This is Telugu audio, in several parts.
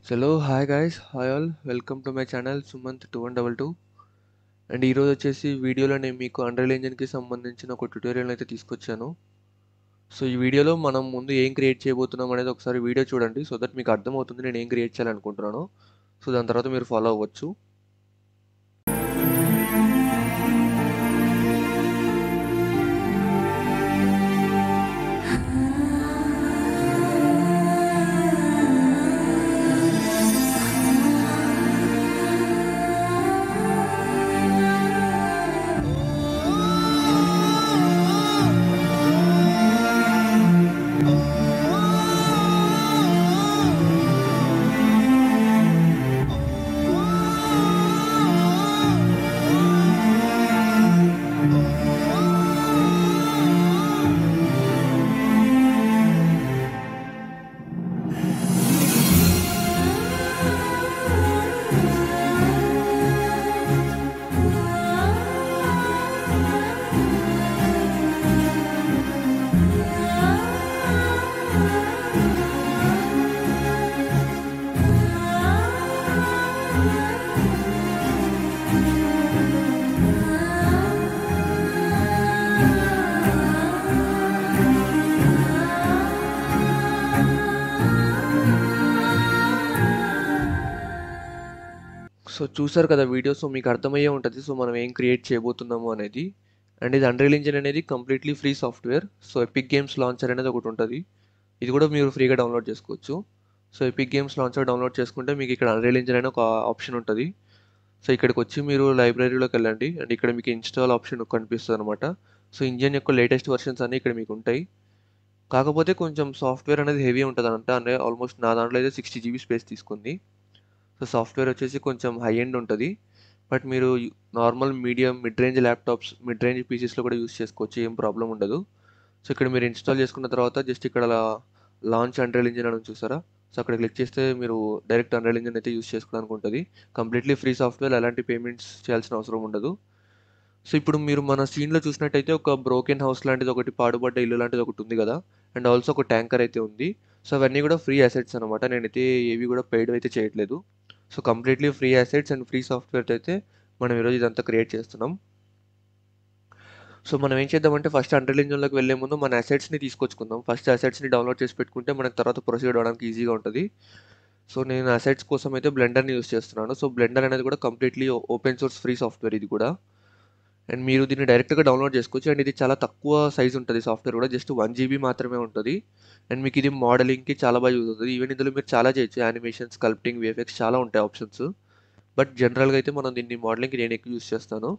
Hello hi guys hi all welcome to my channel Sumanth 2122 and ఈరోజు వచ్చేసి వీడియోలో నేను మీకు అన్రియల్ ఇంజిన్కి సంబంధించిన ఒక ట్యుటోరియల్ అయితే తీసుకొచ్చాను. సో ఈ వీడియోలో మనం ముందు ఏం క్రియేట్ చేయబోతున్నాం అనేది ఒకసారి వీడియో చూడండి, సో దట్ మీకు అర్థమవుతుంది నేను ఏం క్రియేట్ చేయాలనుకుంటున్నాను. సో దాని తర్వాత మీరు ఫాలో అవ్వచ్చు. సో చూసారు కదా వీడియో, సో మీకు అర్థమయ్యే ఉంటుంది సో మనం ఏం క్రియేట్ చేయబోతున్నాము అనేది. అండ్ ఇది అన్రియల్ ఇంజిన్ అనేది completely free software. So epic games launcher అనేది ఒకటి ఉంటుంది, ఇది కూడా మీరు ఫ్రీగా డౌన్లోడ్ చేసుకోవచ్చు. So epic games launcher download చేసుకుంటే మీకు ఇక్కడ అన్రియల్ ఇంజిన్ అనే ఒక ఆప్షన్ ఉంటుంది. సో ఇక్కడికి వచ్చి మీరు లైబ్రరీలోకి వెళ్ళండి అండ్ ఇక్కడ మీకు ఇన్స్టాల్ ఆప్షన్ కనిపిస్తుంది అనమాట. సో ఇంజిన్ యొక్క లేటెస్ట్ వర్షన్స్ అన్నీ ఇక్కడ మీకు ఉంటాయి. కాకపోతే కొంచెం సాఫ్ట్వేర్ అనేది హెవీ ఉంటుంది అంట, అంటే ఆల్మోస్ట్ నా దాంట్లో అయితే 60 GB స్పేస్ తీసుకుంది. సో సాఫ్ట్వేర్ వచ్చేసి కొంచెం హై ఎండ్ ఉంటుంది, బట్ మీరు normal medium mid range laptops mid range పీసీస్లో కూడా యూస్ చేసుకోవచ్చు, ఏం ప్రాబ్లం ఉండదు. సో ఇక్కడ మీరు ఇన్స్టాల్ చేసుకున్న తర్వాత జస్ట్ ఇక్కడ లాంచ్ అన్రియల్ ఇంజిన్ అని చూసారా, సో అక్కడ క్లిక్ చేస్తే మీరు డైరెక్ట్ అన్రియల్ ఇంజిన్ అయితే యూస్ చేసుకోవడానికి ఉంటుంది. కంప్లీట్లీ ఫ్రీ సాఫ్ట్వేర్, ఎలాంటి పేమెంట్స్ చేయాల్సిన అవసరం ఉండదు. సో ఇప్పుడు మీరు మన సీన్లో చూసినట్టయితే ఒక బ్రోకెన్ హౌస్ లాంటిది ఒకటి, పాడుపడ్డ ఇల్లు లాంటిది ఒకటి ఉంది కదా, అండ్ ఆల్సో ఒక ట్యాంకర్ అయితే ఉంది. సో అవన్నీ కూడా ఫ్రీ అసెట్స్ అనమాట, నేనైతే ఏవి కూడా పెయిడ్ అయితే చేయట్లేదు. So completely free assets and free software అయితే మనం ఈరోజు ఇదంతా క్రియేట్ చేస్తున్నాం. సో మనం ఏం చేద్దామంటే ఫస్ట్ అన్రియల్ ఇంజిన్లోకి వెళ్ళే ముందు మన అసెట్స్ని తీసుకొచ్చుకుందాం. ఫస్ట్ అసెట్స్ని డౌన్లోడ్ చేసి పెట్టుకుంటే మనకు తర్వాత ప్రొసీడ్ అవ్వడానికి ఈజీగా ఉంటుంది. సో నేను అసెట్స్ కోసం అయితే బ్లెండర్ని యూస్ చేస్తున్నాను. సో బ్లెండర్ అనేది కూడా completely open source free software ఇది కూడా, అండ్ మీరు దీన్ని డైరెక్ట్గా డౌన్లోడ్ చేసుకోవచ్చు. అండ్ ఇది చాలా తక్కువ సైజ్ ఉంటుంది, సాఫ్ట్వేర్ కూడా జస్ట్ 1 GB మాత్రమే ఉంటుంది. అండ్ మీకు ఇది మోడలింగ్కి చాలా బాగా యూజ్ అవుతుంది. ఈవెన్ ఇందులో మీరు చాలా చేయొచ్చు, యానిమేషన్, స్కల్ప్టింగ్, విఎఫ్ఎక్స్ చాలా ఉంటాయి ఆప్షన్స్. బట్ జనరల్గా అయితే మనం దీన్ని మోడలింగ్కి నేను ఎక్కువ యూస్ చేస్తాను.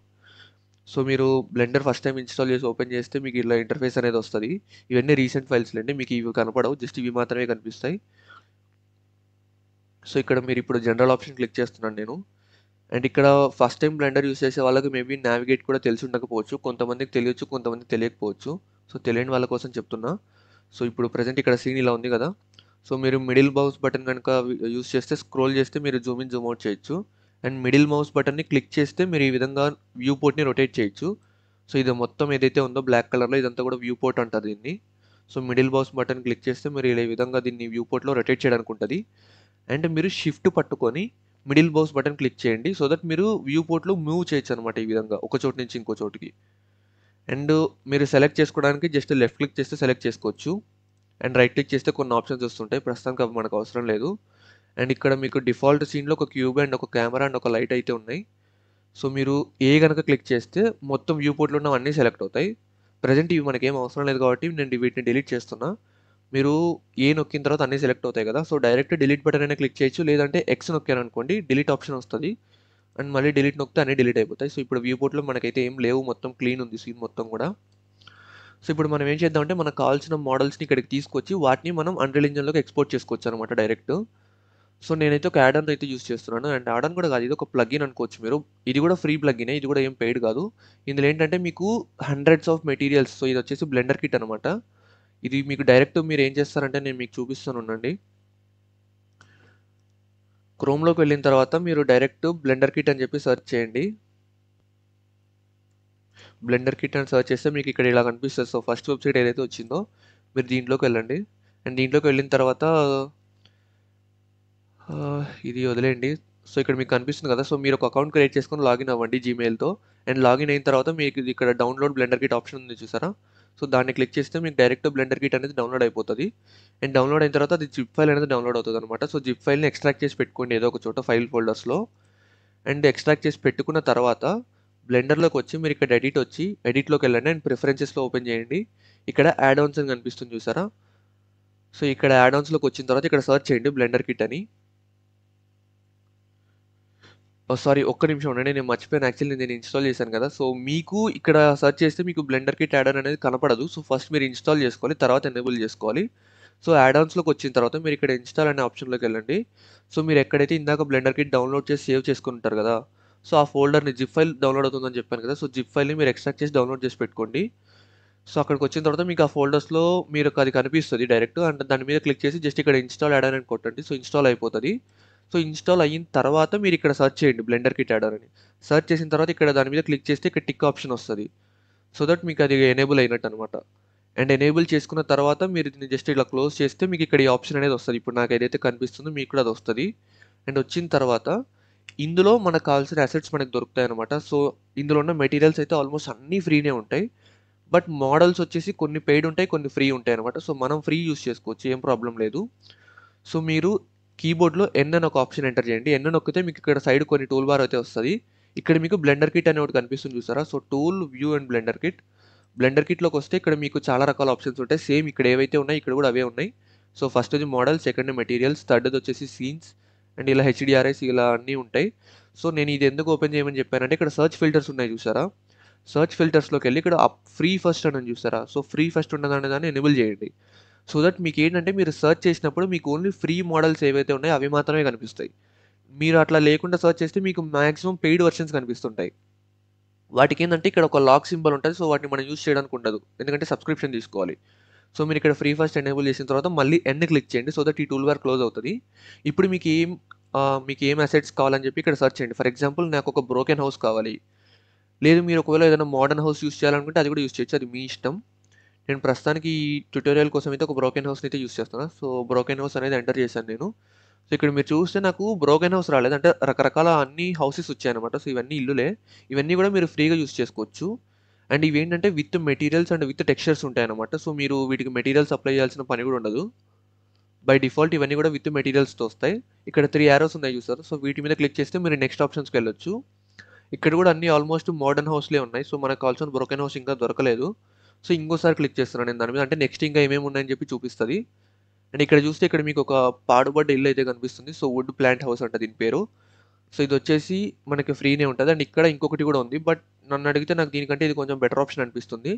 సో మీరు బ్లెండర్ ఫస్ట్ టైం ఇన్స్టాల్ చేసి ఓపెన్ చేస్తే మీకు ఇలా ఇంటర్ఫేస్ అనేది వస్తుంది. ఇవన్నీ రీసెంట్ ఫైల్స్ అండి, మీకు ఇవి కనపడవు, జస్ట్ ఇవి మాత్రమే కనిపిస్తాయి. సో ఇక్కడ మీరు ఇప్పుడు జనరల్ ఆప్షన్ క్లిక్ చేస్తున్నాను నేను. అండ్ ఇక్కడ ఫస్ట్ టైం బ్లెండర్ యూస్ చేసే వాళ్ళకి మేబీ నావిగేట్ కూడా తెలిసి ఉండకపోవచ్చు, కొంతమందికి తెలియచ్చు, కొంతమందికి తెలియకపోవచ్చు. సో తెలియని వాళ్ళ కోసం చెప్తున్నా. సో ఇప్పుడు ప్రజెంట్ ఇక్కడ సీన్ ఇలా ఉంది కదా, సో మీరు మిడిల్ మౌస్ బటన్ కనుక యూస్ చేస్తే స్క్రోల్ చేస్తే మీరు జూమ్ ఇన్ జూమ్ అవుట్ చేయొచ్చు. అండ్ మిడిల్ మౌస్ బటన్ని క్లిక్ చేస్తే మీరు ఈ విధంగా వ్యూ పోర్ట్ని రొటేట్ చేయొచ్చు. సో ఇది మొత్తం ఏదైతే ఉందో బ్లాక్ కలర్లో ఇదంతా కూడా వ్యూ పోర్ట్ అంటారు దీన్ని. So middle mouse button click చేస్తే మీరు ఈ విధంగా దీన్ని వ్యూ పోర్ట్లో రొటేట్ చేయడానికి ఉంటుంది. అండ్ మీరు షిఫ్ట్ పట్టుకొని మిడిల్ మౌస్ బటన్ క్లిక్ చేయండి, సో దట్ మీరు వ్యూ పోర్ట్లో మూవ్ చేయొచ్చు అనమాట, ఈ విధంగా ఒక చోటు నుంచి ఇంకో చోటుకి. అండ్ మీరు సెలెక్ట్ చేసుకోవడానికి జస్ట్ లెఫ్ట్ క్లిక్ చేస్తే సెలెక్ట్ చేసుకోవచ్చు, అండ్ రైట్ క్లిక్ చేస్తే కొన్ని ఆప్షన్స్ వస్తుంటాయి, ప్రస్తుతానికి అవి మనకు అవసరం లేదు. అండ్ ఇక్కడ మీకు డిఫాల్ట్ సీన్లో ఒక క్యూబ్ అండ్ ఒక కెమెరా అండ్ ఒక లైట్ అయితే ఉన్నాయి. సో మీరు ఏ కనుక క్లిక్ చేస్తే మొత్తం వ్యూ పోర్ట్లో ఉన్నవన్నీ సెలెక్ట్ అవుతాయి. ప్రజెంట్ ఇవి మనకేం అవసరం లేదు కాబట్టి నేను వీటిని డిలీట్ చేస్తున్నా. మీరు ఏ నొక్కిన తర్వాత అన్నీ సెలెక్ట్ అవుతాయి కదా, సో డైరెక్ట్ డిలీట్ బటన్ అయినా క్లిక్ చేయొచ్చు, లేదంటే ఎక్స్ నొక్కాను అనుకోండి డిలీట్ ఆప్షన్ వస్తుంది, అండ్ మళ్ళీ డిలీట్ నొక్కితే అన్నీ డిలీట్ అయిపోతాయి. సో ఇప్పుడు వ్యూ పోర్ట్లో మనకైతే ఏం లేవు, మొత్తం క్లీన్ ఉంది సీన్ మొత్తం కూడా. సో ఇప్పుడు మనం ఏం చేద్దామంటే మనకు కావాల్సిన మోడల్స్ని ఇక్కడికి తీసుకొచ్చి వాటిని మనం అన్రియల్ ఇంజిన్లోకి ఎక్స్పోర్ట్ చేసుకోవచ్చు అనమాట డైరెక్ట్. సో నేనైతే ఒక యాడ్ ఆన్ అయితే యూస్ చేస్తున్నాను, అండ్ యాడ్ ఆన్ కూడా కాదు, ఇది ఒక ప్లగిన్ అనుకోవచ్చు మీరు. ఇది కూడా ఫ్రీ ప్లగినే, ఇది కూడా ఏం పెయిడ్ కాదు. ఇందులో ఏంటంటే మీకు హండ్రెడ్స్ ఆఫ్ మెటీరియల్స్, సో ఇది వచ్చేసి బ్లెండర్ కిట్ అనమాట. ఇది మీకు డైరెక్ట్ మీరు ఏం చేస్తారంటే నేను మీకు చూపిస్తాను ఉండండి. క్రోమ్లోకి వెళ్ళిన తర్వాత మీరు డైరెక్ట్ బ్లెండర్ కిట్ అని చెప్పి సెర్చ్ చేయండి. బ్లెండర్ కిట్ అని సెర్చ్ చేస్తే మీకు ఇక్కడ ఇలా కనిపిస్తుంది. సో ఫస్ట్ వెబ్సైట్ ఏదైతే వచ్చిందో మీరు దీంట్లోకి వెళ్ళండి, అండ్ దీంట్లోకి వెళ్ళిన తర్వాత ఇది వదిలేయండి. సో, ఇక్కడ మీకు కనిపిస్తుంది కదా! సో, మీరు ఒక అకౌంట్ క్రియేట్ చేసుకొని లాగిన్ అవ్వండి జీమెయిల్‌తో. అండ్ లాగిన్ అయిన తర్వాత మీకు ఇది ఇక్కడ డౌన్‌లోడ్ బ్లెండర్ కిట్ ఆప్షన్ ఉంది చూసారా? సో, దాన్ని క్లిక్ చేస్తే మీకు డైరెక్ట్ బ్లెండర్ కిట్ అనేది డౌన్‌లోడ్ అయిపోతది. అండ్ డౌన్‌లోడ్ అయిన తర్వాత అది జిప్ ఫైల్ అనేది డౌన్‌లోడ్ అవుతదనమాట. సో, జిప్ ఫైల్‌ని ఎక్స్ట్రాక్ట్ చేసి పెట్టుకోండి ఏదో ఒక చోట ఫైల్ ఫోల్డర్స్‌లో. అండ్ ఎక్స్ట్రాక్ట్ చేసి పెట్టుకున్న తర్వాత బ్లెండర్‌లోకొచ్చి మీరు ఇక్కడ ఎడిట్‌లోకెళ్ళండి అండ్ ప్రిఫరెన్సెస్‌లో ఓపెన్ చేయండి. ఇక్కడ యాడ్ ఆన్స్ అని కనిపిస్తుంది చూసారా? సో, ఇక్కడ యాడ్ ఆన్స్‌లోకొచ్చిన తర్వాత ఇక్కడ సెర్చ్ చేయండి బ్లెండర్ కిట్ అని. సారీ, ఒక్క నిమిషం ఉండండి. నేను మర్చిపోయాను, యాక్చువల్లీ నేను ఇన్‌స్టాల్ చేశాను కదా! సో, మీకు ఇక్కడ సెర్చ్ చేస్తే మీకు బ్లెండర్ కిట్ యాడ్ ఆన్ అనేది కనపడదు. సో, ఫస్ట్ మీరు ఇన్‌స్టాల్ చేసుకోవాలి. తర్వాత ఎనేబుల్ చేసుకోవాలి. సో, యాడ్ ఆన్స్‌లోకి వచ్చిన తర్వాత మీరు ఇక్కడ ఇన్‌స్టాల్ అనే ఆప్షన్‌లోకెళ్ళండి. సో, మీరు ఎక్కడైతే ఇందాక బ్లెండర్ కిట్ డౌన్‌లోడ్ చేసి సేవ్ చేసుకొని ఉంటారు కదా! సో, ఆ ఫోల్డర్‌ని జిప్ ఫైల్ డౌన్‌లోడ్ అవుతుందని చెప్పాను కదా! సో, జిప్ ఫైల్‌ని మీరు ఎక్స్ట్రాక్ట్ చేసి డౌన్‌లోడ్ చేసి పెట్టుకోండి. సో, అక్కడికొచ్చిన తర్వాత మీకు ఆ ఫోల్డర్స్‌లో మీరుకు అది కనిపిస్తది డైరెక్ట్. అండ్ దాని మీద క్లిక్ చేసి జస్ట్ ఇక్కడ ఇన్‌స్టాల్ యాడ్ ఆన్ అని కొట్టండి. సో, ఇన్‌స్టాల్ అయిపోతది. సో, ఇన్‌స్టాల్ అయిన తర్వాత మీరిక్కడ సెర్చ్ చేయండి బ్లెండర్ కిట్ యాడ్ ఆన్ అని. సెర్చ్ చేసిన తర్వాత ఇక్కడ దాని మీద క్లిక్ చేస్తే ఇక్కడ టిక్ ఆప్షన్ వస్తది. సో దట్ మీకు అది ఎనేబుల్ అయినట్టనమాట. అండ్ ఎనేబుల్ చేసుకున్న తర్వాత మీరు దీన్ని జస్ట్ ఇలా క్లోజ్ చేస్తే మీకు ఇక్కడ ఈ ఆప్షన్ అనేది వస్తది. ఇప్పుడు నాకు ఏదైతే కనిపిస్తుందో మీకు కూడా అదొస్తది. అండ్ వచ్చిన తర్వాత ఇందులో మనకు కావాల్సిన అసెట్స్ మనకు దొరుకుతాయనమాట. సో, ఇందులో ఉన్న మెటీరియల్స్ అయితే ఆల్మోస్ట్ అన్నీ ఫ్రీనే ఉంటాయి. బట్ మోడల్స్ వచ్చేసి కొన్ని పెయిడ్ ఉంటాయి, కొన్ని ఫ్రీ ఉంటాయనమాట. సో, మనం ఫ్రీ యూజ్ చేసుకోవచ్చు. ఏం ప్రాబ్లమ్ లేదు. సో, మీరు కీబోర్డ్‌లో ఎన్ అని ఒక ఆప్షన్ ఎంటర్ చేయండి. ఎన్ నొక్కితే మీకు ఇక్కడ సైడ్ కొన్ని టూల్ బార్ అయితే వస్తది. ఇక్కడ మీకు బ్లెండర్ కిట్ అని ఒకటి కనిపిస్తుంది చూసారా? So, tool, view and Blender kit. Blender కిట్‌లోకొస్తే ఇక్కడ మీకు చాలా రకాల ఆప్షన్స్ ఉంటాయి. సేమ్ ఇక్కడ ఏవైతే ఉన్నాయో ఇక్కడ కూడా అవే ఉన్నాయి. సో, ఫస్ట్‌ది మోడల్, సెకండ్ మెటీరియల్స్, థర్డ్‌ది వచ్చేసి సీన్స్ అండ్ ఇలా హెచ్‌డిఆర్‌ఎస్ ఇలా అన్నీ ఉంటాయి. సో, నేను ఇది ఎందుకు ఓపెన్ చేయమని చెప్పానంటే ఇక్కడ సెర్చ్ ఫిల్టర్స్ ఉన్నాయి చూసారా? సెర్చ్ ఫిల్టర్స్‌లోకెళ్ళి ఇక్కడ ఫ్రీ ఫస్ట్ అని ఉంది చూసారా? సో, ఫ్రీ ఫస్ట్ ఉన్నదాన్ని దాన్ని ఎనేబుల్ చేయండి. సో దట్ మీకేంటంటే మీరు సెర్చ్ చేసినప్పుడు మీకు ఓన్లీ ఫ్రీ మోడల్స్ ఏవైతే ఉన్నాయో అవి మాత్రమే కనిపిస్తాయి. మీరు అట్లా లేకుండా సెర్చ్ చేస్తే మీకు మాక్సిమం పెయిడ్ వెర్షన్స్ కనిపిస్తుంటాయి. వాటికేందంటే ఇక్కడ ఒక లాక్ సింబల్ ఉంటది. సో, వాటిని మనం యూజ్ చేయడానికి ఉండదు. ఎందుకంటే సబ్స్క్రిప్షన్ తీసుకోవాలి. సో, మీరిక్కడ ఫ్రీ ఫస్ట్ ఎనేబుల్ చేసిన తర్వాత మళ్ళీ ఎన్ క్లిక్ చేయండి. సో దట్ ఈ టూల్ బార్ క్లోజ్ అవుతది. ఇప్పుడు మీకేం అసెట్స్ కావాలని చెప్పి ఇక్కడ సెర్చ్ చేయండి. ఫర్ ఎగ్జాంపుల్ నాకొక బ్రోకెన్ హౌస్ కావాలి. లేదు మీరు ఒకవేళ ఏదైనా మోడర్న్ హౌస్ యూజ్ చేయాలనుకుంటే అది కూడా యూజ్ చేయొచ్చు. అది మీ ఇష్టం. నేను ప్రస్తుతానికి ఈ ట్యుటోరియల్ కోసం అయితే ఒక బ్రోకెన్ హౌస్‌ని అయితే యూజ్ చేస్తున్నా. సో, బ్రోకెన్ హౌస్ అనేది ఎంటర్ చేశాను నేను. సో, ఇక్కడ మీరు చూస్తే నాకు బ్రోకెన్ హౌస్ రాలేదు. అంటే రకరకాల అన్ని హౌసెస్ వచ్చాయన్నమాట. సో, ఇవన్నీ ఇల్లులే. ఇవన్నీ కూడా మీరు ఫ్రీగా యూజ్ చేసుకోవచ్చు. అండ్ ఇవేంటంటే with materials and with textures ఉంటాయన్నమాట. సో, మీరు వీటికి మెటీరియల్స్ అప్లై చేయాల్సిన పని కూడా ఉండదు. బై డిఫాల్ట్ ఇవన్నీ కూడా విత్ మెటీరియల్స్‌తో వస్తాయి. ఇక్కడ 3 యారోస్ ఉన్నాయి చూసారా? సో, వీటి మీద క్లిక్ చేస్తే మీరు నెక్స్ట్ ఆప్షన్స్‌కెళ్ళొచ్చు. ఇక్కడ కూడా అన్నీ ఆల్మోస్ట్ మోడర్న్ హౌస్‌లే ఉన్నాయి. సో, మనకు కావాల్సిన బ్రోకెన్ హౌస్ ఇంకా దొరకలేదు. సో, ఇంకోసారి క్లిక్ చేస్తున్నాను నేను దాని మీద. అంటే నెక్స్ట్ ఇంకా ఏమేమి ఉన్నాయని చెప్పి చూపిస్తది. అండ్ ఇక్కడ చూస్తే ఇక్కడ మీకు ఒక పాడుబడ్డ ఇల్లు అయితే కనిపిస్తుంది. సో, వుడ్ ప్లాంట్ హౌస్ అంట దీని పేరు. సో, ఇదొచ్చేసి మనకి ఫ్రీనే ఉంటది. అండ్ ఇక్కడ ఇంకొకటి కూడా ఉంది. బట్ నన్నడిగితే నాకు దీనికంటే ఇది కొంచెం బెటర్ ఆప్షన్ అనిపిస్తుంది.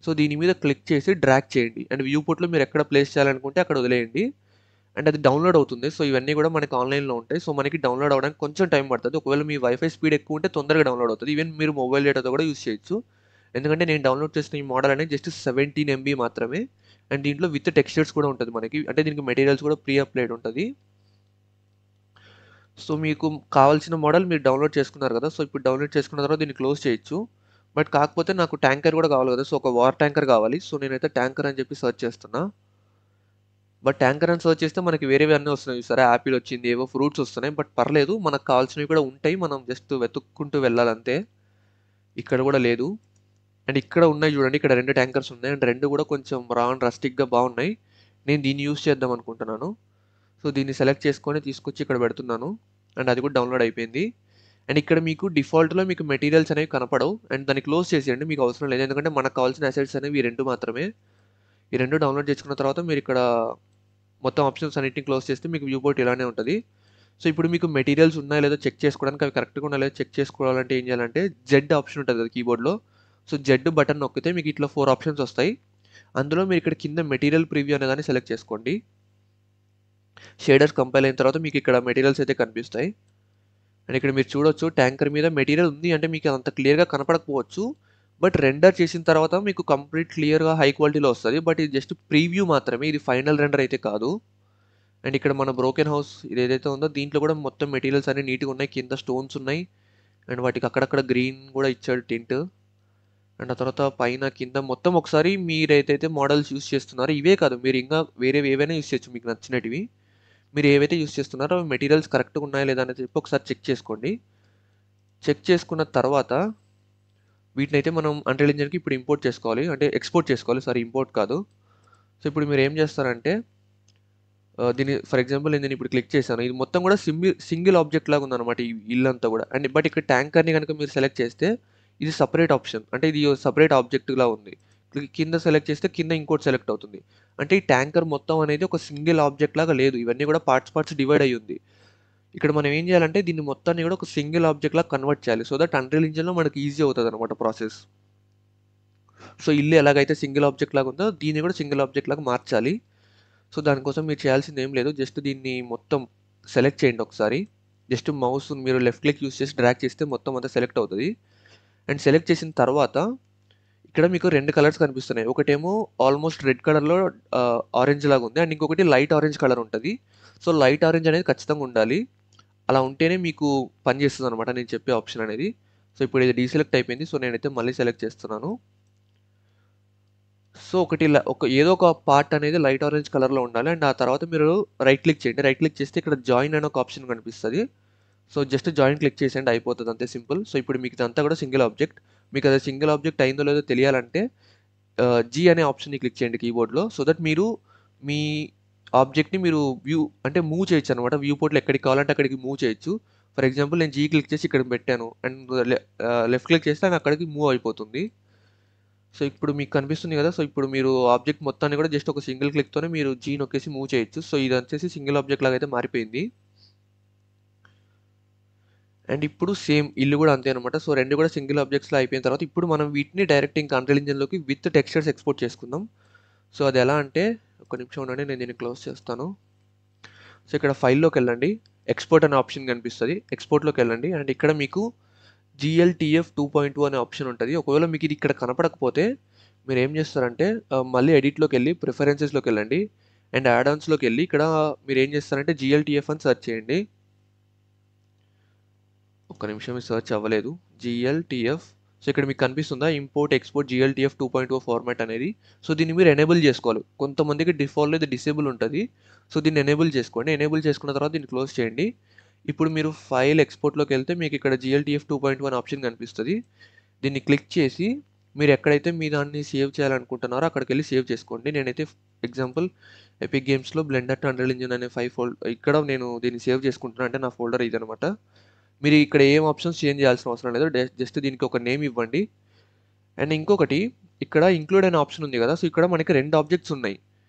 సో, దీని మీద క్లిక్ చేసి డ్రాగ్ చేయండి. అండ్ వ్యూ పోర్ట్‌లో మీరు ఎక్కడ ప్లేస్ చేయాలనుకుంటే అక్కడ వదిలేయండి. అండ్ అది డౌన్‌లోడ్ అవుతుంది. సో, ఇవన్నీ కూడా మనకి ఆన్‌లైన్‌లో ఉంటాయి. సో, మనకి డౌన్‌లోడ్ అవ్వడానికి కొంచెం టైం పడతది. ఒకవేళ మీ వైఫై స్పీడ్ ఎక్కువ ఉంటే తొందరగా డౌన్‌లోడ్ అవుతది. ఈవెన్ మీరు మొబైల్ డేటాతో కూడా యూజ్ చేయొచ్చు. ఎందుకంటే నేను డౌన్‌లోడ్ చేసిన ఈ మోడల్ అనేది జస్ట్ 17 ఎంబీ మాత్రమే. అండ్ దీంట్లో విత్ టెక్స్చర్స్ కూడా ఉంటది మనకి. అంటే దీనికి మెటీరియల్స్ కూడా ప్రీ అప్లైడ్ ఉంటది. సో, మీకు కావాల్సిన మోడల్ మీరు డౌన్‌లోడ్ చేసుకున్నారు కదా! సో, ఇప్పుడు డౌన్‌లోడ్ చేసుకున్న తర్వాత దీన్ని క్లోజ్ చేయొచ్చు. బట్ కాకపోతే నాకు ట్యాంకర్ కూడా కావాలి కదా! సో, ఒక వార్ ట్యాంకర్ కావాలి. సో, నేనైతే ట్యాంకర్ అని చెప్పి సెర్చ్ చేస్తున్నా. బట్ ట్యాంకర్ అని సెర్చ్ చేస్తే మనకి వేరేవి అన్నీ వస్తున్నాయి చూసారా? యాపిల్ వచ్చింది, ఏవో ఫ్రూట్స్ వస్తున్నాయి. బట్ పర్లేదు, మనకు కావాల్సినవి కూడా ఉంటాయి. మనం జస్ట్ వెతుక్కుంటూ వెళ్ళాలంతే. ఇక్కడ కూడా లేదు. అండ్ ఇక్కడ ఉన్నాయి చూడండి. ఇక్కడ 2 ట్యాంకర్స్ ఉన్నాయి. అండ్ 2 కూడా కొంచెం రా అండ్ రస్టిక్‌గా బాగున్నాయి. నేను దీన్ని యూజ్ చేద్దాం అనుకుంటున్నాను. సో, దీన్ని సెలెక్ట్ చేసుకొని తీసుకొచ్చి ఇక్కడ పెడుతున్నాను. అండ్ అది కూడా డౌన్‌లోడ్ అయిపోయింది. అండ్ ఇక్కడ మీకు డిఫాల్ట్‌లో మీకు మెటీరియల్స్ అనేవి కనపడవు. అండ్ దాన్ని క్లోజ్ చేసేయండి. మీకు అవసరం లేదు. ఎందుకంటే మనకు కావాల్సిన అసెట్స్ అనేవి ఈ 2 మాత్రమే. ఈ 2 డౌన్‌లోడ్ చేసుకున్న తర్వాత మీరు ఇక్కడ మొత్తం ఆప్షన్స్ అన్నిటిని క్లోజ్ చేస్తే మీకు వ్యూ పోర్ట్ ఇలానే ఉంటది. సో, ఇప్పుడు మీకు మెటీరియల్స్ ఉన్నాయో లేదో చెక్ చేసుకోవడానికి, అవి కరెక్ట్‌గా ఉన్నాయో లేదో చెక్ చేసుకోవాలంటే ఏం చేయాలంటే జెడ్ ఆప్షన్ ఉంటది కదా కీబోర్డ్‌లో. సో, జెడ్ బటన్ నొక్కితే మీకు ఇట్లా 4 ఆప్షన్స్ వస్తాయి. అందులో మీరు ఇక్కడ కింద మెటీరియల్ ప్రివ్యూ అనే దాన్ని సెలెక్ట్ చేసుకోండి. షేడర్స్ కంపైల్ అయిన తర్వాత మీకు ఇక్కడ మెటీరియల్స్ అయితే కనిపిస్తాయి. అండ్ ఇక్కడ మీరు చూడొచ్చు ట్యాంకర్ మీద మెటీరియల్ ఉంది అంటే మీకు అంత క్లియర్‌గా కనపడకపోవచ్చు. బట్ రెండర్ చేసిన తర్వాత మీకు కంప్లీట్ క్లియర్‌గా హై క్వాలిటీలో వస్తది. బట్ ఇది జస్ట్ ప్రివ్యూ మాత్రమే. ఇది ఫైనల్ రెండర్ అయితే కాదు. అండ్ ఇక్కడ మన బ్రోకెన్ హౌస్ ఇదేదైతే ఉందో దీంట్లో కూడా మొత్తం మెటీరియల్స్ అన్నీ నీట్‌గా ఉన్నాయి. కింద స్టోన్స్ ఉన్నాయి. అండ్ వాటికి అక్కడక్కడ గ్రీన్ కూడా ఇచ్చాడు టింట్. అండ్ ఆ తర్వాత పైన కింద మొత్తం ఒకసారి మీరేదైతే మోడల్స్ యూజ్ చేస్తున్నారో ఇవే కాదు, మీరు ఇంకా వేరేవి ఏవైనా యూజ్ చేయొచ్చు మీకు నచ్చినటివి. మీరు ఏవైతే యూజ్ చేస్తున్నారో అవి మెటీరియల్స్ కరెక్ట్‌గా ఉన్నాయా లేదా అనేది చెప్పి ఒకసారి చెక్ చేసుకోండి. చెక్ చేసుకున్న తర్వాత వీటినైతే మనం అన్‌రియల్ ఇంజిన్‌కి ఇప్పుడు ఇంపోర్ట్ చేసుకోవాలి. అంటే ఎక్స్‌పోర్ట్ చేసుకోవాలి. సారీ ఇంపోర్ట్ కాదు. సో, ఇప్పుడు మీరేం చేస్తారంటే దీన్ని ఫర్ ఎగ్జాంపుల్ నేను ఇప్పుడు క్లిక్ చేశాను. ఇది మొత్తం కూడా సింగిల్ ఆబ్జెక్ట్ లాగా ఉందన్నమాట ఈ ఇల్లంతా కూడా. అండ్ బట్ ఇక్కడ ట్యాంకర్‌ని గనుక మీరు సెలెక్ట్ చేస్తే ఇది సెపరేట్ ఆప్షన్. అంటే ఇది సెపరేట్ ఆబ్జెక్ట్‌లా ఉంది. కింద సెలెక్ట్ చేస్తే కింద ఇంకోటి సెలెక్ట్ అవుతుంది. అంటే ఈ ట్యాంకర్ మొత్తం అనేది ఒక సింగిల్ ఆబ్జెక్ట్ లాగా లేదు. ఇవన్నీ కూడా పార్ట్స్ డివైడ్ అయ్యి ఉంది. ఇక్కడ మనం ఏం చేయాలంటే దీన్ని మొత్తాన్ని కూడా ఒక సింగిల్ ఆబ్జెక్ట్ లాగా కన్వర్ట్ చేయాలి. సో దట్ అన్‌రియల్ ఇంజిన్‌లో మనకి ఈజీ అవుతదన్నమాట ప్రాసెస్. సో ఇల్లు ఎలాగైతే సింగిల్ ఆబ్జెక్ట్ లాగా ఉందో దీన్ని కూడా సింగిల్ ఆబ్జెక్ట్ లాగా మార్చాలి. సో దానికోసం మీరు చేయాల్సింది ఏం లేదు. జస్ట్ దీన్ని మొత్తం సెలెక్ట్ చేయండి ఒకసారి. జస్ట్ మౌస్ మీరు లెఫ్ట్ క్లిక్ యూజ్ చేసి డ్రాగ్ చేస్తే మొత్తం అంతా సెలెక్ట్ అవుతది. అండ్ సెలెక్ట్ చేసిన తర్వాత ఇక్కడ మీకు 2 కలర్స్ కనిపిస్తున్నాయి. ఒకటేమో ఆల్మోస్ట్ రెడ్ కలర్‌లో ఆరెంజ్ లాగా ఉంది. అండ్ ఇంకొకటి లైట్ ఆరెంజ్ కలర్ ఉంటది. సో లైట్ ఆరెంజ్ అనేది ఖచ్చితంగా ఉండాలి. అలా ఉంటేనే మీకు పనిచేస్తదనమాట నేను చెప్పే ఆప్షన్ అనేది. సో ఇప్పుడు ఇది డీసెలెక్ట్ అయిపోయింది. సో నేనైతే మళ్ళీ సెలెక్ట్ చేస్తున్నాను. సో ఏదో ఒక పార్ట్ అనేది లైట్ ఆరెంజ్ కలర్‌లో ఉండాలి. అండ్ ఆ తర్వాత మీరు రైట్ క్లిక్ చేయండి. రైట్ క్లిక్ చేస్తే ఇక్కడ జాయిన్ అని ఒక ఆప్షన్ కనిపిస్తది. సో జస్ట్ జాయిన్ క్లిక్ చేసేయండి అయిపోతది అంతే సింపుల్. సో ఇప్పుడు మీకు ఇదంతా కూడా సింగిల్ ఆబ్జెక్ట్. మీకు అది సింగిల్ ఆబ్జెక్ట్ అయిందో లేదో తెలియాలంటే జీ అనే ఆప్షన్‌ని క్లిక్ చేయండి కీబోర్డ్‌లో. సో దట్ మీరు మీ ఆబ్జెక్ట్‌ని మీరు అంటే మూవ్ చేయొచ్చనమాట. వ్యూ పోర్ట్‌లో ఎక్కడికి కావాలంటే అక్కడికి మూవ్ చేయొచ్చు. ఫర్ ఎగ్జాంపుల్ నేను జీ క్లిక్ చేసి ఇక్కడ పెట్టాను. అండ్ లెఫ్ట్ క్లిక్ చేస్తే అది అక్కడికి మూవ్ అయిపోతుంది. సో ఇప్పుడు మీకు కనిపిస్తుంది కదా! సో ఇప్పుడు మీరు ఆబ్జెక్ట్ మొత్తాన్ని కూడా జస్ట్ ఒక సింగిల్ క్లిక్‌తోనే మీరు జీ నొక్కేసి మూవ్ చేయొచ్చు. సో ఇది వచ్చేసి సింగిల్ ఆబ్జెక్ట్ లాగా అయితే మారిపోయింది. అండ్ ఇప్పుడు సేమ్ ఇల్లు కూడా అంతే అనమాట. సో 2 కూడా సింగిల్ ఆబ్జెక్ట్స్‌లా అయిపోయిన తర్వాత ఇప్పుడు మనం వీటిని డైరెక్ట్ ఇంకా అన్‌రియల్ ఇంజిన్‌లోకి విత్ టెక్స్చర్స్ ఎక్స్‌పోర్ట్ చేసుకుందాం. సో అది ఎలా అంటే ఒక్క నిమిషం ఉండండి. నేను దీన్ని క్లోజ్ చేస్తాను. సో ఇక్కడ ఫైల్‌లోకెళ్ళండి. ఎక్స్‌పోర్ట్ అనే ఆప్షన్ కనిపిస్తది. ఎక్స్‌పోర్ట్‌లోకెళ్ళండి. అండ్ ఇక్కడ మీకు జీఎల్‌టీఎఫ్ 2.2 అనే ఆప్షన్ ఉంటది. ఒకవేళ మీకు ఇది ఇక్కడ కనపడకపోతే మీరేం చేస్తారంటే మళ్ళీ ఎడిట్‌లోకెళ్ళి ప్రిఫరెన్సెస్‌లోకెళ్ళండి. అండ్ యాడ్ ఆన్స్‌లోకెళ్ళి ఇక్కడ మీరేం చేస్తారంటే జీఎల్‌టీఎఫ్ అని సెర్చ్ చేయండి. ఒక్క నిమిషం ఇది సెర్చ్ అవ్వలేదు. జీఎల్‌టీఎఫ్ సో ఇక్కడ మీకు కనిపిస్తుందా? ఇంపోర్ట్, ఎక్స్‌పోర్ట్ జీఎల్‌టీఎఫ్ 2.0 ఫార్మాట్ అనేది. సో దీన్ని మీరు ఎనేబుల్ చేసుకోవాలి. కొంతమందికి డిఫాల్ట్‌లో ఇది డిసేబుల్ ఉంటది. సో దీన్ని ఎనేబుల్ చేసుకోండి. ఎనేబుల్ చేసుకున్న తర్వాత దీన్ని క్లోజ్ చేయండి. ఇప్పుడు మీరు ఫైల్ ఎక్స్‌పోర్ట్‌లోకెళ్తే మీకు ఇక్కడ జీఎల్‌టీఎఫ్ 2.1 అనే ఆప్షన్ కనిపిస్తది. దీన్ని క్లిక్ చేసి మీరు ఎక్కడైతే మీ దాన్ని సేవ్ చేయాలనుకుంటున్నారో అక్కడికెళ్ళి సేవ్ చేసుకోండి. నేనైతే ఎగ్జాంపుల్ ఎపిక్ గేమ్స్‌లో బ్లెండర్ టు అన్‌రియల్ ఇంజిన్ అనే ఇక్కడ నేను దీన్ని సేవ్ చేసుకుంటున్నా. అంటే నా ఫోల్డర్ ఇదనమాట. మీరు ఇక్కడ ఏం ఆప్షన్స్ చేంజ్ చేయాల్సిన అవసరం లేదు. జస్ట్ దీనికి ఒక నేమ్ ఇవ్వండి. అండ్ ఇంకొకటి ఇక్కడ ఇంక్లూడ్ అనే ఆప్షన్ ఉంది కదా! సో ఇక్కడ మనకి 2 ఆబ్జెక్ట్స్ ఉన్నాయి.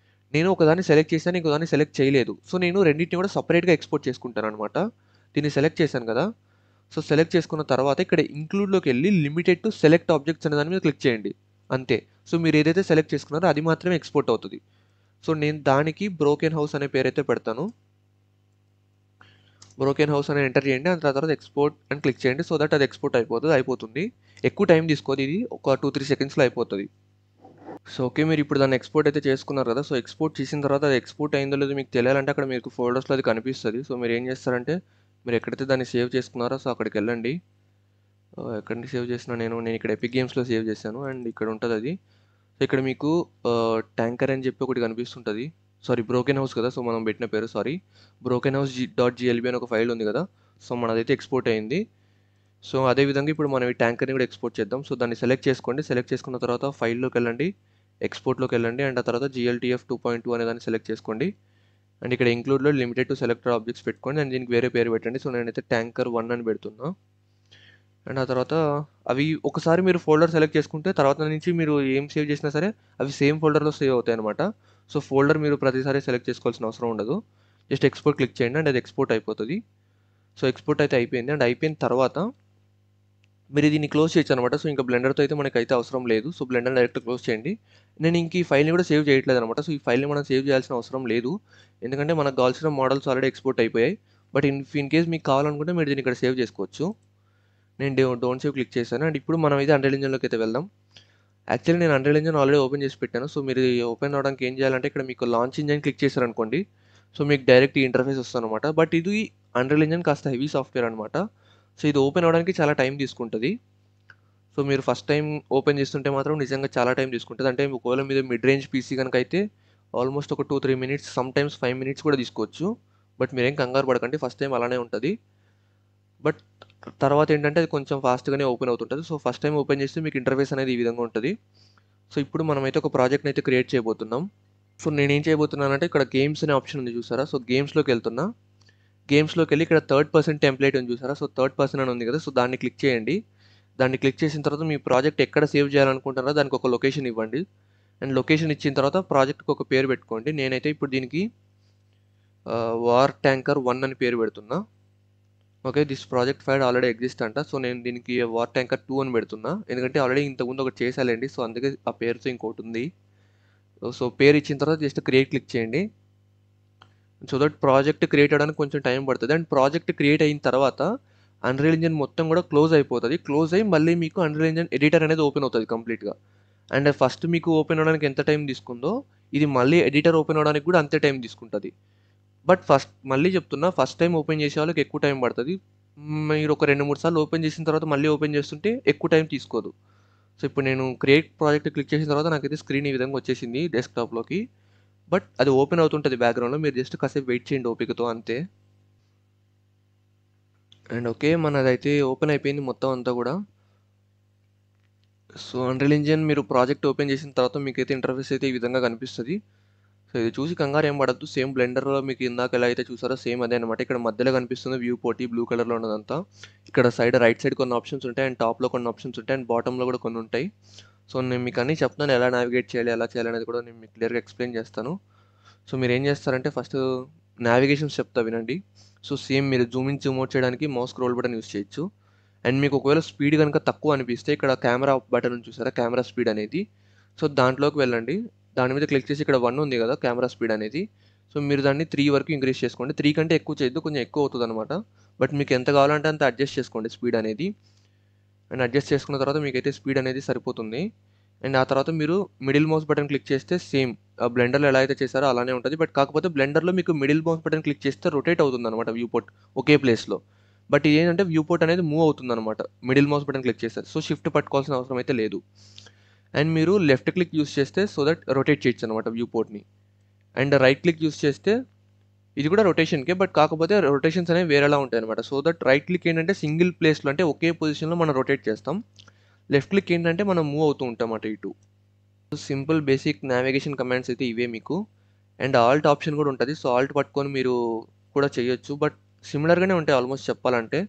నేను ఒకదాన్ని సెలెక్ట్ చేశాను. ఇంకోదాన్ని సెలెక్ట్ చేయలేదు. సో నేను రెండిటిని కూడా సెపరేట్‌గా ఎక్స్‌పోర్ట్ చేసుకుంటాననమాట. దీన్ని సెలెక్ట్ చేశాను కదా! సో సెలెక్ట్ చేసుకున్న తర్వాత ఇక్కడ ఇంక్లూడ్‌లోకెళ్ళి లిమిటెడ్ టు సెలెక్ట్ ఆబ్జెక్ట్స్ అనే దాని మీద క్లిక్ చేయండి. అంతే. సో మీరు ఏదైతే సెలెక్ట్ చేసుకున్నారో అది మాత్రమే ఎక్స్‌పోర్ట్ అవుతది. సో నేను దానికి బ్రోకెన్ హౌస్ అనే పేరైతే పెడతాను. బ్రోకెన్ హౌస్ అని ఎంటర్ చేయండి. ఆ తర్వాత ఎక్స్‌పోర్ట్ అని క్లిక్ చేయండి. సో దట్ అది ఎక్స్‌పోర్ట్ అయిపోతుంది. ఎక్కువ టైం తీసుకోదు ఇది. ఒక 2-3 సెకండ్స్‌లో అయిపోతది. So okay. మీరు ఇప్పుడు దాన్ని ఎక్స్‌పోర్ట్ అయితే చేసుకున్నారు కదా! సో ఎక్స్‌పోర్ట్ చేసిన తర్వాత అది ఎక్స్‌పోర్ట్ అయిందో లేదో మీకు తెలియాలంటే అక్కడ మీకు ఫోల్డర్స్‌లో అది కనిపిస్తది. సో మీరేం చేస్తారంటే మీరు ఎక్కడైతే దాన్ని సేవ్ చేసుకున్నారో సో అక్కడికెళ్ళండి. ఎక్కడ సేవ్ చేసినా నేను ఇక్కడ ఎపిక్ గేమ్స్‌లో సేవ్ చేశాను. అండ్ ఇక్కడ ఉంటదది. సో ఇక్కడ మీకు ట్యాంకర్ అని చెప్పి ఒకటి కనిపిస్తుంటది. సారీ బ్రోకెన్ హౌస్ కదా! సో మనం పెట్టిన పేరు సారీ. బ్రోకెన్ హౌస్ .జిఎల్బీ అని ఒక ఫైల్ ఉంది కదా! సో మనదైతే ఎక్స్‌పోర్ట్ అయింది. సో అదే విధంగా ఇప్పుడు మనం ఈ ట్యాంకర్‌ని కూడా ఎక్స్‌పోర్ట్ చేద్దాం. సో దాన్ని సెలెక్ట్ చేసుకోండి. సెలెక్ట్ చేసుకున్న తర్వాత ఫైల్‌లోకెళ్ళండి. ఎక్స్‌పోర్ట్‌లోకెళ్ళండి. అండ్ ఆ తర్వాత జీఎల్‌టీఎఫ్ 2.2 అనే దాన్ని సెలెక్ట్ చేసుకోండి. అండ్ ఇక్కడ ఇంక్లూడ్‌లో లిమిటెడ్ టు సెలెక్టెడ్ ఆబ్జెక్ట్స్ పెట్టుకోండి. అండ్ దీనికి వేరే పేరు పెట్టండి. సో నేనైతే ట్యాంకర్ 1 అని పెడుతున్నా. అండ్ ఆ తర్వాత అవి ఒకసారి మీరు ఫోల్డర్ సెలెక్ట్ చేసుకుంటే తర్వాత నుంచి మీరు ఏం సేవ్ చేసినా సరే అవి సేమ్ ఫోల్డర్‌లో సేవ్ అవుతాయన్నమాట. సో ఫోల్డర్ మీరు ప్రతిసారి సెలెక్ట్ చేసుకోవాల్సిన అవసరం ఉండదు. జస్ట్ ఎక్స్‌పోర్ట్ క్లిక్ చేయండి. అండ్ అది ఎక్స్‌పోర్ట్ అయిపోతది. సో ఎక్స్‌పోర్ట్ అయితే అయిపోయింది. అండ్ అయిపోయిన తర్వాత మీరు దీన్ని క్లోజ్ చేయొచ్చనమాట. సో ఇంకా బ్లెండర్‌తో అయితే మనకైతే అవసరం లేదు. సో బ్లెండర్‌ని డైరెక్ట్ క్లోజ్ చేయండి. నేను ఇంక ఈ ఫైల్‌ని కూడా సేవ్ చేయట్లేదనమాట. సో ఈ ఫైల్‌ని మనం సేవ్ చేయాల్సిన అవసరం లేదు. ఎందుకంటే మనకు కావాల్సిన మోడల్స్ ఆల్రెడీ ఎక్స్‌పోర్ట్ అయిపోయాయి. బట్ ఇన్ కేస్ మీకు కావాలనుకుంటే మీరు దీన్ని ఇక్కడ సేవ్ చేసుకోవచ్చు. నేను డోంట్ సేవ్ క్లిక్ చేశాను. అండ్ ఇప్పుడు మనం అయితే అన్‌రియల్ ఇంజిన్‌లోకి అయితే వెళ్దాం. యాక్చువల్లీ నేను అన్‌రియల్ ఇంజిన్ ఆల్రెడీ ఓపెన్ చేసి పెట్టాను. సో మీరు ఓపెన్ అవ్వడానికి ఏం చేయాలంటే ఇక్కడ మీకు లాంచ్ ఇంజిన్ క్లిక్ చేశారనుకోండి. సో మీకు డైరెక్ట్ ఈ ఇంటర్ఫేస్ వస్తదనమాట. బట్ ఇది అన్‌రియల్ ఇంజిన్ కాస్త హెవీ సాఫ్ట్‌వేర్ అనమాట. సో ఇది ఓపెన్ అవ్వడానికి చాలా టైం తీసుకుంటది. సో మీరు ఫస్ట్ టైం ఓపెన్ చేస్తుంటే మాత్రం నిజంగా చాలా టైం తీసుకుంటది. అంటే ఒకవేళ మీది మిడ్ రేంజ్ పీసీ గనుక అయితే ఆల్మోస్ట్ ఒక 2-3 మినిట్స్ సమ్‌టైమ్స్ 5 మినిట్స్ కూడా తీసుకోవచ్చు. బట్ మీరేం కంగారు పడకండి, ఫస్ట్ టైం అలానే ఉంటుంది. బట్ తర్వాత ఏంటంటే అది కొంచెం ఫాస్ట్గానే ఓపెన్ అవుతుంటుంది. సో ఫస్ట్ టైం ఓపెన్ చేస్తే మీకు ఇంటర్ఫేస్ అనేది ఈ విధంగా ఉంటుంది. సో ఇప్పుడు మనమైతే ఒక ప్రాజెక్ట్ని అయితే క్రియేట్ చేయబోతున్నాం. సో నేనేం చేయబోతున్నానంటే ఇక్కడ గేమ్స్ అనే ఆప్షన్ ఉంది చూసారా, సో గేమ్స్లోకి వెళ్తున్నా. గేమ్స్లోకి వెళ్ళి ఇక్కడ థర్డ్ పర్సన్ టెంప్లేట్ ఉంది చూసారా, సో థర్డ్ పర్సన్ అని ఉంది కదా, సో దాన్ని క్లిక్ చేయండి. దాన్ని క్లిక్ చేసిన తర్వాత మీ ప్రాజెక్ట్ ఎక్కడ సేవ్ చేయాలనుకుంటారో దానికి ఒక లొకేషన్ ఇవ్వండి. అండ్ లొకేషన్ ఇచ్చిన తర్వాత ప్రాజెక్ట్కి ఒక పేరు పెట్టుకోండి. నేనైతే ఇప్పుడు దీనికి వార్ ట్యాంకర్ 1 అని పేరు పెడుతున్నా. Okay, this project file already exist అంట. సో నేను దీనికి వార్ ట్యాంకర్ 2 అని పెడుతున్నా, ఎందుకంటే ఆల్రెడీ ఇంతకుముందు ఒకటి చేశాలండి. సో అందుకే ఆ పేరుతో ఇంకోటి ఉంది. సో పేరు ఇచ్చిన తర్వాత జస్ట్ క్రియేట్ క్లిక్ చేయండి. సో దట్ ప్రాజెక్ట్ క్రియేట్ అవ్వడానికి కొంచెం టైం పడుతుంది. అండ్ ప్రాజెక్ట్ క్రియేట్ అయిన తర్వాత అన్రియల్ ఇంజన్ మొత్తం కూడా క్లోజ్ అయిపోతుంది. క్లోజ్ అయ్యి మళ్ళీ మీకు అన్రియల్ ఇంజన్ ఎడిటర్ అనేది ఓపెన్ అవుతుంది కంప్లీట్గా. అండ్ ఫస్ట్ మీకు ఓపెన్ అవ్వడానికి ఎంత టైం తీసుకుందో ఇది మళ్ళీ ఎడిటర్ ఓపెన్ అవ్వడానికి కూడా అంతే టైం తీసుకుంటుంది. బట్ మళ్ళీ చెప్తున్నా, ఫస్ట్ టైం ఓపెన్ చేసే వాళ్ళకి ఎక్కువ టైం పడుతుంది. మీరు ఒక 2-3 సార్లు ఓపెన్ చేసిన తర్వాత మళ్ళీ ఓపెన్ చేస్తుంటే ఎక్కువ టైం తీసుకోదు. సో ఇప్పుడు నేను క్రియేట్ ప్రాజెక్ట్ క్లిక్ చేసిన తర్వాత నాకైతే స్క్రీన్ ఈ విధంగా వచ్చేసింది డెస్క్టాప్లోకి. బట్ అది ఓపెన్ అవుతుంటుంది బ్యాక్గ్రౌండ్లో, మీరు జస్ట్ కాసేపు వెయిట్ చేయండి ఓపికతో, అంతే. అండ్ ఓకే, మనదైతే ఓపెన్ అయిపోయింది మొత్తం అంతా కూడా. సో అన్రియల్ ఇంజిన్ మీరు ప్రాజెక్ట్ ఓపెన్ చేసిన తర్వాత మీకైతే ఇంటర్ఫేస్ అయితే ఈ విధంగా కనిపిస్తుంది. సో ఇది చూసి కంగారు ఏం పడద్దు, సేమ్ బ్లెండర్లో మీకు ఇందాక ఎలా అయితే చూసారో సేమ్ అదే అనమాట. ఇక్కడ మధ్యలో కనిపిస్తుంది వ్యూ పోటీ బ్లూ కలర్లో ఉన్నదంతా. ఇక్కడ రైట్ సైడ్ కొన్ని ఆప్షన్స్ ఉంటాయి, అండ్ టాప్లో కొన్ని ఆప్షన్స్ ఉంటాయి, అండ్ బాటంలో కూడా కొన్ని ఉంటాయి. సో నేను మీకు అన్నీ చెప్తాను, ఎలా నావిగేట్ చేయాలి ఎలా చేయాలి అనేది కూడా నేను మీకు క్లియర్గా ఎక్స్ప్లెయిన్ చేస్తాను. సో మీరు ఏం చేస్తారంటే ఫస్ట్ నావిగేషన్స్ చెప్తా వినండి. సో సేమ్ మీరు జూమ్ ఇన్ జూమ్ అవుట్ చేయడానికి మౌస్ స్క్రోల్ బటన్ యూస్ చేయొచ్చు. అండ్ మీకు ఒకవేళ స్పీడ్ కనుక తక్కువ అనిపిస్తే ఇక్కడ కెమెరా బటన్ ఉంది చూసారా, కెమెరా స్పీడ్ అనేది. సో దాంట్లోకి వెళ్ళండి, దాని మీద క్లిక్ చేసి ఇక్కడ 1 ఉంది కదా కెమెరా స్పీడ్ అనేది. సో మీరు దాన్ని 3 వరకు ఇంక్రీజ్ చేసుకోండి. 3 కంటే ఎక్కువ చేయొద్దు, కొంచెం ఎక్కువ అవుతుంది అనమాట. బట్ మీకు ఎంత కావాలంటే అంత అడ్జస్ట్ చేసుకోండి స్పీడ్ అనేది. అండ్ అడ్జస్ట్ చేసుకున్న తర్వాత మీకైతే స్పీడ్ అనేది సరిపోతుంది. అండ్ ఆ తర్వాత మీరు మిడిల్ మౌస్ బటన్ క్లిక్ చేస్తే సేమ్ బ్లెండర్లో ఎలా అయితే చేశారో అలానే ఉంటుంది. బట్ కాకపోతే బ్లెండర్లో మీకు మిడిల్ మౌస్ బటన్ క్లిక్ చేస్తే రొటేట్ అవుతుంది అనమాట వ్యూ పోర్ట్ ఒకే ప్లేస్లో. బట్ ఇది ఏంటంటే వ్యూ పోర్ట్ అనేది మూవ్ అవుతుంది అనమాట మిడిల్ మౌస్ బటన్ క్లిక్ చేస్తారు. సో షిఫ్ట్ పట్టుకోవాల్సిన అవసరం అయితే లేదు. అండ్ మీరు లెఫ్ట్ క్లిక్ యూస్ చేస్తే సో దట్ రొటేట్ చేయొచ్చు అనమాట వ్యూ పోర్ట్ని. అండ్ రైట్ క్లిక్ యూస్ చేస్తే ఇది కూడా రొటేషన్కే, బట్ కాకపోతే రొటేషన్స్ అనేవి వేరేలా ఉంటాయి అనమాట. సో దట్ రైట్ క్లిక్ ఏంటంటే సింగిల్ ప్లేస్లో అంటే ఒకే పొజిషన్లో మనం రొటేట్ చేస్తాం. లెఫ్ట్ క్లిక్ ఏంటంటే మనం మూవ్ అవుతూ ఉంటాం అటు ఇటు. సింపుల్ బేసిక్ నావిగేషన్ కమాండ్స్ అయితే ఇవే మీకు. అండ్ ఆల్ట్ ఆప్షన్ కూడా ఉంటుంది. సో ఆల్ట్ పట్టుకొని మీరు కూడా చేయొచ్చు, బట్ సిమిలర్గానే ఉంటాయి ఆల్మోస్ట్ చెప్పాలంటే.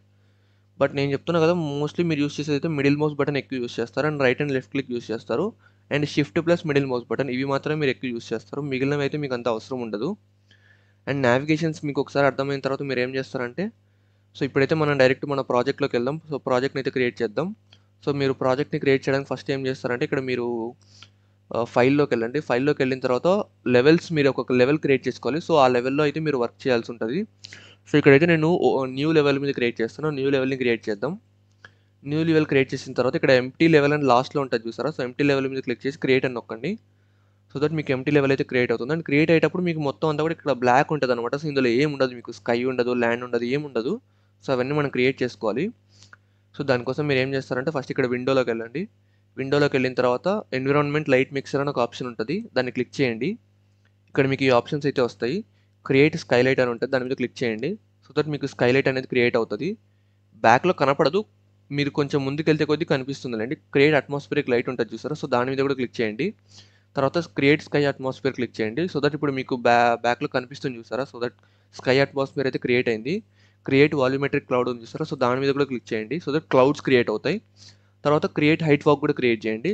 బట్ నేను చెప్తున్నా కదా, మోస్ట్లీ మీరు యూస్ చేసేది అయితే మిడిల్ మౌస్ బటన్ ఎక్కువ యూస్ చేస్తారు, and right and left click use చేస్తారు, and shift plus middle mouse button ఇవి మాత్రమే మీరు ఎక్కువ యూస్ చేస్తారు. మిగిలినవి అయితే మీకు అంత అవసరం ఉండదు. అండ్ నావిగేషన్స్ మీకు ఒకసారి అర్థమైన తర్వాత మీరు ఏం చేస్తారంటే, సో ఇప్పుడైతే మనం డైరెక్ట్ మన ప్రాజెక్ట్లోకి వెళ్దాం. సో ప్రాజెక్ట్ని అయితే క్రియేట్ చేద్దాం. సో మీరు ప్రాజెక్ట్ని క్రియేట్ చేయడానికి ఫస్ట్ ఏం చేస్తారంటే ఇక్కడ మీరు ఫైల్లోకి వెళ్ళండి. ఫైల్లోకి వెళ్ళిన తర్వాత లెవెల్స్ మీరు ఒక లెవెల్ క్రియేట్ చేసుకోవాలి. సో ఆ లెవెల్లో అయితే మీరు వర్క్ చేయాల్సి ఉంటుంది. సో ఇక్కడైతే నేను న్యూ లెవెల్ మీద క్రియేట్ చేస్తాను. న్యూ లెవెల్ని క్రియేట్ చేద్దాం. న్యూ లెవెల్ క్రియేట్ చేసిన తర్వాత ఇక్కడ ఎంటీ లెవెల్ అని లాస్ట్లో ఉంటుంది చూసారా, సో ఎంటీ లెవెల్ మీద క్లిక్ చేసి క్రియేట్ అని నొక్కండి. సో దట్ మీకు ఎంటీ లెవెల్ అయితే క్రియేట్ అవుతుంది. అండ్ క్రియేట్ అయ్యేటప్పుడు మీకు మొత్తం అంతా కూడా ఇక్కడ బ్లాక్ ఉంటుంది అనమాట. సో ఇందులో ఏం ఉండదు, మీకు స్కై ఉండదు, ల్యాండ్ ఉండదు, ఏం ఉండదు. సో అవన్నీ మనం క్రియేట్ చేసుకోవాలి. సో దానికోసం మీరు ఏం చేస్తారంటే ఫస్ట్ ఇక్కడ విండోలోకి వెళ్ళండి. విండోలోకి వెళ్ళిన తర్వాత ఎన్విరాన్మెంట్ లైట్ మిక్సర్ అని ఒక ఆప్షన్ ఉంటుంది, దాన్ని క్లిక్ చేయండి. ఇక్కడ మీకు ఈ ఆప్షన్స్ అయితే వస్తాయి. క్రియేట్ స్కైలైట్ అని ఉంటుంది, దాని మీద క్లిక్ చేయండి. సో దట్ మీకు స్కైలైట్ అనేది క్రియేట్ అవుతుంది. బ్యాక్లో కనపడదు, మీరు కొంచెం ముందుకెళ్తే కొద్దీ కనిపిస్తుందండి. క్రియేట్ అట్మాస్ఫియరిక్ లైట్ ఉంటుంది చూసారా, సో దాని మీద కూడా క్లిక్ చేయండి. తర్వాత క్రియేట్ స్కై అట్మాస్ఫియర్ క్లిక్ చేయండి. సో దట్ ఇప్పుడు మీకు బ్యాక్లో కనిపిస్తుంది చూసారా, సో దట్ స్కై అట్మాస్ఫియర్ అయితే క్రియేట్ అయింది. క్రియేట్ వాల్యూమెట్రిక్ క్లౌడ్ ఉంది చూసారా, సో దాని మీద కూడా క్లిక్ చేయండి. సో దట్ క్లౌడ్స్ క్రియేట్ అవుతాయి. తర్వాత క్రియేట్ హైట్ వాక్ కూడా క్రియేట్ చేయండి.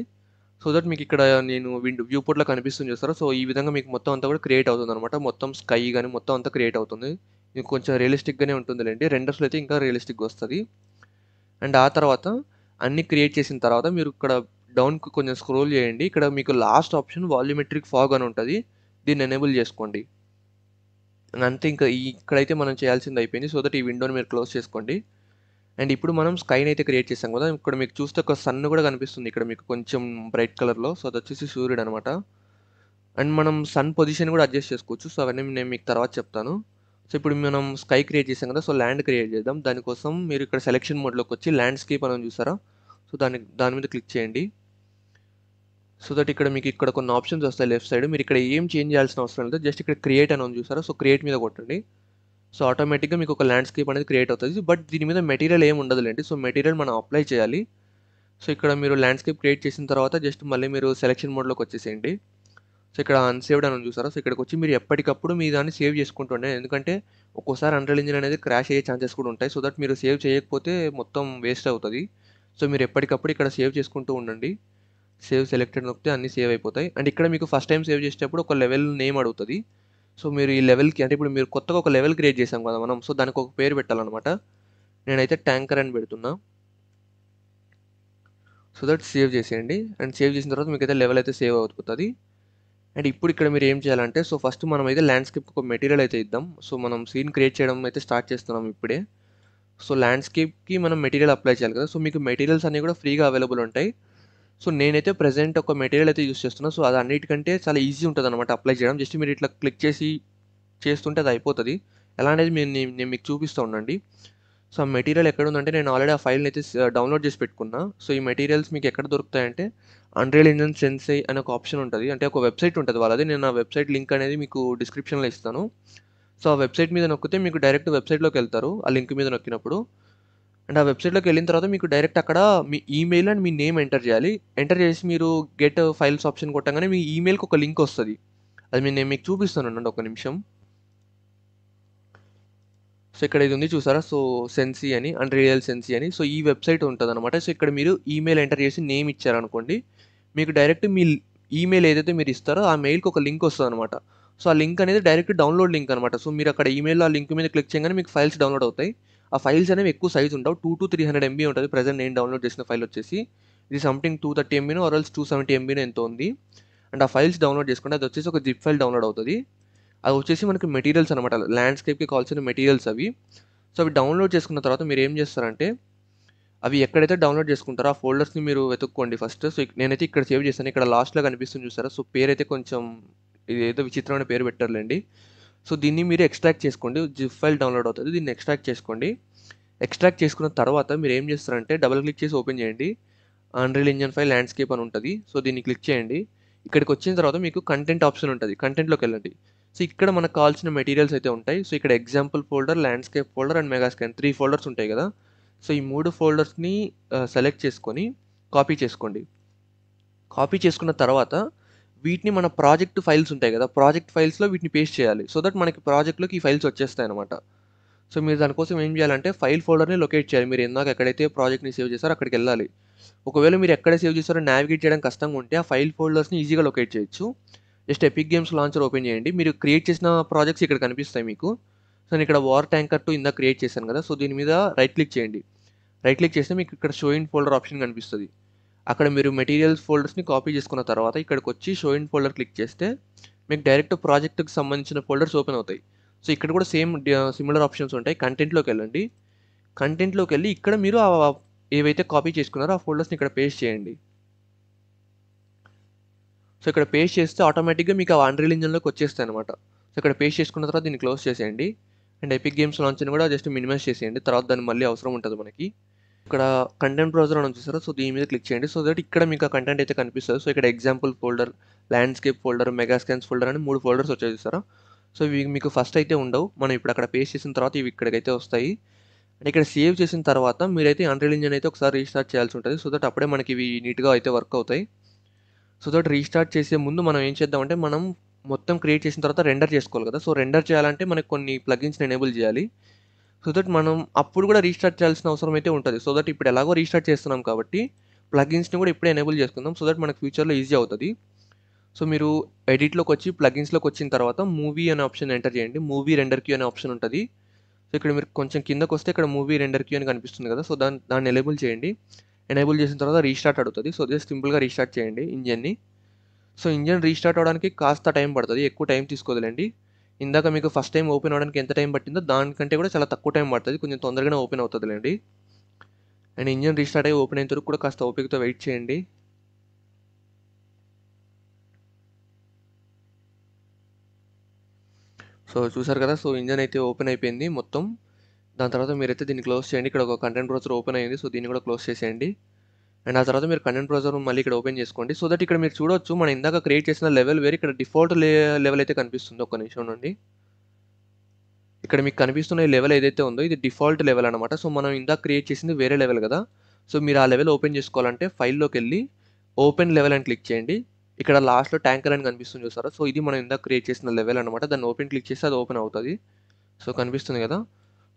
సో దట్ మీకు ఇక్కడ నేను వ్యూ పోర్ట్లో కనిపిస్తుంది చూస్తారా, సో ఈ విధంగా మీకు మొత్తం అంతా కూడా క్రియేట్ అవుతుంది అనమాట. మొత్తం స్కై కానీ మొత్తం అంతా క్రియేట్ అవుతుంది. ఇది కొంచెం రియలిస్టిక్గానే ఉంటుందిలేండి, రెండర్స్లో అయితే ఇంకా రియలిస్టిక్గా వస్తుంది. అండ్ ఆ తర్వాత అన్నీ క్రియేట్ చేసిన తర్వాత మీరు ఇక్కడ డౌన్కి కొంచెం స్క్రోల్ చేయండి. ఇక్కడ మీకు లాస్ట్ ఆప్షన్ వాల్యూమెట్రిక్ ఫాగ్ అని ఉంటుంది, దీన్ని ఎనేబుల్ చేసుకోండి. అంతే, ఇంకా ఇక్కడైతే మనం చేయాల్సింది అయిపోయింది. సో దట్ ఈ విండోని మీరు క్లోజ్ చేసుకోండి. అండ్ ఇప్పుడు మనం స్కైని అయితే క్రియేట్ చేసాం కదా, ఇక్కడ మీకు చూస్తే ఒక సన్ కూడా కనిపిస్తుంది ఇక్కడ మీకు కొంచెం బ్రైట్ కలర్లో. సో అది వచ్చేసి సూర్యుడు అనమాట. అండ్ మనం సన్ పొజిషన్ కూడా అడ్జస్ట్ చేసుకోవచ్చు. సో అవన్నీ నేను మీకు తర్వాత చెప్తాను. సో ఇప్పుడు మనం స్కై క్రియేట్ చేసాం కదా, సో ల్యాండ్ క్రియేట్ చేద్దాం. దానికోసం మీరు ఇక్కడ సెలెక్షన్ మోడ్లోకి వచ్చి ల్యాండ్స్కేప్ అని చూసారా, సో దాని మీద క్లిక్ చేయండి. సో దట్ ఇక్కడ మీకు ఇక్కడ కొన్ని ఆప్షన్స్ వస్తాయి లెఫ్ట్ సైడ్. మీరు ఇక్కడ ఏం చేంజ్ చేయాల్సిన అవసరం లేదు, జస్ట్ ఇక్కడ క్రియేట్ అని ఉంది చూసారా, సో క్రియేట్ మీద కొట్టండి. సో ఆటోమేటిక్గా మీకు ఒక ల్యాండ్స్కేప్ అనేది క్రియేట్ అవుతుంది. బట్ దీని మీద మెటీరియల్ ఏమి ఉండదులేండి. సో మెటీరియల్ మనం అప్లై చేయాలి. సో ఇక్కడ మీరు ల్యాండ్స్కేప్ క్రియేట్ చేసిన తర్వాత జస్ట్ మళ్ళీ మీరు సెలెక్షన్ మోడ్లోకి వచ్చేసేయండి. సో ఇక్కడ అన్సేవ్డ్ అని చూసారా, సో ఇక్కడికి వచ్చి మీరు ఎప్పటికప్పుడు మీ దాన్ని సేవ్ చేసుకుంటుండే, ఎందుకంటే ఒక్కోసారి అన్రియల్ ఇంజిన్ అనేది క్రాష్ అయ్యే ఛాన్సెస్ కూడా ఉంటాయి. సో దట్ మీరు సేవ్ చేయకపోతే మొత్తం వేస్ట్ అవుతుంది. సో మీరు ఎప్పటికప్పుడు ఇక్కడ సేవ్ చేసుకుంటూ ఉండండి. సేవ్ సెలెక్టెడ్ నొక్కితే అన్నీ సేవ్ అయిపోతాయి. అండ్ ఇక్కడ మీకు ఫస్ట్ టైం సేవ్ చేసేటప్పుడు ఒక లెవెల్ నేమ్ అడుగుతుంది. సో మీరు ఈ లెవెల్కి అంటే ఇప్పుడు మీరు కొత్తగా ఒక లెవెల్ క్రియేట్ చేసాం కదా మనం, సో దానికి ఒక పేరు పెట్టాలన్నమాట. నేనైతే ట్యాంకర్ అని పెడుతున్నా. సో దట్ సేవ్ చేసేయండి. అండ్ సేవ్ చేసిన తర్వాత మీకైతే లెవెల్ అయితే సేవ్ అవుతుంది. అండ్ ఇప్పుడు ఇక్కడ మీరు ఏం చేయాలంటే, సో ఫస్ట్ మనం అయితే ల్యాండ్స్కేప్ ఒక మెటీరియల్ అయితే ఇద్దాం. సో మనం సీన్ క్రియేట్ చేయడం అయితే స్టార్ట్ చేస్తున్నాం ఇప్పుడే. సో ల్యాండ్స్కేప్కి మనం మెటీరియల్ అప్లై చేయాలి కదా, సో మీకు మెటీరియల్స్ అన్నీ కూడా ఫ్రీగా అవైలబుల్ ఉంటాయి. సో నేనైతే ప్రెజెంట్ ఒక మెటీరియల్ అయితే యూస్ చేస్తున్నాను. సో అది అన్నిటికంటే చాలా ఈజీ ఉంటుంది అనమాట అప్లై చేయడం. జస్ట్ మీరు ఇట్లా క్లిక్ చేసి చేస్తుంటే అది అయిపోతుంది. ఎలా అనేది నేను మీకు చూపిస్తూ ఉండండి. సో ఆ మెటీరియల్ ఎక్కడ ఉందంటే, నేను ఆల్రెడీ ఆ ఫైల్ని అయితే డౌన్లోడ్ చేసి పెట్టుకున్నా. సో ఈ మెటీరియల్స్ మీకు ఎక్కడ దొరుకుతాయంటే, అన్రియల్ ఇంజిన్ సెన్సై అనే ఒక ఆప్షన్ ఉంటుంది. అంటే ఒక వెబ్సైట్ ఉంటుంది వాళ్ళది. నేను ఆ వెబ్సైట్ లింక్ అనేది మీకు డిస్క్రిప్షన్లో ఇస్తాను. సో ఆ వెబ్సైట్ మీద నొక్కితే మీకు డైరెక్ట్ వెబ్సైట్లోకి వెళ్తారు ఆ లింక్ మీద నొక్కినప్పుడు. అండ్ ఆ వెబ్సైట్లోకి వెళ్ళిన తర్వాత మీకు డైరెక్ట్ అక్కడ మీ ఈమెయిల్ అండ్ మీ నేమ్ ఎంటర్ చేయాలి. ఎంటర్ చేసి మీరు గెట్ ఫైల్స్ ఆప్షన్ కొట్టగానే మీ ఈమెయిల్కి ఒక లింక్ వస్తుంది. అది నేను మీకు చూపిస్తాను అండి, ఒక నిమిషం. సో ఇక్కడ ఇది ఉంది చూసారా, సో సెన్సీ అని, అన్రియల్ సెన్సీ అని. సో ఈ వెబ్సైట్ ఉంటుంది అనమాట. సో ఇక్కడ మీరు ఈమెయిల్ ఎంటర్ చేసి నేమ్ ఇచ్చారనుకోండి, మీకు డైరెక్ట్ మీ ఈమెయిల్ ఏదైతే మీరు ఇస్తారో ఆ మెయిల్కి ఒక లింక్ వస్తుంది అనమాట. సో ఆ లింక్ అనేది డైరెక్ట్ డౌన్లోడ్ లింక్ అనమాట. సో మీరు అక్కడ ఈమెయిల్లో ఆ లింక్ మీద క్లిక్ చేయగానే మీకు ఫైల్స్ డౌన్లోడ్ అవుతాయి. ఆ ఫైల్స్ అనేవి ఎక్కువ సైజ్ ఉండవు, 2 to 300 MB ఉంటుంది. ప్రజెంట్ నేను డౌన్లోడ్ చేసిన ఫైల్ వచ్చేసి ఇది something 230 MB or else 270 MB ఎంతో ఉంది. అండ్ ఆ ఫైల్స్ డౌన్లోడ్ చేసుకుంటే అది వచ్చేసి ఒక జిప్ ఫైల్ డౌన్లోడ్ అవుతుంది. అది వచ్చేసి మనకి మెటీరియల్స్ అనమాట, ల్యాండ్స్కేప్కి కావాల్సిన మెటీరియల్స్ అవి. సో అవి డౌన్లోడ్ చేసుకున్న తర్వాత మీరు ఏం చేస్తారంటే, అవి ఎక్కడైతే డౌన్లోడ్ చేసుకుంటారో ఆ ఫోల్డర్స్ని మీరు వెతుక్కోండి ఫస్ట్. సో నేనైతే ఇక్కడ సేవ్ చేశాను. ఇక్కడ లాస్ట్లో కనిపిస్తుంది చూసారా, సో పేరు అయితే కొంచెం ఇది ఏదో విచిత్రమైన పేరు పెట్టారులేండి. సో దీన్ని మీరు ఎక్స్ట్రాక్ట్ చేసుకోండి. జిప్ ఫైల్ డౌన్లోడ్ అవుతుంది, దీన్ని ఎక్స్ట్రాక్ట్ చేసుకోండి. ఎక్స్ట్రాక్ట్ చేసుకున్న తర్వాత మీరు ఏం చేస్తారంటే, డబుల్ క్లిక్ చేసి ఓపెన్ చేయండి. అన్రియల్ ఇంజిన్ ఫైల్ ల్యాండ్స్కేప్ అని ఉంటుంది. సో దీన్ని క్లిక్ చేయండి. ఇక్కడికి వచ్చిన తర్వాత మీకు కంటెంట్ ఆప్షన్ ఉంటుంది, కంటెంట్లోకి వెళ్ళండి. సో ఇక్కడ మనకు కావాల్సిన మెటీరియల్స్ అయితే ఉంటాయి. సో ఇక్కడ example folder, landscape folder and Megascan 3 folders ఉంటాయి కదా. సో ఈ 3 ఫోల్డర్స్ని సెలెక్ట్ చేసుకొని కాపీ చేసుకోండి. కాపీ చేసుకున్న తర్వాత వీటిని మన ప్రాజెక్ట్ ఫైల్స్ ఉంటాయి కదా, ప్రాజెక్ట్ ఫైల్స్లో వీటిని పేస్ట్ చేయాలి. సో దట్ మనకి ప్రాజెక్ట్లోకి ఈ ఫైల్స్ వచ్చేస్తాయి అనమాట. సో మీరు దానికోసం ఏం చేయాలంటే, ఫైల్ ఫోల్డర్ని లొకేట్ చేయాలి. మీరు ఇందాక ఎక్కడైతే ప్రాజెక్ట్ని సేవ్ చేస్తారో అక్కడికి వెళ్ళాలి. ఒకవేళ మీరు ఎక్కడ సేవ్ చేస్తారో నావిగేట్ చేయడం కష్టంగా ఉంటే ఆ ఫైల్ ఫోల్డర్స్ని ఈజీగా లొకేట్ చేయొచ్చు. Just epic games launcher open చేయండి. మీరు క్రియేట్ చేసిన ప్రాజెక్ట్స్ ఇక్కడ కనిపిస్తాయి మీకు. సో నేను ఇక్కడ వార్ ట్యాంకర్ 2 ఇందాక క్రియేట్ చేశాను కదా, సో దీని మీద రైట్ క్లిక్ చేయండి. రైట్ క్లిక్ చేస్తే మీకు ఇక్కడ షో ఇన్ ఫోల్డర్ ఆప్షన్ కనిపిస్తుంది. అక్కడ మీరు మెటీరియల్స్ ఫోల్డర్స్ని కాపీ చేసుకున్న తర్వాత ఇక్కడికి వచ్చి షో ఇన్ ఫోల్డర్ క్లిక్ చేస్తే మీకు డైరెక్ట్ ప్రాజెక్ట్కి సంబంధించిన ఫోల్డర్స్ ఓపెన్ అవుతాయి. సో ఇక్కడ కూడా సేమ్ సిమిలర్ ఆప్షన్స్ ఉంటాయి. కంటెంట్లోకి వెళ్ళండి. కంటెంట్లోకి వెళ్ళి ఇక్కడ మీరు ఏవైతే కాపీ చేసుకున్నారో ఆ ఫోల్డర్స్ని ఇక్కడ పేస్ట్ చేయండి. సో ఇక్కడ పేస్ట్ చేస్తే ఆటోమేటిక్గా మీకు ఆ అన్రియల్ ఇంజిన్లోకి వచ్చేస్తాయి అనమాట. సో ఇక్కడ పేస్ట్ చేసుకున్న తర్వాత దీన్ని క్లోజ్ చేసేయండి. అండ్ ఎపిక్ గేమ్స్ లాంచ్ని కూడా జస్ట్ మినిమైజ్ చేసేయండి. తర్వాత దాన్ని మళ్ళీ అవసరం ఉంటుంది మనకి. ఇక్కడ కంటెంట్ బ్రౌజర్ అని చూసారా, సో దీని మీద క్లిక్ చేయండి. సో దట్ ఇక్కడ మీకు ఆ కంటెంట్ అయితే కనిపిస్తుంది. సో ఇక్కడ example folder, landscape folder, Megascans folder అని 3 ఫోల్డర్స్ వచ్చాయి చూసారా. సో ఇవి మీకు ఫస్ట్ అయితే ఉండవు, మనం ఇప్పుడు అక్కడ పేస్ట్ చేసిన తర్వాత ఇవి ఇక్కడికైతే వస్తాయి. అండ్ ఇక్కడ సేవ్ చేసిన తర్వాత మీరైతే అన్రియల్ ఇంజిన్ అయితే ఒకసారి రీస్టార్ట్ చేయాల్సి ఉంటుంది. సో దట్ అప్పుడే మనకి ఇవి నీట్గా అయితే వర్క్ అవుతాయి. సో దట్ రీస్టార్ట్ చేసే ముందు మనం ఏం చేద్దామంటే, మనం మొత్తం క్రియేట్ చేసిన తర్వాత రెండర్ చేసుకోవాలి కదా. సో రెండర్ చేయాలంటే మనకి కొన్ని ప్లగిన్స్ని ఎనేబుల్ చేయాలి. సో దట్ మనం అప్పుడు కూడా రీస్టార్ట్ చేయాల్సిన అవసరం అయితే ఉంటుంది. సో దట్ ఇప్పుడు ఎలాగో రీస్టార్ట్ చేస్తున్నాం కాబట్టి ప్లగిన్స్ని కూడా ఇప్పుడే ఎనేబుల్ చేసుకుందాం. సో దట్ మనకు ఫ్యూచర్లో ఈజీ అవుతుంది. సో మీరు ఎడిట్లోకి వచ్చి ప్లగిన్స్లోకి వచ్చిన తర్వాత మూవీ అనే ఆప్షన్ ఎంటర్ చేయండి. మూవీ రెండర్ క్యూ అనే ఆప్షన్ ఉంటుంది. సో ఇక్కడ మీరు కొంచెం కిందకు వస్తే ఇక్కడ మూవీ రెండర్ క్యూ అని కనిపిస్తుంది కదా, సో దాన్ని ఎనేబుల్ చేయండి. ఎనేబుల్ చేసిన తర్వాత రీస్టార్ట్ అడుగుతుంది. సో జస్ట్ సింపుల్గా రీస్టార్ట్ చేయండి ఇంజన్ని. సో ఇంజన్ రీస్టార్ట్ అవడానికి కాస్త టైం పడుతుంది, ఎక్కువ టైం తీసుకోదులేండి. ఇందాక మీకు ఫస్ట్ టైం ఓపెన్ అవ్వడానికి ఎంత టైం పట్టిందో దానికంటే కూడా చాలా తక్కువ టైం పడుతుంది, కొంచెం తొందరగానే ఓపెన్ అవుతుందిలేండి. అండ్ ఇంజన్ రీస్టార్ట్ అయ్యి ఓపెన్ అయిన వరకు కూడా కాస్త ఓపికతో వెయిట్ చేయండి. సో చూసారు కదా, సో ఇంజన్ అయితే ఓపెన్ అయిపోయింది మొత్తం. దాని తర్వాత మీరైతే దీన్ని క్లోజ్ చేయండి. ఇక్కడ ఒక కంటెంట్ బ్రౌజర్ ఓపెన్ అయ్యింది, సో దీన్ని కూడా క్లోజ్ చేసేయండి. అండ్ ఆ తర్వాత మీరు కంటెంట్ బ్రౌజర్ మళ్ళీ ఇక్కడ ఓపెన్ చేసుకోండి. సో దట్ ఇక్కడ మీరు చూడొచ్చు, మనం ఇందాక క్రియేట్ చేసిన లెవెల్ వేరు, ఇక్కడ డిఫాల్ట్ లెవెల్ అయితే కనిపిస్తుంది. ఒక్క నిమిషం నుండి ఇక్కడ మీకు కనిపిస్తున్న ఈ లెవెల్ ఏదైతే ఉందో ఇది డిఫాల్ట్ లెవెల్ అనమాట. సో, మనం ఇందాక క్రియేట్ చేసింది వేరే లెవెల్ కదా! సో, మీరు ఆ లెవెల్ ఓపెన్ చేసుకోవాలంటే ఫైల్‌లోకెళ్ళి ఓపెన్ లెవెల్ అని క్లిక్ చేయండి. ఇక్కడ లాస్ట్‌లో ట్యాంకర్ అని కనిపిస్తుంది చూసారా? సో, ఇది మనం ఇందాక క్రియేట్ చేసిన లెవెల్ అనమాట. దాన్ని ఓపెన్ క్లిక్ చేస్తే అది ఓపెన్ అవుతది. సో, కనిపిస్తుంది కదా!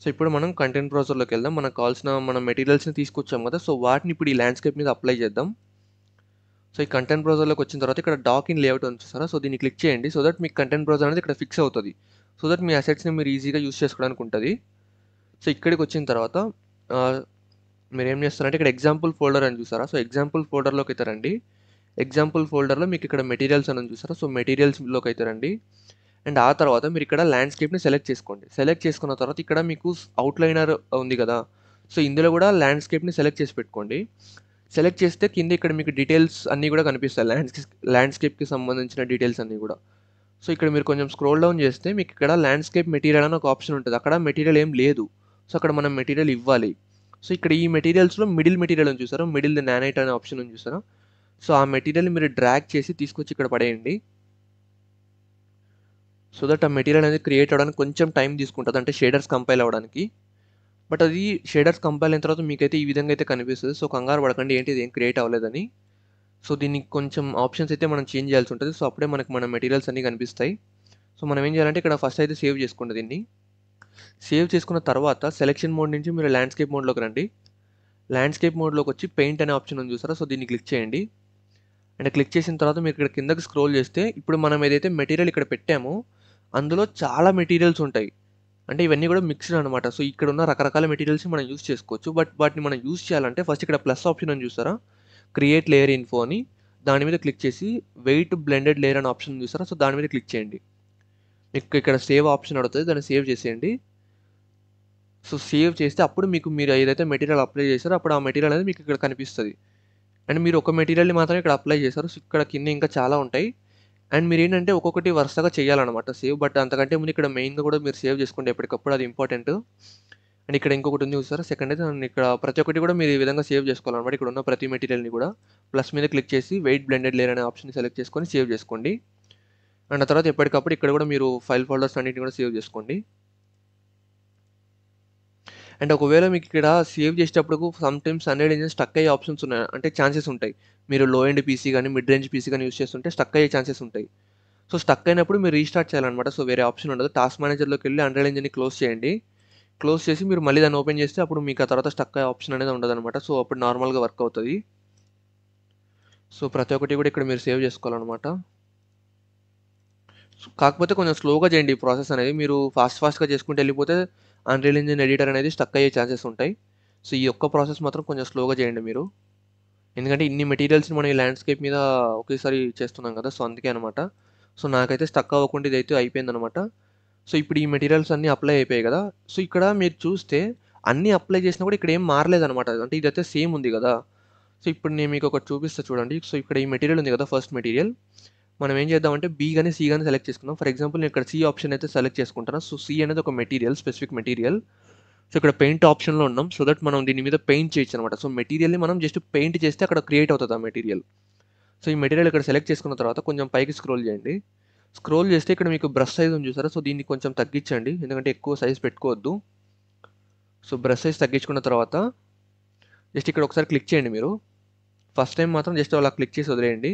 సో, ఇప్పుడు మనం కంటెంట్ బ్రౌజర్‌లోకెళ్దాం. మనకు కావాల్సిన మన మెటీరియల్స్‌ని తీసుకొచ్చాం కదా! సో, వాటిని ఇప్పుడు ఈ ల్యాండ్‌స్కేప్ మీద అప్లై చేద్దాం. సో, ఈ కంటెంట్ బ్రౌజర్‌లోకి వచ్చిన తర్వాత ఇక్కడ డాక్ ఇన్ లేఅవుట్ ఉంది చూసారా? సో, దీన్ని క్లిక్ చేయండి. సో దట్ మీకు కంటెంట్ బ్రౌజర్ అనేది ఇక్కడ ఫిక్స్ అవుతది. సో దట్ మీ అసెట్స్‌ని మీరు ఈజీగా యూజ్ చేసుకోవడానికి ఉంటది. సో, ఇక్కడికి వచ్చిన తర్వాత మీరేం చేస్తారంటే ఇక్కడ ఎగ్జాంపుల్ ఫోల్డర్ అని చూసారా? సో, ఎగ్జాంపుల్ ఫోల్డర్‌లోకి అయితే రండి. ఎగ్జాంపుల్ ఫోల్డర్‌లో మీకు ఇక్కడ మెటీరియల్స్ అని ఉంది చూసారా? సో, మెటీరియల్స్‌లోకి అయితే రండి. అండ్ ఆ తర్వాత మీరు ఇక్కడ ల్యాండ్‌స్కేప్‌ని సెలెక్ట్ చేసుకోండి. సెలెక్ట్ చేసుకున్న తర్వాత ఇక్కడ మీకు అవుట్‌లైనర్ ఉంది కదా! సో, ఇందులో కూడా ల్యాండ్‌స్కేప్‌ని సెలెక్ట్ చేసి పెట్టుకోండి. సెలెక్ట్ చేస్తే కింద ఇక్కడ మీకు డీటెయిల్స్ అన్నీ కూడా కనిపిస్తాయి. ల్యాండ్‌స్కేప్‌కి సంబంధించిన డీటెయిల్స్ అన్నీ కూడా. సో, ఇక్కడ మీరు కొంచెం స్క్రోల్ డౌన్ చేస్తే మీకు ఇక్కడ ల్యాండ్‌స్కేప్ మెటీరియల్ అని ఒక ఆప్షన్ ఉంటది. అక్కడ మెటీరియల్ ఏం లేదు. సో, అక్కడ మనం మెటీరియల్ ఇవ్వాలి. సో, ఇక్కడ ఈ మెటీరియల్స్‌లో మిడిల్ మెటీరియల్ ఉంది చూసారా? మిడిల్‌ది నానైట్ అనే ఆప్షన్ ఉంది చూసారా? సో, ఆ మెటీరియల్‌ని మీరు డ్రాగ్ చేసి తీసుకొచ్చి ఇక్కడ పడేయండి. సో దట్ ఆ మెటీరియల్ అనేది క్రియేట్ అవ్వడానికి కొంచెం టైం తీసుకుంటది. అంటే షేడర్స్ కంపైల్ అవ్వడానికి. బట్ అది షేడర్స్ కంపైల్ అయిన తర్వాత మీకైతే ఈ విధంగా అయితే కనిపిస్తది. సో, కంగారు పడకండి ఏంటి ఇదేం క్రియేట్ అవ్వలేదని. సో, దీనికి కొంచెం ఆప్షన్స్ అయితే మనం చేంజ్ చేయాల్సి ఉంటది. సో, అప్పుడే మనకు మన మెటీరియల్స్ అన్నీ కనిపిస్తాయి. సో, మనం ఏం చేయాలంటే ఇక్కడ ఫస్ట్ అయితే సేవ్ చేసుకోండి దీన్ని. సేవ్ చేసుకున్న తర్వాత సెలక్షన్ మోడ్ నుంచి మీరు ల్యాండ్‌స్కేప్ మోడ్‌లోకి రండి. ల్యాండ్‌స్కేప్ మోడ్‌లోకి వచ్చి పెయింట్ అనే ఆప్షన్ ఉంది చూసారా? సో, దీన్ని క్లిక్ చేయండి. అండ్ క్లిక్ చేసిన తర్వాత మీరు ఇక్కడ కిందకి స్క్రోల్ చేస్తే ఇప్పుడు మనం ఏదైతే మెటీరియల్ ఇక్కడ పెట్టామో అందులో చాలా మెటీరియల్స్ ఉంటాయి. అంటే ఇవన్నీ కూడా మిక్స్డ్ అనమాట. సో, ఇక్కడ ఉన్న రకరకాల మెటీరియల్స్‌ని మనం యూజ్ చేసుకోవచ్చు. బట్ వాటిని మనం యూజ్ చేయాలంటే ఫస్ట్ ఇక్కడ ప్లస్ ఆప్షన్ ఉంది చూసారా? క్రియేట్ లేయర్ ఇన్ఫో అని. దాని మీద క్లిక్ చేసి వెయిట్ బ్లెండెడ్ లేయర్ అనే ఆప్షన్ ఉంది చూసారా? సో, దాని మీద క్లిక్ చేయండి. మీకు ఇక్కడ సేవ్ ఆప్షన్ అడుగుతది. దాన్ని సేవ్ చేసేయండి. సో, సేవ్ చేస్తే అప్పుడు మీరు ఏదైతే మెటీరియల్ అప్లై చేసారో అప్పుడు ఆ మెటీరియల్ అనేది మీకు ఇక్కడ కనిపిస్తది. అండ్ మీరు ఒక మెటీరియల్‌ని మాత్రమే ఇక్కడ అప్లై చేశారు. సో, ఇక్కడ కింద ఇంకా చాలా ఉంటాయి. అండ్ మీరేంటంటే ఒక్కొక్కటి వరుసగా చేయాలనమాట సేవ్. బట్ అంతకంటే ముందు ఇక్కడ మెయిన్‌గా కూడా మీరు సేవ్ చేసుకోండి ఎప్పటికప్పుడు అది ఇంపార్టెంట్. అండ్ ఇక్కడ ఇంకొకటి ఉంది చూసారా? సెకండ్ అయితే దాన్ని ఇక్కడ ప్రతి ఒక్కటి కూడా మీరు ఈ విధంగా సేవ్ చేసుకోవాలనమాట. ఇక్కడ ఉన్న ప్రతి మెటీరియల్‌ని కూడా ప్లస్ మీద క్లిక్ చేసి వెయిట్ బ్లెండెడ్ లేయర్ అనే ఆప్షన్‌ని సెలెక్ట్ చేసుకొని సేవ్ చేసుకోండి. అండ్ ఆ తర్వాత ఎప్పటికప్పుడు ఇక్కడ కూడా మీరు ఫైల్ ఫోల్డర్స్ అన్నిటిని కూడా సేవ్ చేసుకోండి. అండ్ ఒకవేళ మీకు ఇక్కడ సేవ్ చేసేటప్పుడు సమ్‌టైమ్స్ అన్‌రీడ్ ఇంజిన్ స్టక్ అయ్యే ఆప్షన్స్ ఉన్నాయి. అంటే ఛాన్సెస్ ఉంటాయి. మీరు లో ఎండ్ పీసీ గాని, మిడ్ రేంజ్ పీసీ గాని యూజ్ చేస్తుంటే స్టక్ అయ్యే ఛాన్సెస్ ఉంటాయి. సో, స్టక్ అయినప్పుడు మీరు రీస్టార్ట్ చేయాలనమాట. సో, వేరే ఆప్షన్ ఉండదు. టాస్క్ మేనేజర్‌లోకెళ్ళి అన్‌రీడ్ ఇంజిన్‌ని క్లోజ్ చేయండి. క్లోజ్ చేసి మీరు మళ్ళీ దాన్ని ఓపెన్ చేస్తే అప్పుడు మీకు ఆ తర్వాత స్టక్ అయ్యే ఆప్షన్ అనేది ఉండదనమాట. సో, అప్పుడు నార్మల్‌గా వర్క్ అవుతది. సో, ప్రతి ఒక్కటి కూడా ఇక్కడ మీరు సేవ్ చేసుకోవాలనమాట. కాకపోతే కొంచెం స్లోగా చేయండి ఈ ప్రాసెస్ అనేది. మీరు ఫాస్ట్‌గా చేసుకుంటూ ఎళ్ళిపోతే అన్‌రీల్ ఇంజిన్ ఎడిటర్ అనేది స్టక్ అయ్యే ఛాన్సెస్ ఉంటాయి. సో, ఈ ఒక్క ప్రాసెస్ మాత్రం కొంచెం స్లోగా చేయండి మీరు. ఎందుకంటే ఇన్ని మెటీరియల్స్‌ని మనం ఈ ల్యాండ్‌స్కేప్ మీద ఒకేసారి చేస్తున్నాం కదా! సో, అందుకే అనమాట. సో, నాకైతే స్టక్ అవ్వకుండా ఇదైతే అయిపోయిందనమాట. సో, ఇప్పుడు ఈ మెటీరియల్స్ అన్నీ అప్లై అయిపోయాయి గదా! సో, ఇక్కడ మీరు చూస్తే అన్నీ అప్లై చేసినా కూడా ఇక్కడ ఏం మారలేదనమాట. అంటే ఇదైతే సేమ్ ఉంది గదా! సో, ఇప్పుడు నేను మీకొకటి చూపిస్తా చూడండి. సో, ఇక్కడ ఈ మెటీరియల్ ఉంది గదా! First material. మనం ఏం చేద్దామంటే బి గాని, సి గాని సెలెక్ట్ చేసుకుందాం. ఫర్ ఎగ్జాంపుల్ నేను ఇక్కడ సి ఆప్షన్ అయితే సెలెక్ట్ చేసుకుంటాను. సో, సి అనేది ఒక మెటీరియల్, స్పెసిఫిక్ మెటీరియల్. సో, ఇక్కడ పెయింట్ ఆప్షన్‌లో ఉన్నాం. సో, దట్ మనం దీని మీద పెయింట్ చేయొచ్చనమాట. సో, మెటీరియల్‌ని మనం జస్ట్ పెయింట్ చేస్తే అక్కడ క్రియేట్ అవుతది ఆ మెటీరియల్. సో, ఈ మెటీరియల్ ఇక్కడ సెలెక్ట్ చేసుకున్న తర్వాత కొంచెం పైకి స్క్రోల్ చేయండి. స్క్రోల్ చేస్తే ఇక్కడ మీకు బ్రష్ సైజ్ ఉంది చూసారా? సో, దీన్ని కొంచెం తగ్గించండి. ఎందుకంటే ఎక్కువ సైజ్ పెట్టుకోవద్దు. సో, బ్రష్ సైజ్ తగ్గించుకున్న తర్వాత జస్ట్ ఇక్కడ ఒకసారి క్లిక్ చేయండి మీరు. ఫస్ట్ టైమ్ మాత్రం జస్ట్ అలా క్లిక్ చేసి వదిలేయండి.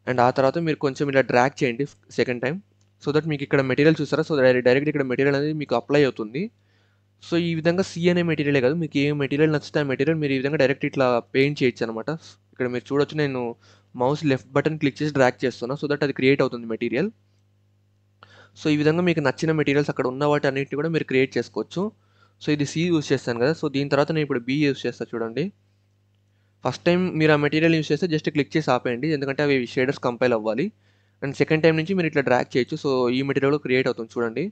అండ్ ఆ తర్వాత మీరు కొంచెం ఇలా డ్రాగ్ చేయండి సెకండ్ టైమ్. సో దట్ మీకు ఇక్కడ మెటీరియల్ చూసారా? సో, డైరెక్ట్ ఇక్కడ మెటీరియల్ అనేది మీకు అప్లై అవుతుంది. సో, ఈ విధంగా సి అనే మెటీరియలే కాదు. మీకు ఏ మెటీరియల్ నచ్చితే ఆ మెటీరియల్ మీరు ఈ విధంగా డైరెక్ట్ ఇట్లా పెయింట్ చేయొచ్చనమాట. ఇక్కడ మీరు చూడొచ్చు నేను మౌస్ లెఫ్ట్ బటన్ క్లిక్ చేసి డ్రాగ్ చేస్తున్నా. సో దట్ అది క్రియేట్ అవుతుంది మెటీరియల్. సో, ఈ విధంగా మీకు నచ్చిన మెటీరియల్స్ అక్కడ ఉన్న వాటన్నిటిని కూడా మీరు క్రియేట్ చేసుకోవచ్చు. సో, ఇది సి యూజ్ చేశాను కదా! సో, దీని తర్వాత నేను ఇప్పుడు బి యూజ్ చేస్తా చూడండి. ఫస్ట్ టైమ్ మీరు ఆ మెటీరియల్ యూజ్ చేస్తే జస్ట్ క్లిక్ చేసి ఆపేయండి. ఎందుకంటే అవి షేడర్స్ కంపైల్ అవ్వాలి. అండ్ సెకండ్ టైమ్ నుంచి మీరు ఇట్లా డ్రాగ్ చేయొచ్చు. సో, ఈ మెటీరియల్ క్రియేట్ అవుతుంది చూడండి.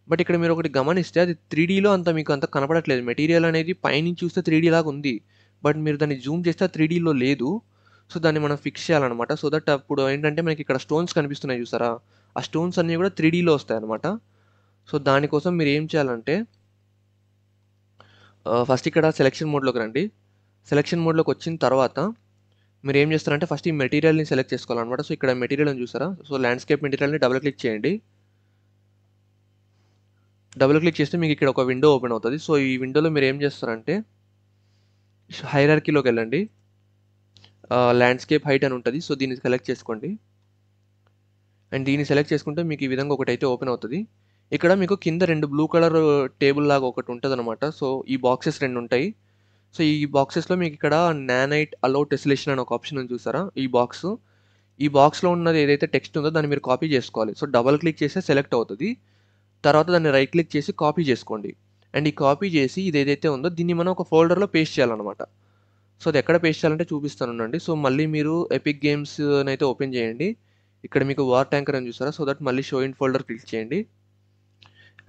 బట్ ఇక్కడ మీరు ఒకటి గమనిస్తే అది 3డీలో మీకు అంత కనపడట్లేదు. మెటీరియల్ అనేది పైనుంచి చూస్తే 3డీ లాగా ఉంది. బట్ మీరు దాన్ని జూమ్ చేస్తే 3డీలో లేదు. సో, దాన్ని మనం ఫిక్స్ చేయాలనమాట. సో దట్ అప్పుడు ఏంటంటే మనకి ఇక్కడ స్టోన్స్ కనిపిస్తున్నాయి చూసారా? ఆ స్టోన్స్ అన్నీ కూడా 3డీలో వస్తాయన్నమాట. సో, దానికోసం మీరు ఏం చేయాలంటే ఫస్ట్ ఇక్కడ సెలక్షన్ మోడ్‌లోకి రండి. సెలక్షన్ మోడ్‌లోకి వచ్చిన తర్వాత మీరేం చేస్తారంటే ఫస్ట్ ఈ మెటీరియల్‌ని సెలెక్ట్ చేసుకోవాలనమాట. సో, ఇక్కడ మెటీరియల్ ఉంది చూసారా? సో, ల్యాండ్‌స్కేప్ మెటీరియల్‌ని డబుల్ క్లిక్ చేయండి. డబుల్ క్లిక్ చేస్తే మీకు ఇక్కడ ఒక విండో ఓపెన్ అవుతుంది. సో ఈ విండోలో మీరు ఏం చేస్తారంటే హైరార్కీలోకి వెళ్ళండి. ల్యాండ్స్కేప్ హైట్ అని ఉంటుంది. సో దీన్ని సెలెక్ట్ చేసుకోండి. అండ్ దీన్ని సెలెక్ట్ చేసుకుంటే మీకు ఈ విధంగా ఒకటైతే ఓపెన్ అవుతుంది. ఇక్కడ మీకు కింద 2 బ్లూ కలర్ టేబుల్ లాగా ఒకటి ఉంటదనమాట. సో ఈ బాక్సెస్ 2 ఉంటాయి. సో ఈ బాక్సెస్‌లో మీకు ఇక్కడ నానైట్ అలో టెస్లేషన్ అని ఒక ఆప్షన్ ఉంది చూసారా? ఈ బాక్స్‌లో ఉన్నది ఏదైతే టెక్స్ట్ ఉందో దాన్ని మీరు కాపీ చేసుకోవాలి. సో డబుల్ క్లిక్ చేస్తే సెలెక్ట్ అవుతది. తర్వాత దాన్ని రైట్ క్లిక్ చేసి కాపీ చేసుకోండి. అండ్ ఈ కాపీ చేసి ఇది ఏదైతే ఉందో దీన్ని మనం ఒక ఫోల్డర్‌లో పేస్ట్ చేయాలనమాట. సో అది ఎక్కడ పేస్ట్ చేయాలంటే చూపిస్తానుండండి. సో మళ్ళీ మీరు ఎపిక్ గేమ్స్‌నైతే ఓపెన్ చేయండి. ఇక్కడ మీకు వార్ ట్యాంకర్ అని చూసారా? సో దట్ మళ్ళీ షో ఇన్ ఫోల్డర్ క్లిక్ చేయండి.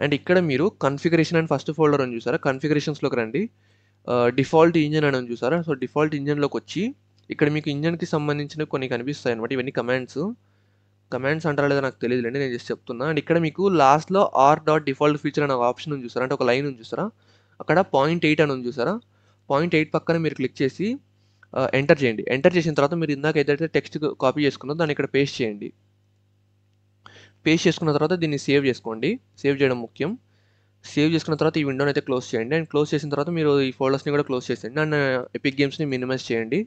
అండ్ ఇక్కడ మీరు కాన్ఫిగరేషన్ అని ఫస్ట్ ఫోల్డర్ అని చూసారా? కాన్ఫిగరేషన్స్‌లోకి రండి. డిఫాల్ట్ ఇంజిన్ అని ఉంది చూసారా? సో డిఫాల్ట్ ఇంజిన్‌లోకొచ్చి ఇక్కడ మీకు ఇంజిన్‌కి సంబంధించినవి కొన్ని కనిపిస్తాయన్నమాట. ఇవన్నీ కమాండ్స్ అంటారా లేదో నాకు తెలీదులెండి. నేను జస్ట్ చెప్తున్నా. అండ్ ఇక్కడ మీకు లాస్ట్‌లో r.default feature అనే ఒక ఆప్షన్ ఉంది చూసారా? అంటే ఒక లైన్ ఉంది చూసారా? అక్కడ 0.8 అని ఉంది చూసారా? 0.8 పక్కన మీరు క్లిక్ చేసి ఎంటర్ చేయండి. ఎంటర్ చేసిన తర్వాత మీరు ఇందాక ఏదైతే టెక్స్ట్ కాపీ చేసుకున్నారో దాన్ని ఇక్కడ పేస్ట్ చేయండి. పేస్ట్ చేసుకున్న తర్వాత దీన్ని సేవ్ చేసుకోండి. సేవ్ చేయడం ముఖ్యం. సేవ్ చేసుకున్న తర్వాత ఈ విండోని అయితే క్లోజ్ చేయండి. అండ్ క్లోజ్ చేసిన తర్వాత మీరు ఈ ఫోల్డర్స్‌ని కూడా క్లోజ్ చేసేయండి. అండ్ ఎపిక్ గేమ్స్‌ని మినిమైజ్ చేయండి.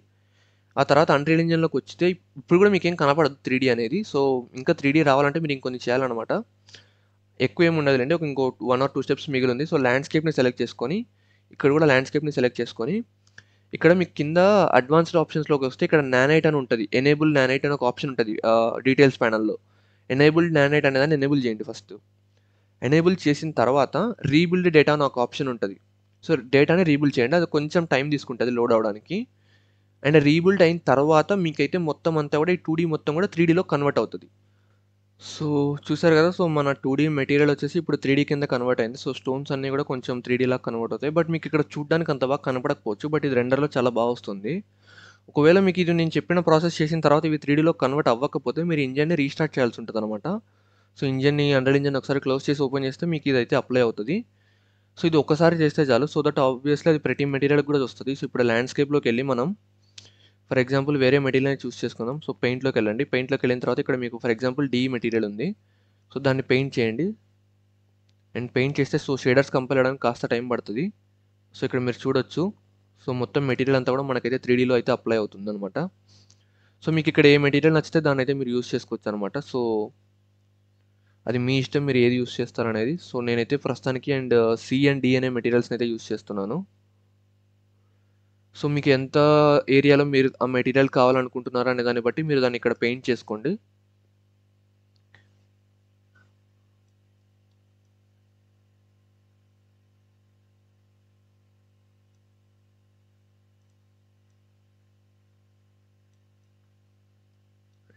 ఆ తర్వాత అన్‌రియల్ ఇంజిన్‌లోకి వచ్చితే ఇప్పుడు కూడా మీకేం కనపడదు 3D అనేది. సో ఇంకా 3D రావాలంటే మీరు ఇంకొన్ని చేయాలన్నమాట. ఎక్కువ ఏమి ఉండదులెండి. ఇంకో 1 ఆర్ 2 స్టెప్స్ మిగిలుంది. సో ల్యాండ్‌స్కేప్‌ని సెలెక్ట్ చేసుకొని ఇక్కడ కూడా ల్యాండ్‌స్కేప్‌ని సెలెక్ట్ చేసుకొని ఇక్కడ మీకు కింద అడ్వాన్స్డ్ ఆప్షన్స్‌లోకి వస్తే ఇక్కడ నానైట్ అని ఉంటది. ఎనేబుల్ నానైట్ అని ఒక ఆప్షన్ ఉంటది. డీటెయిల్స్ ప్యానెల్‌లో. ఎనేబుల్డ్ నానైట్ అనేదాన్ని ఎనేబుల్ చేయండి ఫస్ట్. ఎనేబుల్ చేసిన తర్వాత రీబిల్డ్ డేటా అని ఒక ఆప్షన్ ఉంటది. సో డేటాని రీబిల్డ్ చేయండి. అది కొంచెం టైం తీసుకుంటది లోడ్ అవ్వడానికి. అండ్ రీబిల్డ్ అయిన తర్వాత మీకైతే మొత్తం అంతా కూడా ఈ 2D మొత్తం కూడా 3Dలో కన్వర్ట్ అవుతది. సో చూసారు కదా! సో మన 2D మెటీరియల్ వచ్చేసి ఇప్పుడు 3D కింద కన్వర్ట్ అయింది. సో స్టోన్స్ అన్నీ కూడా కొంచెం 3D లాగా కన్వర్ట్ అవుతాయి. బట్ మీకు ఇక్కడ చూడ్డానికి అంత బాగా కనపడకపోవచ్చు. బట్ ఇది రెండర్‌లో చాలా బాగా వస్తుంది. ఒకవేళ మీకు ఇది నేను చెప్పిన ప్రాసెస్ చేసిన తర్వాత ఇవి 3Dలో కన్వర్ట్ అవ్వకపోతే మీరు ఇంజిన్‌ని రీస్టార్ట్ చేయాల్సి ఉంటదనమాట. సో ఇంజిన్‌ని అన్‌రియల్ ఇంజిన్ ఒకసారి క్లోజ్ చేసి ఓపెన్ చేస్తే మీకు ఇదైతే అప్లై అవుతది. సో ఇది ఒక్కసారి చేస్తే చాలు. సో దట్ ఆబ్వియస్‌లీ అది ప్రతి మెటీరియల్‌కి కూడా వస్తది. సో ఇప్పుడు ల్యాండ్‌స్కేప్‌లోకెళ్ళి మనం ఫర్ ఎగ్జాంపుల్ వేరే మెటీరియల్‌ని చూస్ చేసుకుందాం. సో పెయింట్‌లోకెళ్ళండి. పెయింట్‌లోకెళ్ళిన తర్వాత ఇక్కడ మీకు ఫర్ ఎగ్జాంపుల్ డీ మెటీరియల్ ఉంది. సో దాన్ని పెయింట్ చేయండి. అండ్ పెయింట్ చేస్తే సో షేడర్స్ కంపైల్ అవ్వడానికి కాస్త టైం పడతది. సో ఇక్కడ మీరు చూడొచ్చు. సో మొత్తం మెటీరియల్ అంతా కూడా మనకైతే 3Dలో అయితే అప్లై అవుతుందనమాట. సో మీకు ఇక్కడ ఏ మెటీరియల్ నచ్చితే దాన్నైతే మీరు యూజ్ చేసుకోవచ్చనమాట. సో అది మీ ఇష్టం మీరు ఏది యూజ్ చేస్తారనేది. సో నేనైతే ప్రస్తుతానికి సి అండ్ డి అనే మెటీరియల్స్‌ని అయితే యూజ్ చేస్తున్నాను. సో మీకు ఎంత ఏరియాలో మీరు ఆ మెటీరియల్ కావాలనుకుంటున్నారో అనే దాన్ని బట్టి మీరు దాన్ని ఇక్కడ పెయింట్ చేసుకోండి.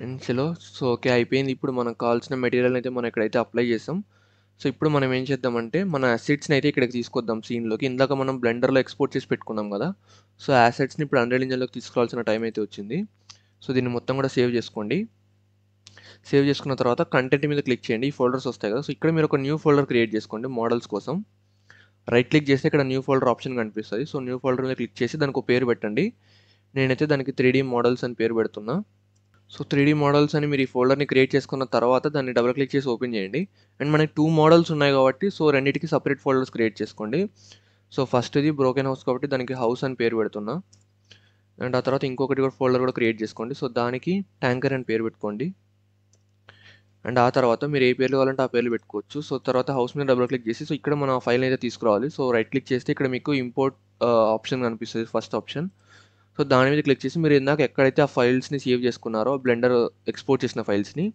అండ్ చలో సో ఓకే అయిపోయింది. ఇప్పుడు మనకు కావాల్సిన మెటీరియల్‌ని అయితే మనం ఇక్కడైతే అప్లై చేసాం. సో ఇప్పుడు మనం ఏం చేద్దామంటే మన అసెట్స్‌ని అయితే ఇక్కడికి తీసుకొద్దాం సీన్‌లోకి. ఇందాక మనం బ్లెండర్‌లో ఎక్స్‌పోర్ట్ చేసి పెట్టుకున్నాం కదా! సో అసెట్స్‌ని ఇప్పుడు అన్‌రియల్ ఇంజిన్‌లోకి తీసుకురావాల్సిన టైం అయితే వచ్చింది. సో దీన్ని మొత్తం కూడా సేవ్ చేసుకోండి. సేవ్ చేసుకున్న తర్వాత కంటెంట్ మీద క్లిక్ చేయండి. ఈ ఫోల్డర్స్ వస్తాయి కదా! సో ఇక్కడ మీరు ఒక న్యూ ఫోల్డర్ క్రియేట్ చేసుకోండి మోడల్స్ కోసం. రైట్ క్లిక్ చేస్తే ఇక్కడ న్యూ ఫోల్డర్ ఆప్షన్ కనిపిస్తది. సో న్యూ ఫోల్డర్ మీద క్లిక్ చేసి దానికి ఒక పేరు పెట్టండి. నేనైతే దానికి 3D మోడల్స్ అని పేరు పెడుతున్నా. సో 3D మోడల్స్ అని మీరు ఈ ఫోల్డర్‌ని క్రియేట్ చేసుకున్న తర్వాత దాన్ని డబుల్ క్లిక్ చేసి ఓపెన్ చేయండి. అండ్ మనకి 2 మోడల్స్ ఉన్నాయి కాబట్టి సో రెండిటికి సెపరేట్ ఫోల్డర్స్ క్రియేట్ చేసుకోండి. సో ఫస్ట్‌ది బ్రోకెన్ హౌస్ కాబట్టి దానికి హౌస్ అని పేరు పెడుతున్నా. అండ్ ఆ తర్వాత ఇంకొకటి కూడా ఫోల్డర్ కూడా క్రియేట్ చేసుకోండి. సో దానికి ట్యాంకర్ అని పేరు పెట్టుకోండి. అండ్ ఆ తర్వాత మీరు ఏ పేర్లు కావాలంటే ఆ పేర్లు పెట్టుకోవచ్చు. సో తర్వాత హౌస్ మీద డబుల్ క్లిక్ చేసి సో ఇక్కడ మన ఫైల్‌ని అయితే తీసుకురావాలి. సో రైట్ క్లిక్ చేస్తే ఇక్కడ మీకు ఇంపోర్ట్ ఆప్షన్ కనిపిస్తది ఫస్ట్ ఆప్షన్. సో దాని మీద క్లిక్ చేసి మీరు ఇందాక ఎక్కడైతే ఆ ఫైల్స్‌ని సేవ్ చేసుకున్నారో బ్లెండర్ ఎక్స్‌పోర్ట్ చేసిన ఫైల్స్‌ని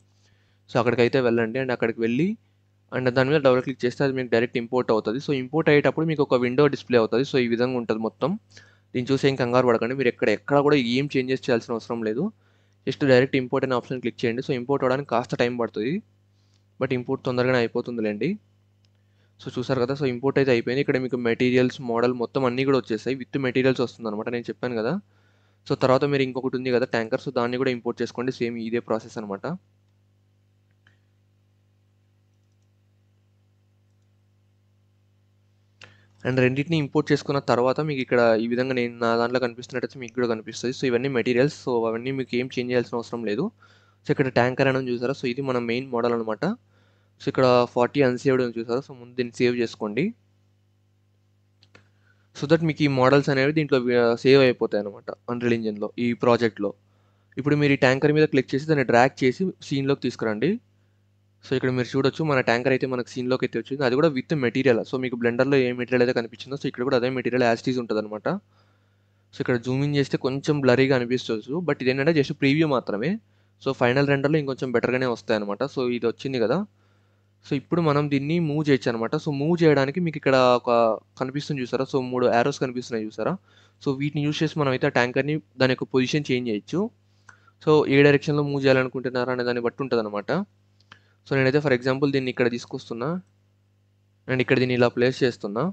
సో అక్కడికైతే వెళ్ళండి. అండ్ అక్కడికి వెళ్ళి అండ్ దాని మీద డబుల్ క్లిక్ చేస్తే అది మీకు డైరెక్ట్ ఇంపోర్ట్ అవుతది. సో ఇంపోర్ట్ అయ్యేటప్పుడు మీకు ఒక విండో డిస్‌ప్లే అవుతది. సో ఈ విధంగా ఉంటది మొత్తం. దీన్ని చూసి ఏం కంగారు పడకండి. మీరు ఎక్కడ కూడా ఏం చేంజెస్ చేయాల్సిన అవసరం లేదు. జస్ట్ డైరెక్ట్ ఇంపోర్ట్ అనే ఆప్షన్ క్లిక్ చేయండి. సో ఇంపోర్ట్ అవ్వడానికి కాస్త టైం పడతది. బట్ ఇంపోర్ట్ తొందరగానే అయిపోతుందిలెండి. సో చూసారు కదా! సో ఇంపోర్ట్ అయితే అయిపోయింది. ఇక్కడ మీకు మెటీరియల్స్, మోడల్ మొత్తం అన్నీ కూడా వచ్చేసాయి. విత్ మెటీరియల్స్ వస్తుందనమాట. నేను చెప్పాను కదా! సో తర్వాత మీరు ఇంకొకటి ఉంది కదా ట్యాంకర్. సో దాన్ని కూడా ఇంపోర్ట్ చేసుకోండి. సేమ్ ఇదే ప్రాసెస్ అనమాట. అండ్ రెండిటిని ఇంపోర్ట్ చేసుకున్న తర్వాత మీకు ఇక్కడ ఈ విధంగా నేను నా దాంట్లో కనిపిస్తున్నట్టయితే మీకు కూడా కనిపిస్తది. సో ఇవన్నీ మెటీరియల్స్. సో అవన్నీ మీకు ఏం చేంజ్ చేయాల్సిన అవసరం లేదు. సో ఇక్కడ ట్యాంకర్ అని చూసారా? సో ఇది మన మెయిన్ మోడల్ అనమాట. సో ఇక్కడ 40 అన్సేవ్డ్ ఉంది చూసారా? సో ముందు దీన్ని సేవ్ చేసుకోండి. సో దట్ మీకు ఈ మోడల్స్ అనేవి దీంట్లో సేవ్ అయిపోతాయి అనమాట అన్రియల్ ఇంజిన్లో ఈ ప్రాజెక్ట్లో. ఇప్పుడు మీరు ఈ ట్యాంకర్ మీద క్లిక్ చేసి దాన్ని డ్రాగ్ చేసి సీన్లోకి తీసుకురండి. సో ఇక్కడ మీరు చూడొచ్చు మన ట్యాంకర్ అయితే మనకు సీన్లోకి అయితే వచ్చింది. అది కూడా విత్ మెటీరియల్. సో మీకు బ్లెండర్లో ఏ మెటీరియల్ అయితే కనిపించిందో సో ఇక్కడ కూడా అదే మెటీరియల్ యాజ్ ఇట్ ఈజ్ ఉంటుంది అనమాట. సో ఇక్కడ జూమ్ ఇన్ చేస్తే కొంచెం బ్లరీగా అనిపించవచ్చు, బట్ ఇదేంటంటే జస్ట్ ప్రీవ్యూ మాత్రమే. సో ఫైనల్ రెండర్లో ఇంకొంచెం బెటర్గానే వస్తాయి అనమాట. సో ఇది వచ్చింది కదా. సో ఇప్పుడు మనం దీన్ని మూవ్ చేయొచ్చు అనమాట. సో మూవ్ చేయడానికి మీకు ఇక్కడ ఒక కనిపిస్తుంది చూసారా? సో 3 యారోస్ కనిపిస్తున్నాయి చూసారా? సో వీటిని యూజ్ చేసి మనం అయితే ఆ ట్యాంకర్ని దాని యొక్క పొజిషన్ చేంజ్ చేయొచ్చు. సో ఏ డైరెక్షన్లో మూవ్ చేయాలనుకుంటున్నారా అనే దాన్ని బట్టి ఉంటుంది అనమాట. సో నేనైతే ఫర్ ఎగ్జాంపుల్ దీన్ని ఇక్కడ తీసుకొస్తున్నా అండ్ ఇక్కడ దీన్ని ఇలా ప్లేస్ చేస్తున్నా.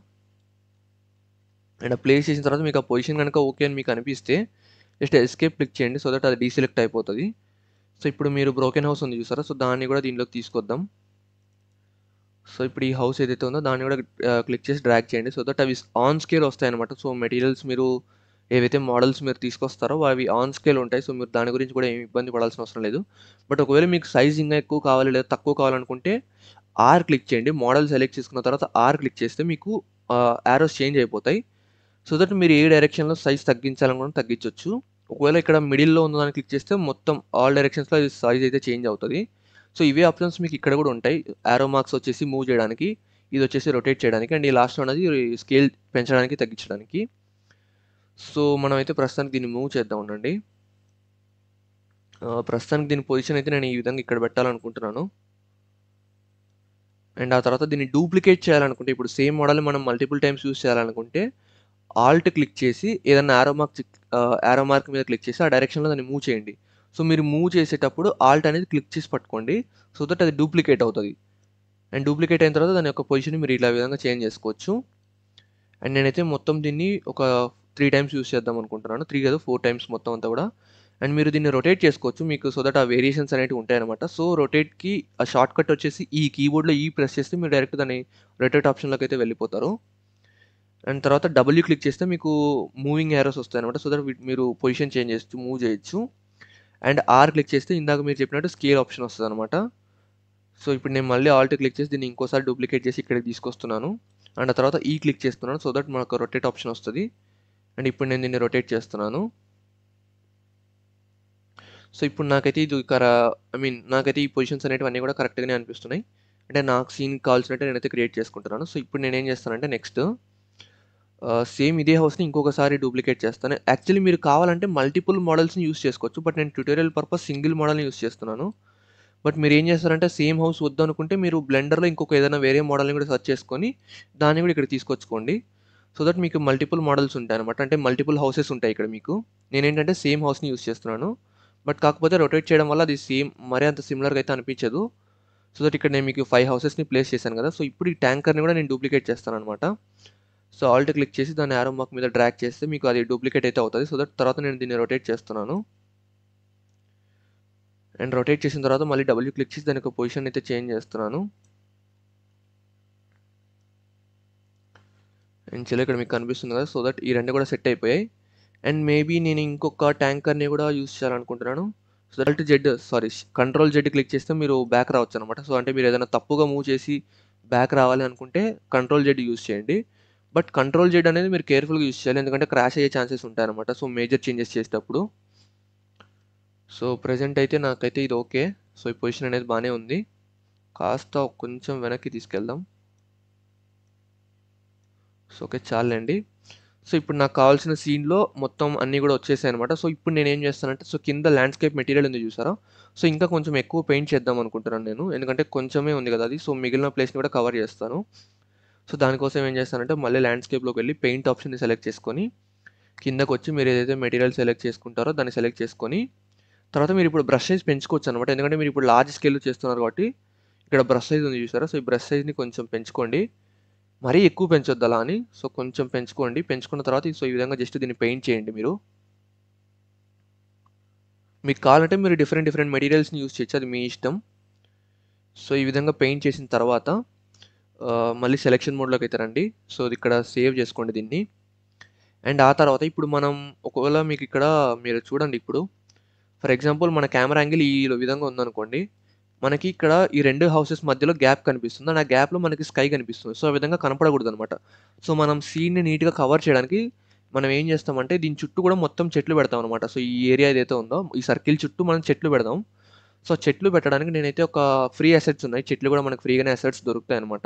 అండ్ ప్లేస్ చేసిన తర్వాత మీకు ఆ పొజిషన్ కనుక ఓకే అని మీకు అనిపిస్తే జస్ట్ ఎస్కేప్ క్లిక్ చేయండి. సో దట్ అది డీసెలెక్ట్ అయిపోతుంది. సో ఇప్పుడు మీరు బ్రోకెన్ హౌస్ ఉంది చూసారా? సో దాన్ని కూడా దీనిలోకి తీసుకొద్దాం. సో ఇప్పుడు ఈ హౌస్ ఏదైతే ఉందో దాన్ని కూడా క్లిక్ చేసి డ్రాగ్ చేయండి. సో దట్ అవి ఆన్ స్కేల్ వస్తాయన్నమాట. సో మెటీరియల్స్ మీరు ఏవైతే మోడల్స్ మీరు తీసుకొస్తారో అవి ఆన్ స్కేల్ ఉంటాయి. సో మీరు దాని గురించి కూడా ఏమి ఇబ్బంది పడాల్సిన అవసరం లేదు. బట్ ఒకవేళ మీకు సైజ్ ఇంకా ఎక్కువ కావాలి లేదా తక్కువ కావాలనుకుంటే ఆర్ క్లిక్ చేయండి. మోడల్ సెలెక్ట్ చేసుకున్న తర్వాత ఆర్ క్లిక్ చేస్తే మీకు యారోస్ చేంజ్ అయిపోతాయి. సో దట్ మీరు ఏ డైరెక్షన్లో సైజ్ తగ్గించాలనుకుంటే తగ్గించవచ్చు. ఒకవేళ ఇక్కడ మిడిల్లో ఉన్నదాన్ని క్లిక్ చేస్తే మొత్తం ఆల్ డైరెక్షన్స్లో సైజ్ అయితే చేంజ్ అవుతుంది. సో ఇవే ఆప్షన్స్ మీకు ఇక్కడ కూడా ఉంటాయి. యారో మార్క్స్ వచ్చేసి మూవ్ చేయడానికి, ఇది వచ్చేసి రొటేట్ చేయడానికి, అండ్ ఈ లాస్ట్ ఉన్నది స్కేల్ పెంచడానికి తగ్గించడానికి. సో మనం అయితే ప్రస్తుతానికి దీన్ని మూవ్ చేద్దాం ఉండండి. ప్రస్తుతానికి దీని పొజిషన్ అయితే నేను ఈ విధంగా ఇక్కడ పెట్టాలనుకుంటున్నాను. అండ్ ఆ తర్వాత దీన్ని డూప్లికేట్ చేయాలనుకుంటే ఇప్పుడు సేమ్ మోడల్ మనం మల్టిపుల్ టైమ్స్ యూస్ చేయాలనుకుంటే ఆల్ట్ క్లిక్ చేసి ఏదన్నా యారో మార్క్ మీద క్లిక్ చేసి ఆ డైరెక్షన్లో దాన్ని మూవ్ చేయండి. సో మీరు మూవ్ చేసేటప్పుడు ఆల్ట్ అనేది క్లిక్ చేసి పట్టుకోండి. సో దట్ అది డూప్లికేట్ అవుతుంది. అండ్ డూప్లికేట్ అయిన తర్వాత దాని యొక్క పొజిషన్ మీరు ఇలా విధంగా చేంజ్ చేసుకోవచ్చు. అండ్ నేనైతే మొత్తం దీన్ని ఒక 3 టైమ్స్ యూస్ చేద్దాం అనుకుంటున్నాను. 3 కాదు 4 టైమ్స్ మొత్తం అంతా కూడా. అండ్ మీరు దీన్ని రొటేట్ చేసుకోవచ్చు మీకు సో దట్ ఆ వేరియేషన్స్ అనేవి ఉంటాయన్నమాట. సో రొటేట్కి ఆ షార్ట్ కట్ వచ్చేసి ఈ కీబోర్డ్లో ఈ ప్రెస్ చేస్తే మీరు డైరెక్ట్ దాన్ని రొటేట్ ఆప్షన్లోకి అయితే వెళ్ళిపోతారు. అండ్ తర్వాత డబ్ల్యూ క్లిక్ చేస్తే మీకు మూవింగ్ యారోస్ వస్తాయి అనమాట. సో దట్ మీరు పొజిషన్ చేంజ్ చేస్తూ మూవ్ చేయొచ్చు. అండ్ ఆర్ క్లిక్ చేస్తే ఇందాక మీరు చెప్పినట్టు స్కేల్ ఆప్షన్ వస్తుంది అనమాట. సో ఇప్పుడు నేను మళ్ళీ ఆల్ట్ క్లిక్ చేసి దీన్ని ఇంకోసారి డూప్లికేట్ చేసి ఇక్కడికి తీసుకొస్తున్నాను. అండ్ ఆ తర్వాత ఈ క్లిక్ చేస్తున్నాను. సో దట్ మనకు రొటేట్ ఆప్షన్ వస్తుంది. అండ్ ఇప్పుడు నేను దీన్ని రొటేట్ చేస్తున్నాను. సో ఇప్పుడు నాకైతే ఇది నాకైతే ఈ పొజిషన్స్ అనేవి అన్నీ కూడా కరెక్ట్గానే అనిపిస్తున్నాయి. అంటే నాకు సీన్ కావాల్సినట్టు నేనైతే క్రియేట్ చేసుకుంటున్నాను. సో ఇప్పుడు నేనేం చేస్తానంటే నెక్స్ట్ సేమ్ ఇదే హౌస్ని ఇంకొకసారి డూప్లికేట్ చేస్తాను. యాక్చువల్లీ మీరు కావాలంటే మల్టిపుల్ మోడల్స్ని యూస్ చేసుకోవచ్చు, బట్ నేను ట్యూటోరియల్ పర్పస్ సింగిల్ మోడల్ని యూస్ చేస్తున్నాను. బట్ మీరు ఏం చేస్తారంటే సేమ్ హౌస్ వద్దనుకుంటే మీరు బ్లెండర్లో ఇంకొక ఏదైనా వేరే మోడల్ని కూడా సెర్చ్ చేసుకొని దాన్ని కూడా ఇక్కడ తీసుకొచ్చుకోండి. సో దట్ మీకు మల్టిపుల్ మోడల్స్ ఉంటాయి అనమాట. అంటే మల్టిపుల్ హౌసెస్ ఉంటాయి ఇక్కడ మీకు. నేనేంటంటే సేమ్ హౌస్ని యూస్ చేస్తున్నాను, బట్ కాకపోతే రొటేట్ చేయడం వల్ల అది సేమ్ మరీ అంత సిమిలర్గా అయితే అనిపించదు. సో దట్ ఇక్కడ నేను మీకు 5 హౌసెస్ని ప్లేస్ చేశాను కదా. సో ఇప్పుడు ఈ ట్యాంకర్ని కూడా నేను డూప్లికేట్ చేస్తాను అనమాట. సో ఆల్ట్ క్లిక్ చేసి దాన్ని యారో మార్క్ మీద డ్రాగ్ చేస్తే మీకు అది డూప్లికేట్ అయితే అవుతుంది. సో దట్ తర్వాత నేను దీన్ని రొటేట్ చేస్తున్నాను. అండ్ రొటేట్ చేసిన తర్వాత మళ్ళీ డబ్ల్యూ క్లిక్ చేసి దాని యొక్క పొజిషన్ అయితే చేంజ్ చేస్తున్నాను. అండ్ చిల్ల ఇక్కడ మీకు కనిపిస్తుంది కదా. సో దట్ ఈ రెండు కూడా సెట్ అయిపోయాయి. అండ్ మేబీ నేను ఇంకొక ట్యాంకర్ని కూడా యూస్ చేయాలనుకుంటున్నాను. So that control Z click చేస్తే మీరు బ్యాక్ రావచ్చు అనమాట. సో అంటే మీరు ఏదైనా తప్పుగా మూవ్ చేసి బ్యాక్ రావాలి అనుకుంటే కంట్రోల్ జెడ్ యూస్ చేయండి. బట్ కంట్రోల్ జెడ్ అనేది మీరు కేర్ఫుల్గా యూస్ చేయాలి, ఎందుకంటే క్రాష్ అయ్యే ఛాన్సెస్ ఉంటాయి అనమాట. సో మేజర్ చేంజెస్ చేసేటప్పుడు. సో ప్రెజెంట్ అయితే నాకైతే ఇది ఓకే. సో ఈ పొజిషన్ అనేది బాగానే ఉంది. కాస్త కొంచెం వెనక్కి తీసుకెళ్దాం. సో ఓకే చాలండి. సో ఇప్పుడు నాకు కావాల్సిన సీన్లో మొత్తం అన్నీ కూడా వచ్చేసాయి అనమాట. సో ఇప్పుడు నేను ఏం చేస్తానంటే సో కింద ల్యాండ్స్కేప్ మెటీరియల్ ఉంది చూసారా? సో ఇంకా కొంచెం ఎక్కువ పెయింట్ చేద్దాం అనుకుంటున్నాను నేను, ఎందుకంటే కొంచెమే ఉంది కదా అది. సో మిగిలిన ప్లేస్ని కూడా కవర్ చేస్తాను. సో దానికోసం ఏం చేస్తానంటే మళ్ళీ ల్యాండ్స్కేప్లోకి వెళ్ళి పెయింట్ ఆప్షన్ని సెలెక్ట్ చేసుకొని కిందకు వచ్చి మీరు ఏదైతే మెటీరియల్ సెలెక్ట్ చేసుకుంటారో దాన్ని సెలెక్ట్ చేసుకొని తర్వాత మీరు ఇప్పుడు బ్రష్ సైజ్ పెంచుకోవచ్చు అనమాట. ఎందుకంటే మీరు ఇప్పుడు లార్జ్ స్కేల్లో చేస్తున్నారు కాబట్టి ఇక్కడ బ్రష్ సైజ్ ఉంది చూసారా? సో ఈ బ్రష్ సైజ్ని కొంచెం పెంచుకోండి, మరీ ఎక్కువ పెంచొద్దు అలా అని. సో కొంచెం పెంచుకోండి. పెంచుకున్న తర్వాత సో ఈ విధంగా జస్ట్ దీన్ని పెయింట్ చేయండి మీరు. మీకు కావాలంటే మీరు డిఫరెంట్ మెటీరియల్స్ని యూస్ చేయొచ్చు, అది మీ ఇష్టం. సో ఈ విధంగా పెయింట్ చేసిన తర్వాత మళ్ళీ సెలెక్షన్ మోడ్లోకి అయితే రండి. సో ఇక్కడ సేవ్ చేసుకోండి దీన్ని. అండ్ ఆ తర్వాత ఇప్పుడు మనం ఒకవేళ మీకు ఇక్కడ మీరు చూడండి, ఇప్పుడు ఫర్ ఎగ్జాంపుల్ మన కెమెరా యాంగిల్ ఈ విధంగా ఉందనుకోండి. మనకి ఇక్కడ ఈ 2 హౌసెస్ మధ్యలో గ్యాప్ కనిపిస్తుంది. అండ్ ఆ గ్యాప్‌లో మనకి స్కై కనిపిస్తుంది. సో, ఆ విధంగా కనపడకూడదనమాట. సో, మనం సీన్‌ని నీట్‌గా కవర్ చేయడానికి మనం ఏం చేస్తామంటే దీని చుట్టూ కూడా మొత్తం చెట్లు పెడతామనమాట. సో, ఈ ఏరియా ఏదైతే ఉందో ఈ సర్కిల్ చుట్టూ మనం చెట్లు పెడదాం. సో, చెట్లు పెట్టడానికి నేనైతే ఒక ఫ్రీ అసెట్స్ ఉన్నాయి. చెట్లు కూడా మనకు ఫ్రీగానే అసెట్స్ దొరుకుతాయనమాట.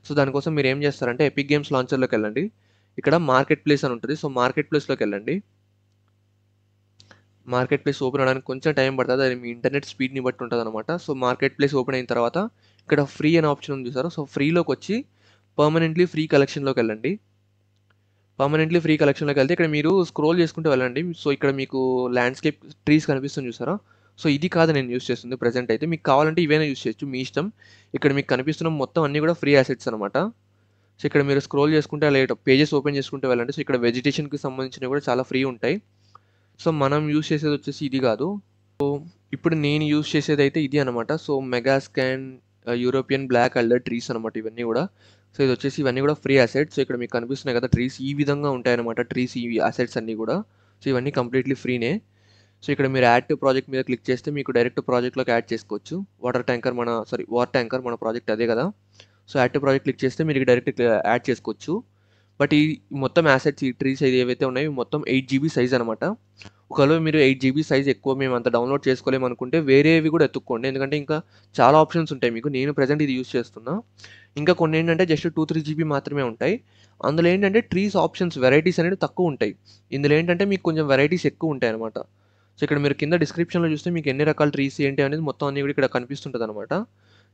సో, దానికోసం మీరేం చేస్తారంటే ఎపిక్ గేమ్స్ లాంచర్‌లోకెళ్ళండి. ఇక్కడ మార్కెట్ ప్లేస్ అని ఉంటది. సో, మార్కెట్ ప్లేస్‌లోకెళ్ళండి. మార్కెట్ ప్లేస్ ఓపెన్ అవ్వడానికి కొంచెం టైం పడతది. అది మీ ఇంటర్నెట్ స్పీడ్‌ని బట్టి ఉంటదనమాట. సో, మార్కెట్ ప్లేస్ ఓపెన్ అయిన తర్వాత ఇక్కడ ఫ్రీ అనే ఆప్షన్ ఉంది చూసారా? సో, ఫ్రీలోకొచ్చి పర్మనెంట్‌లీ ఫ్రీ కలెక్షన్‌లోకెళ్ళండి. పర్మనెంట్‌లీ ఫ్రీ కలెక్షన్‌లోకెళ్తే ఇక్కడ మీరు స్క్రోల్ చేసుకుంటూ వెళ్ళండి. సో, ఇక్కడ మీకు ల్యాండ్‌స్కేప్ ట్రీస్ కనిపిస్తుంది చూసారా? సో, ఇది కాదు నేను యూజ్ చేస్తుంది ప్రెజెంట్ అయితే. మీకు కావాలంటే ఇవైనా యూజ్ చేయొచ్చు. మీ ఇష్టం. ఇక్కడ మీకు కనిపిస్తున్న మొత్తం అన్నీ కూడా ఫ్రీ అసెట్స్ అనమాట. సో, ఇక్కడ మీరు స్క్రోల్ చేసుకుంటే అలా పేజెస్ ఓపెన్ చేసుకుంటూ వెళ్ళండి. సో, ఇక్కడ వెజిటేషన్‌కి సంబంధించినవి కూడా చాలా ఫ్రీ ఉంటాయి. సో, మనం యూజ్ చేసేదొచ్చేసి ఇది గాదు. ఇప్పుడు నేను యూజ్ చేసేదైతే ఇది అనమాట. సో, మెగాస్కాన్ యూరోపియన్ బ్లాక్ అల్డర్ ట్రీస్ అనమాట ఇవన్నీ గూడా. సో, ఇదొచ్చేసి ఇవన్నీ గూడా ఫ్రీ అసెట్స్. సో, ఇక్కడ మీకు కనిపిస్తున్నాయి కదా! ట్రీస్ ఈ విధంగా ఉంటాయన్నమాట. ట్రీస్ ఈ అసెట్స్ అన్నీ గూడా. సో, ఇవన్నీ కంప్లీట్‌లీ ఫ్రీనే. సో, ఇక్కడ మీరు యాడ్ టు ప్రాజెక్ట్ మీద క్లిక్ చేస్తే మీకు డైరెక్ట్ ప్రాజెక్ట్‌లోకి యాడ్ చేసుకోవచ్చు. వాటర్ ట్యాంకర్ మన ప్రాజెక్ట్ అదే గదా! So, add to project click చేస్తే మీరు డైరెక్ట్ యాడ్ చేసుకోవచ్చు. బట్ ఈ మొత్తం అసెట్స్ ఈ ట్రీస్ ఏవైతే ఉన్నాయో ఇవి మొత్తం 8 జీబీ సైజ్ అనమాట. ఒకవేళ మీరు 8 జీబీ సైజ్ ఎక్కువ మేము అంత డౌన్లోడ్ చేసుకోలేమనుకుంటే వేరేవి కూడా ఎతుక్కోండి. ఎందుకంటే ఇంకా చాలా ఆప్షన్స్ ఉంటాయి మీకు. నేను ప్రెజెంట్ ఇది యూజ్ చేస్తున్నా. ఇంకా కొన్ని ఏంటంటే జస్ట్ 2, 3 జీబీ మాత్రమే ఉంటాయి. అందులో ఏంటంటే ట్రీస్ ఆప్షన్స్ వెరైటీస్ అనేవి తక్కువ ఉంటాయి. ఇందులో ఏంటంటే మీకు కొంచెం వెరైటీస్ ఎక్కువ ఉంటాయి అనమాట. సో, ఇక్కడ మీరు కింద డిస్క్రిప్షన్‌లో చూస్తే మీకు ఎన్ని రకాల ట్రీస్ ఏంటి అనేది మొత్తం అన్నీ కూడా ఇక్కడ కనిపిస్తుంటదనమాట.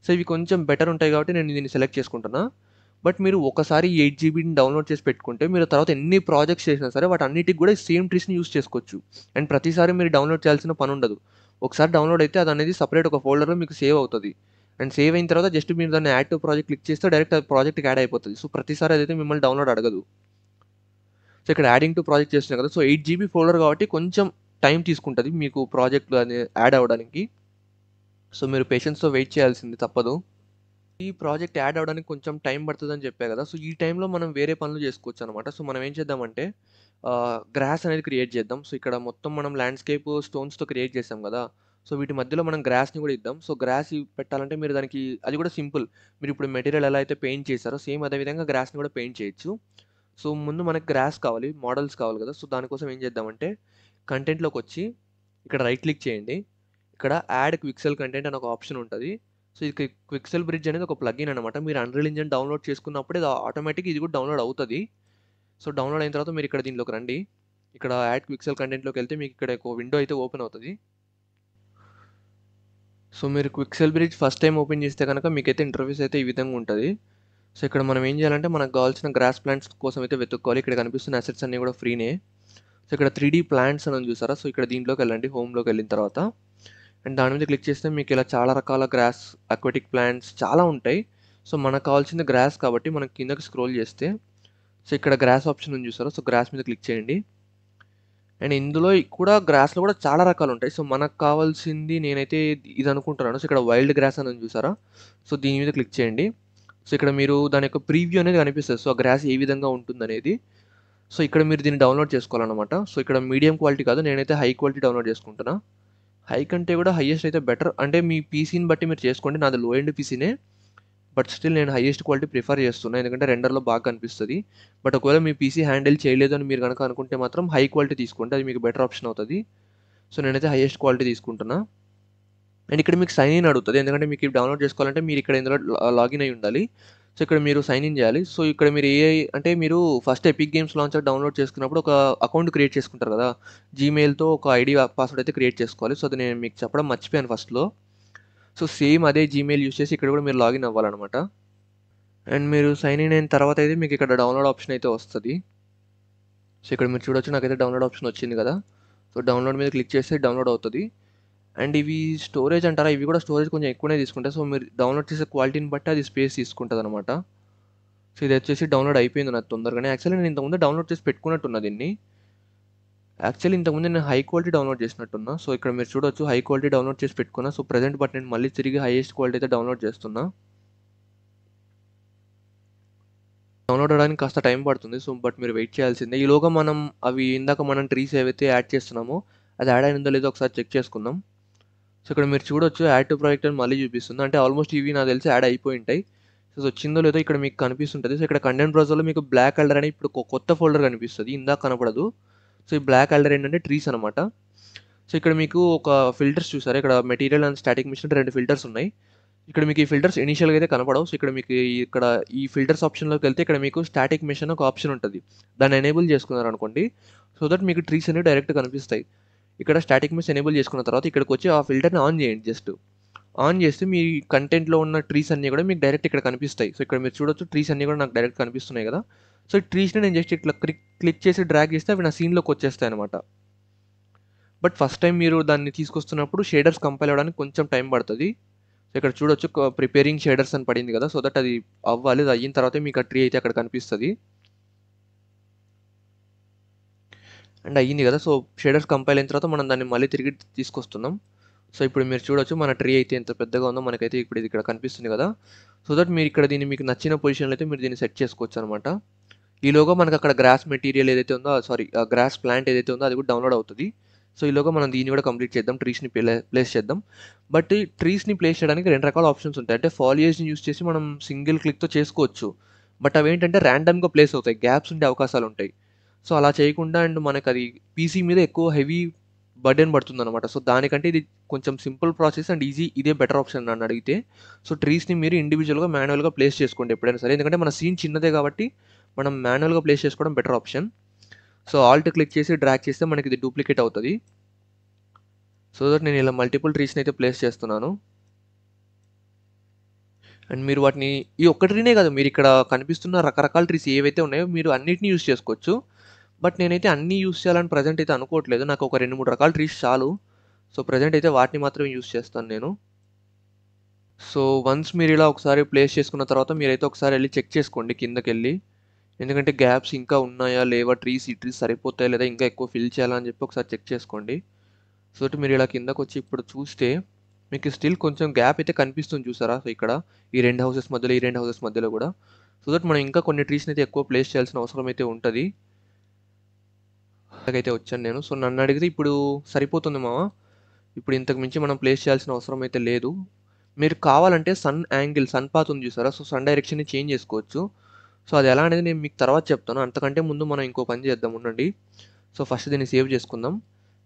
సో, ఇవి కొంచెం బెటర్ ఉంటాయి కాబట్టి నేను దీన్ని సెలెక్ట్ చేసుకుంటున్నా. బట్ మీరు ఒకసారి 8 జీబీని డౌన్లోడ్ చేసి పెట్టుకుంటే మీరు తర్వాత ఎన్ని ప్రాజెక్ట్స్ చేసినా సరే వాటన్నిటికి కూడా సేమ్ ట్రీస్‌ని యూజ్ చేసుకోవచ్చు. అండ్ ప్రతిసారి మీరు డౌన్లోడ్ చేయాల్సిన పనుండదు. ఒకసారి డౌన్లోడ్ అయితే అదనేది సెపరేట్ ఒక ఫోల్డర్‌లో మీకు సేవ్ అవుతది. అండ్ సేవ్ అయిన తర్వాత జస్ట్ మీరు దాన్ని యాడ్ టు ప్రాజెక్ట్ క్లిక్ చేస్తే డైరెక్ట్ అది ప్రాజెక్ట్‌కి యాడ్ అయిపోతది. సో, ప్రతిసారి అదైతే మిమ్మల్ని డౌన్లోడ్ అడగదు. సో, ఇక్కడ యాడింగ్ టు ప్రాజెక్ట్ చేస్తున్నా కదా! సో, 8 జీబీ ఫోల్డర్ కాబట్టి కొంచెం టైం తీసుకుంటది మీకు ప్రాజెక్ట్‌లో అది యాడ్ అవ్వడానికి. సో, మీరు పేషెన్స్‌తో వెయిట్ చేయాల్సింది తప్పదు. ఈ ప్రాజెక్ట్ యాడ్ అవ్వడానికి కొంచెం టైం పడతదని చెప్పా గదా! సో, ఈ టైంలో మనం వేరే పనులు చేసుకోవచ్చనమాట. సో, మనం ఏం చేద్దామంటే గ్రాస్ అనేది క్రియేట్ చేద్దాం. సో, ఇక్కడ మొత్తం మనం ల్యాండ్‌స్కేప్ స్టోన్స్‌తో క్రియేట్ చేసాం గదా! సో, వీటి మధ్యలో మనం గ్రాస్‌ని గూడా ఇద్దాం. సో, గ్రాస్ పెట్టాలంటే మీరు దానికి అది గూడా సింపుల్. మీరిప్పుడు మెటీరియల్ ఎలా అయితే పెయింట్ చేసారో సేమ్ అదే విధంగా గ్రాస్‌ని గూడా పెయింట్ చేయొచ్చు. సో, ముందు మనకు గ్రాస్ కావాలి. మోడల్స్ కావాలి గదా! సో, దానికోసం ఏం చేద్దామంటే కంటెంట్‌లోకొచ్చి ఇక్కడ రైట్ క్లిక్ చేయండి. ఇక్కడ యాడ్ క్విక్సెల్ కంటెంట్ అని ఒక ఆప్షన్ ఉంటది. సో, ఇది క్విక్సెల్ బ్రిడ్జ్ అనేది ఒక ప్లగిన్ అనమాట. మీరు అన్‌రియల్ ఇంజిన్ డౌన్లోడ్ చేసుకున్నప్పుడు ఇది ఆటోమేటిక్‌గా ఇది కూడా డౌన్లోడ్ అవుతది. సో, డౌన్లోడ్ అయిన తర్వాత మీరు ఇక్కడ దీనిలోకి రండి. ఇక్కడ యాడ్ క్విక్సెల్ కంటెంట్‌లోకెళ్తే మీకు ఇక్కడ ఒక విండో అయితే ఓపెన్ అవుతది. సో, మీరు క్విక్సెల్ బ్రిడ్జ్ ఫస్ట్ టైమ్ ఓపెన్ చేస్తే గనక మీకైతే ఇంటర్ఫేస్ అయితే ఈ విధంగా ఉంటది. సో, ఇక్కడ మనం ఏం చేయాలంటే మనకు కావాల్సిన గ్రాస్ ప్లాంట్స్ కోసం అయితే వెతుక్కోవాలి. ఇక్కడ కనిపిస్తున్న అసెట్స్ అన్నీ కూడా ఫ్రీనే. సో, ఇక్కడ 3డీ ప్లాంట్స్ అని ఉంది చూసారా? సో, ఇక్కడ దీంట్లోకెళ్ళండి హోమ్‌లోకెళ్ళిన తర్వాత. అండ్ దాని మీద క్లిక్ చేస్తే మీకు ఇలా చాలా రకాల గ్రాస్, అక్వాటిక్ ప్లాంట్స్ చాలా ఉంటాయి. సో, మనకు కావాల్సింది గ్రాస్ కాబట్టి మనం కిందకి స్క్రోల్ చేస్తే సో, ఇక్కడ గ్రాస్ ఆప్షన్ ఉంది చూసారా? సో, గ్రాస్ మీద క్లిక్ చేయండి. అండ్ ఇందులో కూడా గ్రాస్‌లో కూడా చాలా రకాలుంటాయి. సో, మనకు కావాల్సింది నేనైతే ఇది అనుకుంటున్నాను. సో, ఇక్కడ వైల్డ్ గ్రాస్ అని ఉంది చూసారా? సో, దీని మీద క్లిక్ చేయండి. సో, ఇక్కడ మీరు దాని యొక్క ప్రీవ్యూ అనేది కనిపిస్తది. సో, ఆ గ్రాస్ ఏ విధంగా ఉంటుందనేది. సో, ఇక్కడ మీరు దీన్ని డౌన్లోడ్ చేసుకోవాలనమాట. సో, ఇక్కడ మీడియం క్వాలిటీ కాదు. నేనైతే హై క్వాలిటీ డౌన్లోడ్ చేసుకుంటున్నా. హై కంటే కూడా హైయెస్ట్ అయితే బెటర్. అంటే మీ పీసీని బట్టి మీరు చేసుకోండి. నాది లో ఎండ్ పీసీనే. బట్ స్టిల్ నేను హైయెస్ట్ క్వాలిటీ ప్రిఫర్ చేస్తున్నా. ఎందుకంటే రెండర్‌లో బాగా కనిపిస్తది. బట్ ఒకవేళ మీ పీసీ హ్యాండిల్ చేయలేదు అని మీరు గనక అనుకుంటే మాత్రం హై క్వాలిటీ తీసుకోండి. అది మీకు బెటర్ ఆప్షన్ అవుతది. సో, నేనైతే హైయెస్ట్ క్వాలిటీ తీసుకుంటున్నా. అండ్ ఇక్కడ మీకు సైన్ ఇన్ అడుగుతది. ఎందుకంటే మీకు ఇవి డౌన్లోడ్ చేసుకోవాలంటే మీరు ఇక్కడ ఇందులో లాగిన్ అయ్యి ఉండాలి. సో, ఇక్కడ మీరు సైన్ ఇన్ చేయాలి. సో, ఇక్కడ మీరు అంటే మీరు first epic games launcher download చేసుకున్నప్పుడు ఒక అకౌంట్ క్రియేట్ చేసుకుంటారు కదా! జీమెయిల్‌తో ఒక ఐడీ, పాస్వర్డ్ అయితే క్రియేట్ చేసుకోవాలి. సో, అది నేను మీకు చెప్పడం మర్చిపోయాను ఫస్ట్‌లో. సో, సేమ్ అదే జీమెయిల్ యూజ్ చేసి ఇక్కడ కూడా మీరు లాగిన్ అవ్వాలనమాట. అండ్ మీరు సైన్ ఇన్ అయిన తర్వాత అయితే మీకు ఇక్కడ డౌన్లోడ్ ఆప్షన్ అయితే వస్తది. సో, ఇక్కడ మీరు చూడొచ్చు నాకైతే డౌన్లోడ్ ఆప్షన్ వచ్చింది కదా! సో, డౌన్లోడ్ మీద క్లిక్ చేస్తే డౌన్లోడ్ అవుతది. అండ్ ఇవి స్టోరేజ్ అంటారా? ఇవి కూడా స్టోరేజ్ కొంచెం ఎక్కువనే తీసుకుంటాయి. సో, మీరు డౌన్లోడ్ చేసే క్వాలిటీని బట్టి అది స్పేస్ తీసుకుంటదనమాట. సో, ఇదొచ్చేసి డౌన్లోడ్ అయిపోయింది నాది తొందరగానే. యాక్చువల్లీ నేను ఇంతకుముందే డౌన్లోడ్ చేసి పెట్టుకున్నట్టున్నా దీన్ని. యాక్చువల్లీ ఇంతకుముందు నేను హై క్వాలిటీ డౌన్లోడ్ చేసినట్టున్నా. సో, ఇక్కడ మీరు చూడొచ్చు హై క్వాలిటీ డౌన్లోడ్ చేసి పెట్టుకున్నా. సో, ప్రెజెంట్ బట్ నేను మళ్ళీ తిరిగి హైయెస్ట్ క్వాలిటీ అయితే డౌన్లోడ్ చేస్తున్నా. డౌన్లోడ్ అవ్వడానికి కాస్త టైం పడుతుంది. సో, బట్ మీరు వెయిట్ చేయాల్సిందే. ఈలోగా మనం ఇందాక మనం ట్రీస్ ఏవైతే యాడ్ చేస్తున్నామో అది యాడ్ అయిందో లేదో ఒకసారి చెక్ చేసుకుందాం. సో ఇక్కడ మీరు చూడొచ్చు యాడ్ టు ప్రాజెక్ట్ అని మళ్ళీ చూపిస్తుంది. అంటే ఆల్మోస్ట్ ఇవి నాకు తెలిసి యాడ్ అయిపోయి ఉంటాయి. సో వచ్చిందో లేదో ఇక్కడ మీకు కనిపిస్తుంటది. సో ఇక్కడ కంటెంట్ బ్రౌజర్‌లో మీకు బ్లాక్ కలర్ అని ఇప్పుడు కొత్త ఫోల్డర్ కనిపిస్తది. ఇందాక కనపడదు. సో ఈ బ్లాక్ కలర్ ఏంటంటే ట్రీస్ అనమాట. సో ఇక్కడ మీకు ఒక ఫిల్టర్స్ చూసారా? ఇక్కడ material and static mission 2 filters ఉన్నాయి. ఇక్కడ మీకు ఈ ఫిల్టర్స్ ఇనీషియల్‌గా అయితే కనపడవు. సో ఇక్కడ మీకు ఇక్కడ ఈ ఫిల్టర్స్ ఆప్షన్‌లోకెళ్తే ఇక్కడ మీకు స్టాటిక్ మెష్ ఒక ఆప్షన్ ఉంటది. దాన్ని ఎనేబుల్ చేసుకున్నారనుకోండి. సో దట్ మీకు ట్రీస్ అనేవి డైరెక్ట్ కనిపిస్తాయి. ఇక్కడ స్టాటిక్ మెష్ ఎనేబుల్ చేసుకున్న తర్వాత ఇక్కడికొచ్చి ఆ ఫిల్టర్‌ని ఆన్ చేయండి జస్ట్. ఆన్ చేస్తే మీ కంటెంట్‌లో ఉన్న ట్రీస్ అన్నీ కూడా మీకు డైరెక్ట్ ఇక్కడ కనిపిస్తాయి. సో ఇక్కడ మీరు చూడొచ్చు ట్రీస్ అన్నీ కూడా నాకు డైరెక్ట్ కనిపిస్తున్నాయి కదా! సో ఈ ట్రీస్‌ని నేను జస్ట్ ఇట్లా క్లిక్ చేసి డ్రాగ్ చేస్తే అవి నా సీన్‌లోకి వచ్చేస్తాయన్నమాట. బట్ ఫస్ట్ టైమ్ మీరు దాన్ని తీసుకొస్తున్నప్పుడు షేడర్స్ కంపైల్ అవ్వడానికి కొంచెం టైం పడతది. సో ఇక్కడ చూడొచ్చు ప్రిపేరింగ్ షేడర్స్ అని పడింది కదా! సో దట్ అది అవ్వాలి. అది అయిన తర్వాతే మీకు ఆ ట్రీ అయితే అక్కడ కనిపిస్తది. అండ్ అయ్యింది కదా! సో షేడర్స్ కంపైల్ అయిన తర్వాత మనం దాన్ని మళ్ళీ తిరిగి తీసుకొస్తున్నాం. సో ఇప్పుడు మీరు చూడొచ్చు మన ట్రీ అయితే ఎంత పెద్దగా ఉందో మనకైతే ఇప్పుడు ఇది ఇక్కడ కనిపిస్తుంది కదా! సో దట్ మీరు ఇక్కడ దీన్ని మీకు నచ్చిన పొజిషన్‌లో అయితే మీరు దీన్ని సెట్ చేసుకోవచ్చనమాట. ఈలోగా మనకు అక్కడ గ్రాస్ మెటీరియల్ ఏదైతే ఉందో సారీ గ్రాస్ ప్లాంట్ ఏదైతే ఉందో అది కూడా డౌన్‌లోడ్ అవుతది. సో ఈలోగా మనం దీన్ని కూడా కంప్లీట్ చేద్దాం. ట్రీస్‌ని ప్లేస్ చేద్దాం. బట్ ఈ ట్రీస్‌ని ప్లేస్ చేయడానికి 2 రకాల ఆప్షన్స్ ఉంటాయి. అంటే ఫాలియేజ్‌ని యూజ్ చేసి మనం సింగిల్ క్లిక్‌తో చేసుకోవచ్చు. బట్ అవేంటంటే ర్యాండమ్‌గా ప్లేస్ అవుతాయి. గ్యాప్స్ ఉండే అవకాశాలుంటాయి. సో అలా చేయకుండా అండ్ మనకది పీసీ మీద ఎక్కువ హెవీ బర్డెన్ పడుతుందనమాట. సో దానికంటే ఇది కొంచెం సింపుల్ ప్రాసెస్ అండ్ ఈజీ. ఇదే బెటర్ ఆప్షన్ నన్ను అడిగితే. సో ట్రీస్‌ని మీరు ఇండివిడ్యువల్‌గా మాన్యువల్‌గా ప్లేస్ చేసుకోండి ఎప్పుడైనా సరే. ఎందుకంటే మన సీన్ చిన్నదే కాబట్టి మనం మాన్యువల్‌గా ప్లేస్ చేసుకోవడం better option. So Alt click చేసి డ్రాగ్ చేస్తే మనకి ఇది డూప్లికేట్ అవుతది. సో దట్ నేను ఇలా మల్టిపుల్ ట్రీస్‌ని అయితే ప్లేస్ చేస్తున్నాను. అండ్ మీరు వాటిని ఈ ఒక్క ట్రీనే కాదు మీరు ఇక్కడ కనిపిస్తున్న రకరకాల ట్రీస్ ఏవైతే ఉన్నాయో మీరు అన్నిటిని యూజ్ చేసుకోవచ్చు. బట్ నేనైతే అన్నీ యూజ్ చేయాలని ప్రెజెంట్ అయితే అనుకోవట్లేదు. నాకు ఒక 2, 3 రకాల ట్రీస్ చాలు. సో ప్రెజెంట్ అయితే వాటిని మాత్రమే యూజ్ చేస్తాను నేను. సో వన్స్ మీరు ఇలా ఒకసారి ప్లేస్ చేసుకున్న తర్వాత మీరైతే ఒకసారి ఎళ్లి చెక్ చేసుకోండి కిందకెళ్ళి. ఎందుకంటే గ్యాప్స్ ఇంకా ఉన్నాయా? లేవా? ఈ ట్రీస్ సరిపోతాయా? లేదా ఇంకా ఎక్కువ ఫిల్ చేయాలా? అని చెప్పి ఒకసారి చెక్ చేసుకోండి. సో దట్ మీరు ఇలా కిందకొచ్చి ఇప్పుడు చూస్తే మీకు స్టిల్ కొంచెం గ్యాప్ అయితే కనిపిస్తుంది చూసారా? సో ఇక్కడ ఈ 2 హౌసెస్ మధ్యలో, ఈ 2 హౌసెస్ మధ్యలో కూడా. సో దట్ మనం ఇంకా కొన్ని ట్రీస్‌ని అయితే ఎక్కువ ప్లేస్ చేయాల్సిన అవసరం అయితే ఉంటది. ఇక్కడికైతే వచ్చాను నేను. సో నన్ను అడిగితే ఇప్పుడు సరిపోతుంది మామ. ఇప్పుడు ఇంతకు మించి మనం ప్లేస్ చేయాల్సిన అవసరం అయితే లేదు. మీరు కావాలంటే సన్ పాత్ ఉంది చూసారా? సో సన్ డైరెక్షన్‌ని చేంజ్ చేసుకోవచ్చు. సో అది ఎలా అనేది నేను మీకు తర్వాత చెప్తాను. అంతకంటే ముందు మనం ఇంకో పని చేద్దాం ఉండండి. సో ఫస్ట్ దీన్ని సేవ్ చేసుకుందాం.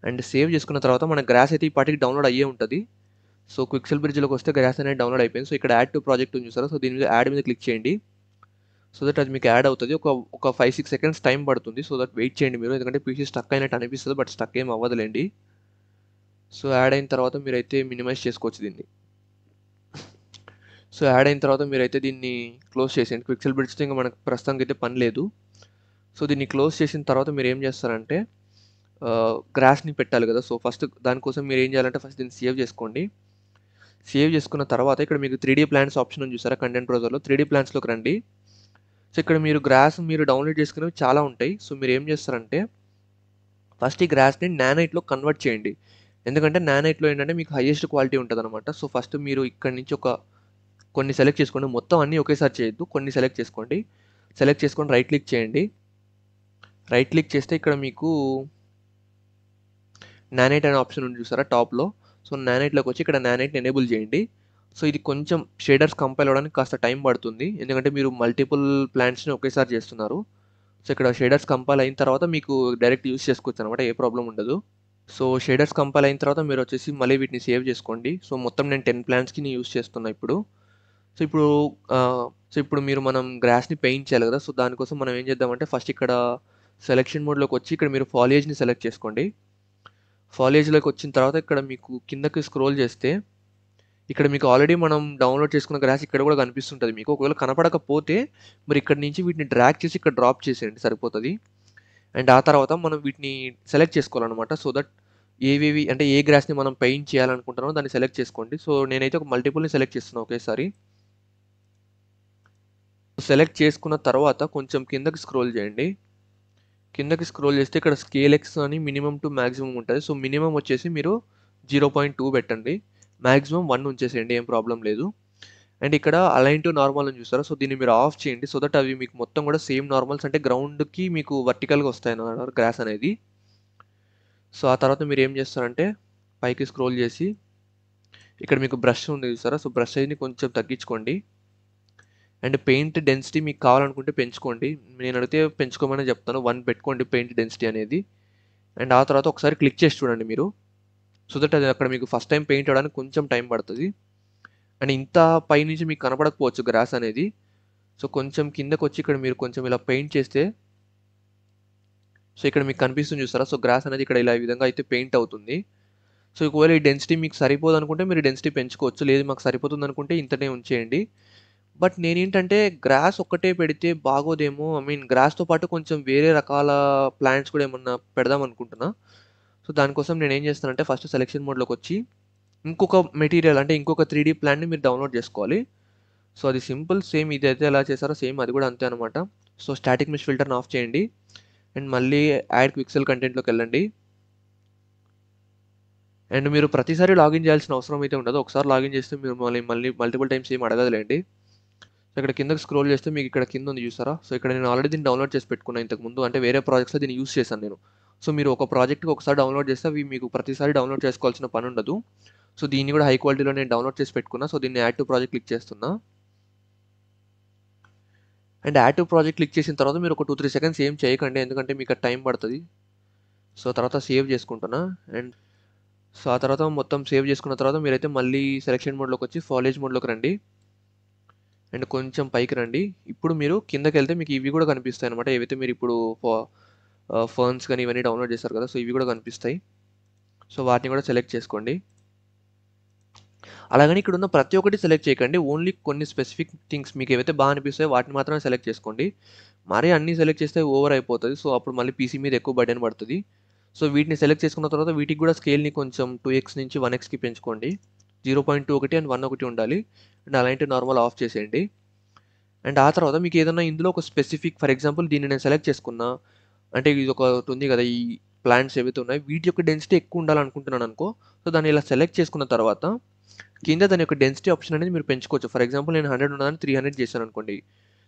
అండ్ సేవ్ చేసుకున్న తర్వాత మన గ్రాస్ అయితే ఈ పాటికి డౌన్‌లోడ్ అయ్యే ఉంటది. సో క్విక్సెల్ బ్రిడ్జ్‌లోకి వస్తే గ్రాస్ అనేది డౌన్‌లోడ్ అయిపోయింది. సో ఇక్కడ యాడ్ టు ప్రాజెక్ట్ ఉంది చూసారా? సో దీని మీద యాడ్ మీద క్లిక్ చేయండి. సో దట్ అది మీకు యాడ్ అవుతది. ఒక 5, 6 సెకండ్స్ టైం పడుతుంది. సో దట్ వెయిట్ చేయండి మీరు. ఎందుకంటే పీసీ స్టక్ అయినట్టు అనిపిస్తది. బట్ స్టక్ ఏమి అవ్వదులెండి. సో యాడ్ అయిన తర్వాత మీరైతే మినిమైజ్ చేసుకోవచ్చు దీన్ని. సో యాడ్ అయిన తర్వాత మీరైతే దీన్ని క్లోజ్ చేసేయండి. క్విక్సెల్ బ్రిడ్జ్‌తో ఇంక మనకు ప్రస్తుతానికైతే పని లేదు. సో దీన్ని క్లోజ్ చేసిన తర్వాత మీరేం చేస్తారంటే గ్రాస్‌ని పెట్టాలి కదా! సో ఫస్ట్ దానికోసం మీరేం చేయాలంటే ఫస్ట్ దీన్ని సేవ్ చేసుకోండి. సేవ్ చేసుకున్న తర్వాత ఇక్కడ మీకు 3డీ ప్లాంట్స్ ఆప్షన్ ఉంది చూసారా? కంటెంట్ బ్రౌజర్‌లో 3డీ ప్లాంట్స్‌లోకి రండి. సో ఇక్కడ మీరు గ్రాస్ మీరు డౌన్‌లోడ్ చేసుకునేవి చాలా ఉంటాయి. సో మీరేం చేస్తారంటే ఫస్ట్ ఈ గ్రాస్‌ని నానైట్‌లో కన్వర్ట్ చేయండి. ఎందుకంటే నానైట్‌లో ఏంటంటే మీకు హైయెస్ట్ క్వాలిటీ ఉంటదనమాట. సో ఫస్ట్ మీరు ఇక్కడి నుంచి కొన్ని సెలెక్ట్ చేసుకోండి. మొత్తం అన్నీ ఒకేసారి చేయొద్దు. కొన్ని సెలెక్ట్ చేసుకోండి. సెలెక్ట్ చేసుకొని రైట్ క్లిక్ చేయండి. రైట్ క్లిక్ చేస్తే ఇక్కడ మీకు నానైట్ అనే ఆప్షన్ ఉంది చూసారా టాప్‌లో. సో నానైట్‌లోకి వచ్చి ఇక్కడ నానైట్‌ని ఎనేబుల్ చేయండి. సో ఇది కొంచెం షేడర్స్ కంపైల్ అవ్వడానికి కాస్త టైం పడుతుంది. ఎందుకంటే మీరు మల్టిపుల్ ప్లాంట్స్‌ని ఒకేసారి చేస్తున్నారు. సో ఇక్కడ షేడర్స్ కంపైల్ అయిన తర్వాత మీకు డైరెక్ట్ యూజ్ చేసుకోవచ్చనమాట. ఏ ప్రాబ్లమ్ ఉండదు. సో షేడర్స్ కంపైల్ అయిన తర్వాత మీరొచ్చేసి మళ్ళీ వీటిని సేవ్ చేసుకోండి. సో మొత్తం నేను 10 ప్లాంట్స్‌కి యూజ్ చేస్తున్నా ఇప్పుడు. సో ఇప్పుడు ఇప్పుడు మనం గ్రాస్‌ని పెయింట్ చేయాలి కదా! సో దానికోసం మనం ఏం చేద్దామంటే ఫస్ట్ ఇక్కడ సెలక్షన్ మోడ్‌లోకి వచ్చి ఇక్కడ మీరు ఫాలియేజ్‌ని సెలెక్ట్ చేసుకోండి. ఫాలియేజ్‌లోకి వచ్చిన తర్వాత ఇక్కడ మీకు కిందకి స్క్రోల్ చేస్తే ఇక్కడ మీకు ఆల్రెడీ మనం డౌన్‌లోడ్ చేసుకున్న గ్రాస్ ఇక్కడ కూడా కనిపిస్తుంటది మీకు. ఒకవేళ కనపడకపోతే మరి ఇక్కడి నుంచి వీటిని డ్రాగ్ చేసి ఇక్కడ డ్రాప్ చేసేయండి సరిపోతది. అండ్ ఆ తర్వాత మనం వీటిని సెలెక్ట్ చేసుకోవాలనమాట. సో దట్ ఏవేవి అంటే ఏ గ్రాస్‌ని మనం పెయింట్ చేయాలనుకుంటున్నామో దాన్ని సెలెక్ట్ చేసుకోండి. సో నేనైతే ఒక మల్టిపుల్‌ని సెలెక్ట్ చేస్తున్నా ఒకేసారి. సెలెక్ట్ చేసుకున్న తర్వాత కొంచెం కిందకి స్క్రోల్ చేయండి. కిందకి స్క్రోల్ చేస్తే ఇక్కడ స్కేల్ ఎక్స్ అని మినిమమ్ టు మాక్సిమం ఉంటది. సో మినిమమ్ వచ్చేసి మీరు 0.2 పెట్టండి. మాక్సిమం 1 ఉంచేసేయండి. ఏం ప్రాబ్లమ్ లేదు. అండ్ ఇక్కడ అలైన్ టు నార్మల్ అని చూసారా? సో దీన్ని మీరు ఆఫ్ చేయండి. సో దట్ అవి మీకు మొత్తం కూడా సేమ్ నార్మల్స్ అంటే గ్రౌండ్‌కి మీకు వర్టికల్‌గా వస్తాయన్నమాట గ్రాస్ అనేది. సో ఆ తర్వాత మీరేం చేస్తారంటే పైకి స్క్రోల్ చేసి ఇక్కడ మీకు బ్రష్ ఉంది చూసారా? సో, బ్రష్ సైజ్‌ని కొంచెం తగ్గించుకోండి. అండ్ పెయింట్ డెన్సిటీ మీకు కావాలనుకుంటే పెంచుకోండి. నేనడిగితే పెంచుకోమనే చెప్తాను. 1 పెట్టుకోండి పెయింట్ డెన్సిటీ అనేది. అండ్ ఆ తర్వాత ఒకసారి క్లిక్ చేసి చూడండి మీరు. సో దట్ అది అక్కడ మీకు ఫస్ట్ టైమ్ పెయింట్ అవ్వడానికి కొంచెం టైం పడతది. అండ్ ఇంత పైనుంచి మీకు కనపడకపోవచ్చు గ్రాస్ అనేది. సో, కొంచెం కిందకొచ్చి ఇక్కడ మీరు కొంచెం ఇలా పెయింట్ చేస్తే సో, ఇక్కడ మీకు కనిపిస్తుంది చూసారా? సో, గ్రాస్ అనేది ఇక్కడ ఇలా ఈ విధంగా అయితే పెయింట్ అవుతుంది. సో, ఒకవేళ ఈ డెన్సిటీ మీకు సరిపోదనుకుంటే మీరు డెన్సిటీ పెంచుకోవచ్చు. లేదు మాకు సరిపోతుందనుకుంటే ఇంతనే ఉంచేయండి. బట్ నేనేంటంటే గ్రాస్ ఒక్కటే పెడితే బాగోదేమో. ఐ మీన్ గ్రాస్‌తో పాటు కొంచెం వేరే రకాల ప్లాంట్స్ కూడా ఏమన్నా పెడదామనుకుంటున్నా. సో, దానికోసం నేనేం చేస్తానంటే ఫస్ట్ సెలక్షన్ మోడ్‌లోకొచ్చి ఇంకొక మెటీరియల్ అంటే ఇంకొక 3 ప్లాంట్‌ని మీరు డౌన్‌లోడ్ చేసుకోవాలి. సో, అది సింపుల్. సేమ్ ఇదైతే ఎలా చేశారో సేమ్ అది కూడా అంతే అనమాట. సో, స్టాటిక్ మెష్ ఫిల్టర్‌ని ఆఫ్ చేయండి. అండ్ మళ్ళీ యాడ్ పిక్సెల్ కంటెంట్‌లోకెళ్ళండి. అండ్ మీరు ప్రతిసారి లాగిన్ చేయాల్సిన అవసరం అయితే ఉండదు. ఒకసారి లాగిన్ చేస్తే మీరు మళ్ళీ మల్టిపుల్ టైమ్స్ ఏమి అడగదులేండి. సో, ఇక్కడ కిందకి స్క్రోల్ చేస్తే మీకు ఇక్కడ కింద ఉంది చూసారా? సో, ఇక్కడ నేను ఆల్రెడీ దీన్ని డౌన్‌లోడ్ చేసి పెట్టుకున్నా ఇంతకుముందు. అంటే వేరే ప్రాజెక్ట్స్‌లో దీన్ని యూజ్ చేశాను నేను. సో, మీరు ఒక ప్రాజెక్ట్‌కి ఒకసారి డౌన్‌లోడ్ చేస్తే అవి మీకు ప్రతిసారి డౌన్‌లోడ్ చేసుకోవాల్సిన పనుండదు. సో, దీన్ని కూడా హై క్వాలిటీలో నేను డౌన్‌లోడ్ చేసి పెట్టుకున్నా. సో, దీన్ని యాడ్ టు ప్రాజెక్ట్ క్లిక్ చేస్తున్నా. And add to project click చేసిన తర్వాత మీరు ఒక 2, 3 సెకండ్స్ ఏం చేయకండి. ఎందుకంటే మీకు టైం పడతది. సో, తర్వాత సేవ్ చేసుకుంటున్నా. అండ్ సో, ఆ తర్వాత మొత్తం సేవ్ చేసుకున్న తర్వాత మీరైతే మళ్ళీ సెలక్షన్ మోడ్‌లోకొచ్చి ఫాలియేజ్ మోడ్‌లోకి రండి. అండ్ కొంచెం పైకి రండి. ఇప్పుడు మీరు కిందకెళ్తే మీకు ఇవి కూడా కనిపిస్తాయన్నమాట. ఏవైతే మీరిప్పుడు ఫర్న్స్ గాని ఇవన్నీ డౌన్‌లోడ్ చేశారు కదా! సో, ఇవి కూడా కనిపిస్తాయి. సో, వాటిని కూడా సెలెక్ట్ చేసుకోండి. అలాగని ఇక్కడున్న ప్రతి ఒక్కటి సెలెక్ట్ చేయకండి. ఓన్లీ కొన్ని స్పెసిఫిక్ థింగ్స్ మీకేవైతే బా అనిపిస్తాయో వాటిని మాత్రమే సెలెక్ట్ చేసుకోండి. మరీ అన్నీ సెలెక్ట్ చేస్తే ఓవర్ అయిపోతది. సో, అప్పుడు మళ్ళీ పీసీ మీద ఎక్కువ బర్డెన్ పడతది. సో, వీటిని సెలెక్ట్ చేసుకున్న తర్వాత వీటికి కూడా స్కేల్‌ని కొంచెం 2x నుంచి 1xకి పెంచుకోండి. 0.2 ఒకటి అండ్ 1 ఒకటి ఉండాలి. అండ్ అలాంటి నార్మల్ ఆఫ్ చేసేయండి. అండ్ ఆ తర్వాత మీకేదన్నా ఇందులో ఒక స్పెసిఫిక్ ఫర్ ఎగ్జాంపుల్ దీన్ని నేను సెలెక్ట్ చేసుకున్నా. అంటే ఇది ఒకటి ఉంది కదా! ఈ ప్లాంట్స్ ఏవైతే ఉన్నాయో వీటి యొక్క డెన్సిటీ ఎక్కువ ఉండాలనుకుంటున్నాననుకో. సో, దాన్ని ఇలా సెలెక్ట్ చేసుకున్న తర్వాత కింద దాని యొక్క డెన్సిటీ ఆప్షన్ అనేది మీరు పెంచుకోవచ్చు. ఫర్ ఎగ్జాంపుల్ నేను 100 ఉన్నదాన్ని 300 చేశాననుకోండి.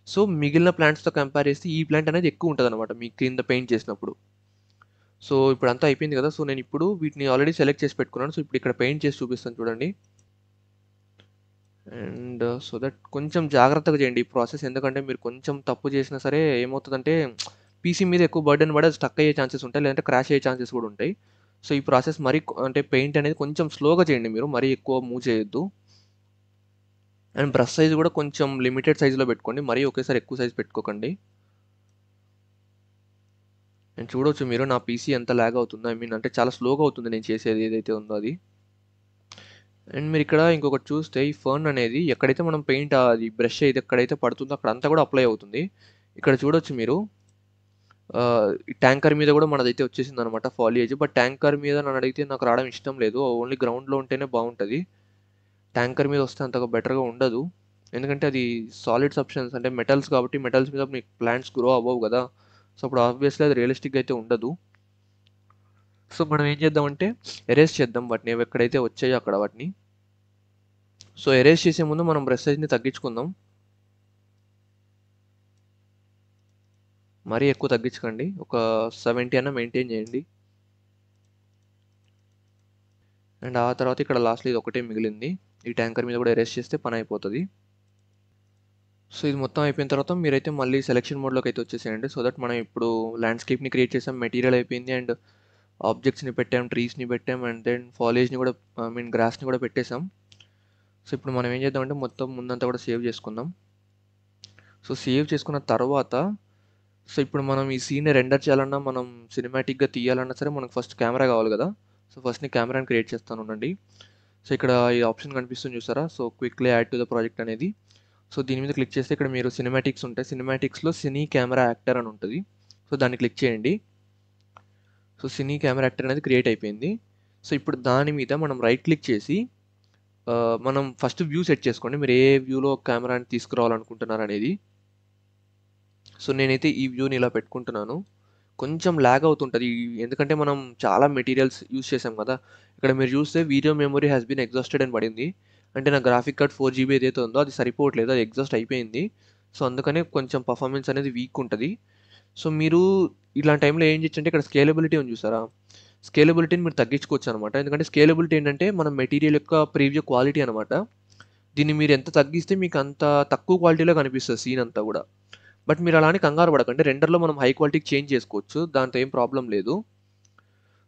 సో, మిగిలిన ప్లాంట్స్‌తో కంపేర్ చేస్తే ఈ ప్లాంట్ అనేది ఎక్కువ ఉంటదనమాట మీ కింద పెయింట్ చేసినప్పుడు. సో, ఇప్పుడంతా అయిపోయింది కదా! సో, నేనిప్పుడు వీటిని ఆల్రెడీ సెలెక్ట్ చేసి పెట్టుకున్నాను. సో, ఇప్పుడు ఇక్కడ పెయింట్ చేసి చూపిస్తాను చూడండి. అండ్ సో దట్ కొంచెం జాగ్రత్తగా చేయండి ఈ ప్రాసెస్. ఎందుకంటే మీరు కొంచెం తప్పు చేసినా సరే ఏమవుతదంటే పీసీ మీద ఎక్కువ బర్డెన్ పడి అది స్టక్ అయ్యే ఛాన్సెస్ ఉంటాయి. లేదంటే క్రాష్ అయ్యే ఛాన్సెస్ కూడా ఉంటాయి. సో, ఈ ప్రాసెస్ మరీ అంటే పెయింట్ అనేది కొంచెం స్లోగా చేయండి మీరు. మరీ ఎక్కువ మూవ్ చేయొద్దు. అండ్ బ్రష్ సైజ్ కూడా కొంచెం లిమిటెడ్ సైజ్‌లో పెట్టుకోండి. మరీ ఒకేసారి ఎక్కువ సైజ్ పెట్టుకోకండి. అండ్ చూడొచ్చు మీరు నా పీసీ ఎంత లాగ్ అవుతుందో. ఐ మీన్ అంటే చాలా స్లోగా అవుతుంది నేను చేసేది ఏదైతే ఉందో అది. అండ్ మీరిక్కడ ఇంకొకటి చూస్తే ఈ ఫర్న్ అనేది ఎక్కడైతే మనం పెయింట్ అది బ్రష్ అయితే ఎక్కడైతే పడుతుందో అక్కడంతా కూడా అప్లై అవుతుంది. ఇక్కడ చూడొచ్చు మీరు ఈ ట్యాంకర్ మీద కూడా మనదైతే వచ్చేసిందనమాట ఫాలియేజ్. బట్ ట్యాంకర్ మీద నన్నడిగితే నాకు రావడం ఇష్టం లేదు. ఓన్లీ గ్రౌండ్‌లో ఉంటేనే బావుంటది. ట్యాంకర్ మీద వస్తే అంతగా బెటర్‌గా ఉండదు. ఎందుకంటే అది సాలిడ్ సబ్స్టెన్స్ అంటే మెటల్స్ కాబట్టి మెటల్స్ మీద మీకు ప్లాంట్స్ గ్రో అవ్వవు గదా! సో, అప్పుడు ఆబ్వియస్‌లీ అది రియలిస్టిక్‌గా అయితే ఉండదు. సో, మనం ఏం చేద్దామంటే ఎరేజ్ చేద్దాం వాటిని ఎక్కడైతే వచ్చాయో అక్కడ వాటిని. సో, ఎరేజ్ చేసే ముందు మనం బ్రష్ సైజ్‌ని తగ్గించుకుందాం. మరీ ఎక్కువ తగ్గించకండి. ఒక 70 అన్నా మెయింటైన్ చేయండి. అండ్ ఆ తర్వాత ఇక్కడ లాస్ట్‌లో ఇదొక్కటే మిగిలింది. ఈ ట్యాంకర్ మీద కూడా ఎరేజ్ చేస్తే పనయిపోతది. సో, ఇది మొత్తం అయిపోయిన తర్వాత మీరైతే మళ్ళీ సెలక్షన్ మోడ్‌లోకైతే వచ్చేసేయండి. సో దట్ మనం ఇప్పుడు ల్యాండ్‌స్కేప్‌ని క్రియేట్ చేసాం. మెటీరియల్ అయిపోయింది. అండ్ ఆబ్జెక్ట్స్‌ని పెట్టాం, ట్రీస్‌ని పెట్టాం. అండ్ దెన్ ఫాలియేజ్‌ని కూడా ఐ మీన్ గ్రాస్‌ని కూడా పెట్టేసాం. సో, ఇప్పుడు మనం ఏం చేద్దామంటే మొత్తం ముందంతా కూడా సేవ్ చేసుకుందాం. సో, సేవ్ చేసుకున్న తర్వాత సో, ఇప్పుడు మనం ఈ సీన్‌ని రెండర్ చేయాలన్నా, మనం సినిమాటిక్‌గా తీయాలన్నా సరే మనకు ఫస్ట్ కెమెరా కావాలి కదా! సో, ఫస్ట్ నేను కెమెరాని క్రియేట్ చేస్తాను ఉండండి. సో, ఇక్కడ ఈ ఆప్షన్ కనిపిస్తుంది చూసారా? So, quickly add to the project అనేది. సో, దీని మీద క్లిక్ చేస్తే ఇక్కడ మీరు సినిమాటిక్స్ ఉంటాయి. సినిమాటిక్స్‌లో సినీ కెమెరా యాక్టర్ అని ఉంటది. సో, దాన్ని క్లిక్ చేయండి. సో, సినీ కెమెరా యాక్టర్ అనేది క్రియేట్ అయిపోయింది. సో, ఇప్పుడు దాని మీద మనం రైట్ క్లిక్ చేసి మనం ఫస్ట్ వ్యూ సెట్ చేసుకోండి. మీరు ఏ వ్యూలో కెమెరాని తీసుకురావాలనుకుంటున్నారనేది. సో, నేనైతే ఈ వ్యూని ఇలా పెట్టుకుంటున్నాను. కొంచెం లాగ్ అవుతుంటది. ఎందుకంటే మనం చాలా మెటీరియల్స్ యూజ్ చేసాం కదా! ఇక్కడ మీరు చూస్తే video memory has been exhausted అని పడింది. అంటే నా గ్రాఫిక్ కార్డ్ 4 జీబీ ఏదైతే ఉందో అది సరిపోవట్లేదు. అది ఎగ్జాస్ట్ అయిపోయింది. సో, అందుకనే కొంచెం పర్ఫార్మెన్స్ అనేది వీక్ ఉంటది. సో, మీరు ఇలాంటి టైంలో ఏం చేయొచ్చంటే ఇక్కడ స్కేలబిలిటీ ఉంది చూసారా? స్కేలబిలిటీని మీరు తగ్గించుకోవచ్చు అనమాట. ఎందుకంటే స్కేలబిలిటీ ఏంటంటే మన మెటీరియల్ యొక్క ప్రీవ్యూ క్వాలిటీ అనమాట. దీన్ని మీరు ఎంత తగ్గిస్తే మీకు అంత తక్కువ క్వాలిటీలో కనిపిస్తుంది సీన్ అంతా కూడా. బట్ మీరు అలా అని కంగారు పడకండి, రెండర్లో మనం హై క్వాలిటీకి చేంజ్ చేసుకోవచ్చు, దాంతో ఏం ప్రాబ్లం లేదు.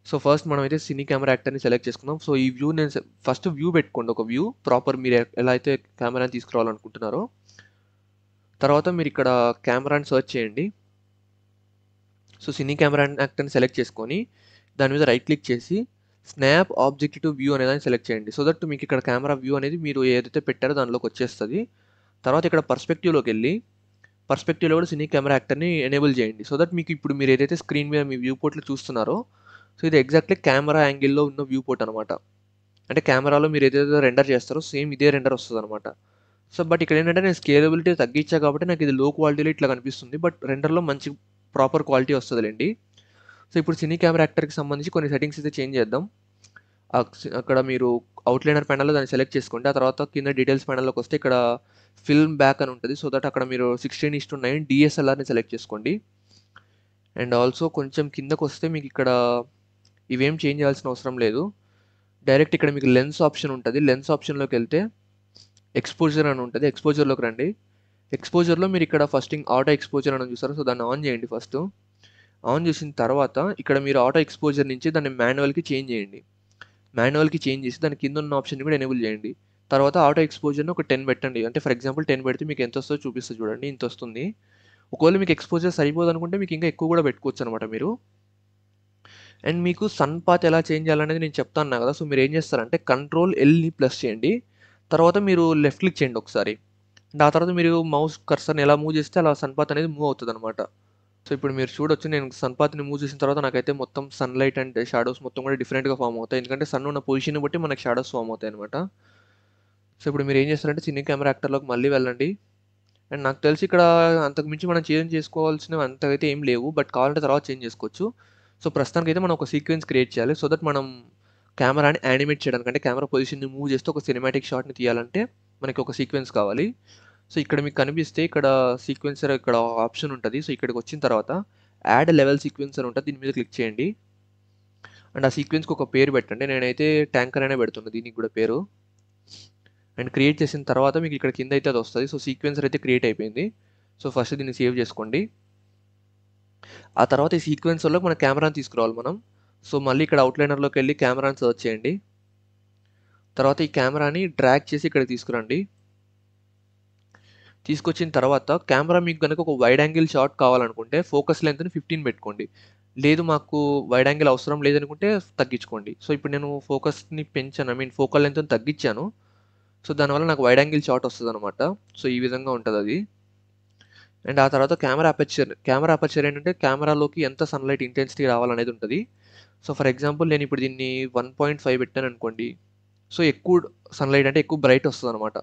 సో ఫస్ట్ మనమైతే సినీ కెమెరా యాక్టర్ని సెలెక్ట్ చేసుకుందాం. సో ఈ వ్యూ నేను ఫస్ట్ వ్యూ పెట్టుకోండి, ఒక వ్యూ ప్రాపర్ మీరు ఎలా అయితే కెమెరాని తీసుకురావాలనుకుంటున్నారో. తర్వాత మీరు ఇక్కడ కెమెరాని సెర్చ్ చేయండి. సో సినీ కెమెరా యాక్టర్ని సెలెక్ట్ చేసుకొని దాని మీద రైట్ క్లిక్ చేసి స్నాప్ ఆబ్జెక్ట్ టు వ్యూ అనేదాన్ని సెలెక్ట్ చేయండి. సో దట్ మీకు ఇక్కడ కెమెరా వ్యూ అనేది మీరు ఏదైతే పెట్టారో దానిలోకి వచ్చేస్తుంది. తర్వాత ఇక్కడ పర్స్పెక్టివ్లోకి వెళ్ళి పర్స్పెక్టివ్లో కూడా సినీ కెమెరా యాక్టర్ని ఎనేబుల్ చేయండి. సో దట్ మీకు ఇప్పుడు మీరు ఏదైతే స్క్రీన్ మీద మీ వ్యూ పోర్ట్లో చూస్తున్నారో, సో ఇది ఎగ్జాక్ట్లీ కెమెరా యాంగిల్లో ఉన్న వ్యూ పోర్ట్ అనమాట. అంటే కెమెరాలో మీరు ఏదైతే రెండర్ చేస్తారో సేమ్ ఇదే రెండర్ వస్తుంది అనమాట. సో బట్ ఇక్కడ ఏంటంటే నేను స్కేలబిలిటీ తగ్గించా కాబట్టి నాకు ఇది లో క్వాలిటీలో ఇట్లా కనిపిస్తుంది, బట్ రెండర్లో మంచి ప్రాపర్ క్వాలిటీ వస్తుందిలేండి. సో ఇప్పుడు సినీ కెమెరా యాక్టర్కి సంబంధించి కొన్ని సెట్టింగ్స్ అయితే చేంజ్ చేద్దాం. అక్కడ మీరు అవుట్లైనర్ ప్యానల్లో దాన్ని సెలెక్ట్ చేసుకోండి. ఆ తర్వాత కింద డీటెయిల్స్ ప్యానల్లోకి వస్తే ఇక్కడ ఫిల్మ్ బ్యాక్ అని ఉంటుంది. సో దట్ అక్కడ మీరు 16:9 DSLRని సెలెక్ట్ చేసుకోండి. అండ్ ఆల్సో కొంచెం కిందకు వస్తే మీకు ఇక్కడ ఇవేం చేంజ్ చేయాల్సిన అవసరం లేదు. డైరెక్ట్ ఇక్కడ మీకు లెన్స్ ఆప్షన్ ఉంటుంది. లెన్స్ ఆప్షన్లోకి వెళ్తే ఎక్స్పోజర్ అని ఉంటుంది. ఎక్స్పోజర్లోకి రండి. ఎక్స్పోజర్లో మీరు ఇక్కడ ఫస్ట్ ఆటో ఎక్స్పోజర్ అని చూస్తారు. సో దాన్ని ఆన్ చేయండి. ఫస్ట్ ఆన్ చేసిన తర్వాత ఇక్కడ మీరు ఆటో ఎక్స్పోజర్ నుంచి దాన్ని మాన్యువల్కి చేంజ్ చేయండి. మాన్యువల్కి చేంజ్ చేసి దాని కింద ఉన్న ఆప్షన్ కూడా ఎనేబుల్ చేయండి. తర్వాత ఆటో ఎక్స్పోజర్ని ఒక 10 పెట్టండి. అంటే ఫర్ ఎగ్జాంపుల్ 10 పెడితే మీకు ఎంత వస్తుందో చూపిస్తుంది చూడండి, ఇంత వస్తుంది. ఒకవేళ మీకు ఎక్స్పోజర్ సరిపోదు అనుకుంటే మీకు ఇంకా ఎక్కువ కూడా పెట్టుకోవచ్చు అనమాట మీరు. అండ్ మీకు సన్ పాత్ ఎలా చేంజ్ చేయాలనేది నేను చెప్తాను కదా. సో మీరు ఏం చేస్తారంటే Ctrl+Lని ప్లస్ చేయండి. తర్వాత మీరు లెఫ్ట్ క్లిక్ చేయండి ఒకసారి. అండ్ ఆ తర్వాత మీరు మౌస్ కర్సర్ని ఎలా మూవ్ చేస్తే అలా సన్ పాత్ అనేది మూవ్ అవుతుంది అనమాట. సో ఇప్పుడు మీరు చూడొచ్చు, నేను సన్ పాత్ని మూవ్ చేసిన తర్వాత నాకైతే మొత్తం సన్లైట్ అండ్ షాడోస్ మొత్తం కూడా డిఫరెంట్గా ఫామ్ అవుతాయి. ఎందుకంటే సన్ ఉన్న పొజిషన్ బట్టి మనకి షాడోస్ ఫామ్ అవుతాయి అనమాట. సో ఇప్పుడు మీరు ఏం చేస్తారంటే సినీ కెమెరా యాక్టర్లోకి మళ్ళీ వెళ్ళండి. అండ్ నాకు తెలిసి ఇక్కడ అంతకు మించి మనం చేంజ్ చేసుకోవాల్సినవి అంతకైతే ఏం లేవు, బట్ కావాలంటే తర్వాత చేంజ్ చేసుకోవచ్చు. సో ప్రస్తుతానికి అయితే మనం ఒక సీక్వెన్స్ క్రియేట్ చేయాలి. సో దట్ మనం కెమెరాని యానిమేట్ చేయడానికి, అంటే కెమెరా పొజిషన్ని మూవ్ చేస్తే ఒక సినిమాటిక్ షాట్ని తీయాలంటే మనకి ఒక సీక్వెన్స్ కావాలి. సో ఇక్కడ మీకు కనిపిస్తే ఇక్కడ సీక్వెన్సర్ ఇక్కడ ఆప్షన్ ఉంటుంది. సో ఇక్కడికి వచ్చిన తర్వాత యాడ్ లెవెల్ సీక్వెన్సర్ ఉంటుంది, దీని మీద క్లిక్ చేయండి. అండ్ ఆ సీక్వెన్స్కి ఒక పేరు పెట్టండి. నేనైతే ట్యాంకర్ అనే పెడుతున్నా దీనికి కూడా పేరు. అండ్ క్రియేట్ చేసిన తర్వాత మీకు ఇక్కడ కింద అయితే అది వస్తుంది. సో సీక్వెన్సర్ అయితే క్రియేట్ అయిపోయింది. సో ఫస్ట్ దీన్ని సేవ్ చేసుకోండి. ఆ తర్వాత ఈ సీక్వెన్సర్లో మన కెమెరాని తీసుకురావాలి మనం. సో మళ్ళీ ఇక్కడ అవుట్లైనర్లోకి వెళ్ళి కెమెరాని సర్చ్ చేయండి. తర్వాత ఈ కెమెరాని డ్రాగ్ చేసి ఇక్కడ తీసుకురండి. తీసుకొచ్చిన తర్వాత కెమెరా మీకు కనుక ఒక వైడ్ యాంగిల్ షాట్ కావాలనుకుంటే ఫోకస్ లెంత్ని 15 పెట్టుకోండి. లేదు మాకు వైడ్ యాంగిల్ అవసరం లేదనుకుంటే తగ్గించుకోండి. సో ఇప్పుడు నేను ఫోకస్ని పెంచాను, ఫోకల్ లెంత్ని తగ్గించాను. సో దానివల్ల నాకు వైడ్ యాంగిల్ షాట్ వస్తుంది అనమాట. సో ఈ విధంగా ఉంటుంది అది. అండ్ ఆ తర్వాత కెమెరా అపర్చర్ ఏంటంటే కెమెరాలోకి ఎంత సన్లైట్ ఇంటెన్సిటీ రావాలనేది ఉంటుంది. సో ఫర్ ఎగ్జాంపుల్ నేను ఇప్పుడు దీన్ని 1.5 పెట్టాను అనుకోండి. సో ఎక్కువ సన్లైట్ అంటే ఎక్కువ బ్రైట్ వస్తుంది అనమాట.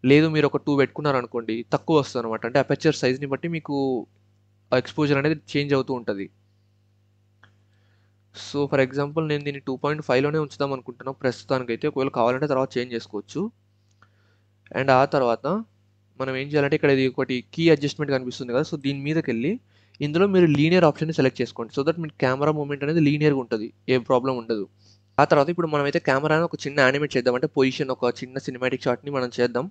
లేదు మీరు ఒక 2 పెట్టుకున్నారనుకోండి తక్కువ వస్తుంది అనమాట. అంటే అపర్చర్ సైజ్ని బట్టి మీకు ఎక్స్పోజర్ అనేది చేంజ్ అవుతూ ఉంటుంది. సో ఫర్ ఎగ్జాంపుల్ నేను దీన్ని 2.5లోనే ఉంచుదాం అనుకుంటున్నాను ప్రస్తుతానికైతే. ఒకవేళ కావాలంటే తర్వాత చేంజ్ చేసుకోవచ్చు. అండ్ ఆ తర్వాత మనం ఏం చేయాలంటే ఇక్కడ ఇది ఒకటి కీ అడ్జస్ట్మెంట్ కనిపిస్తుంది కదా. సో దీని మీదకి వెళ్ళి ఇందులో మీరు లీనియర్ ఆప్షన్ని సెలెక్ట్ చేసుకోండి. సో దట్ మీకు కెమెరా మూమెంట్ అనేది లీనియర్గా ఉంటుంది, ఏ ప్రాబ్లం ఉండదు. ఆ తర్వాత ఇప్పుడు మనమైతే కెమెరాని ఒక చిన్న యానిమేట్ చేద్దాం, అంటే పొజిషన్ ఒక చిన్న సినిమాటిక్ షాట్ని మనం చేద్దాం.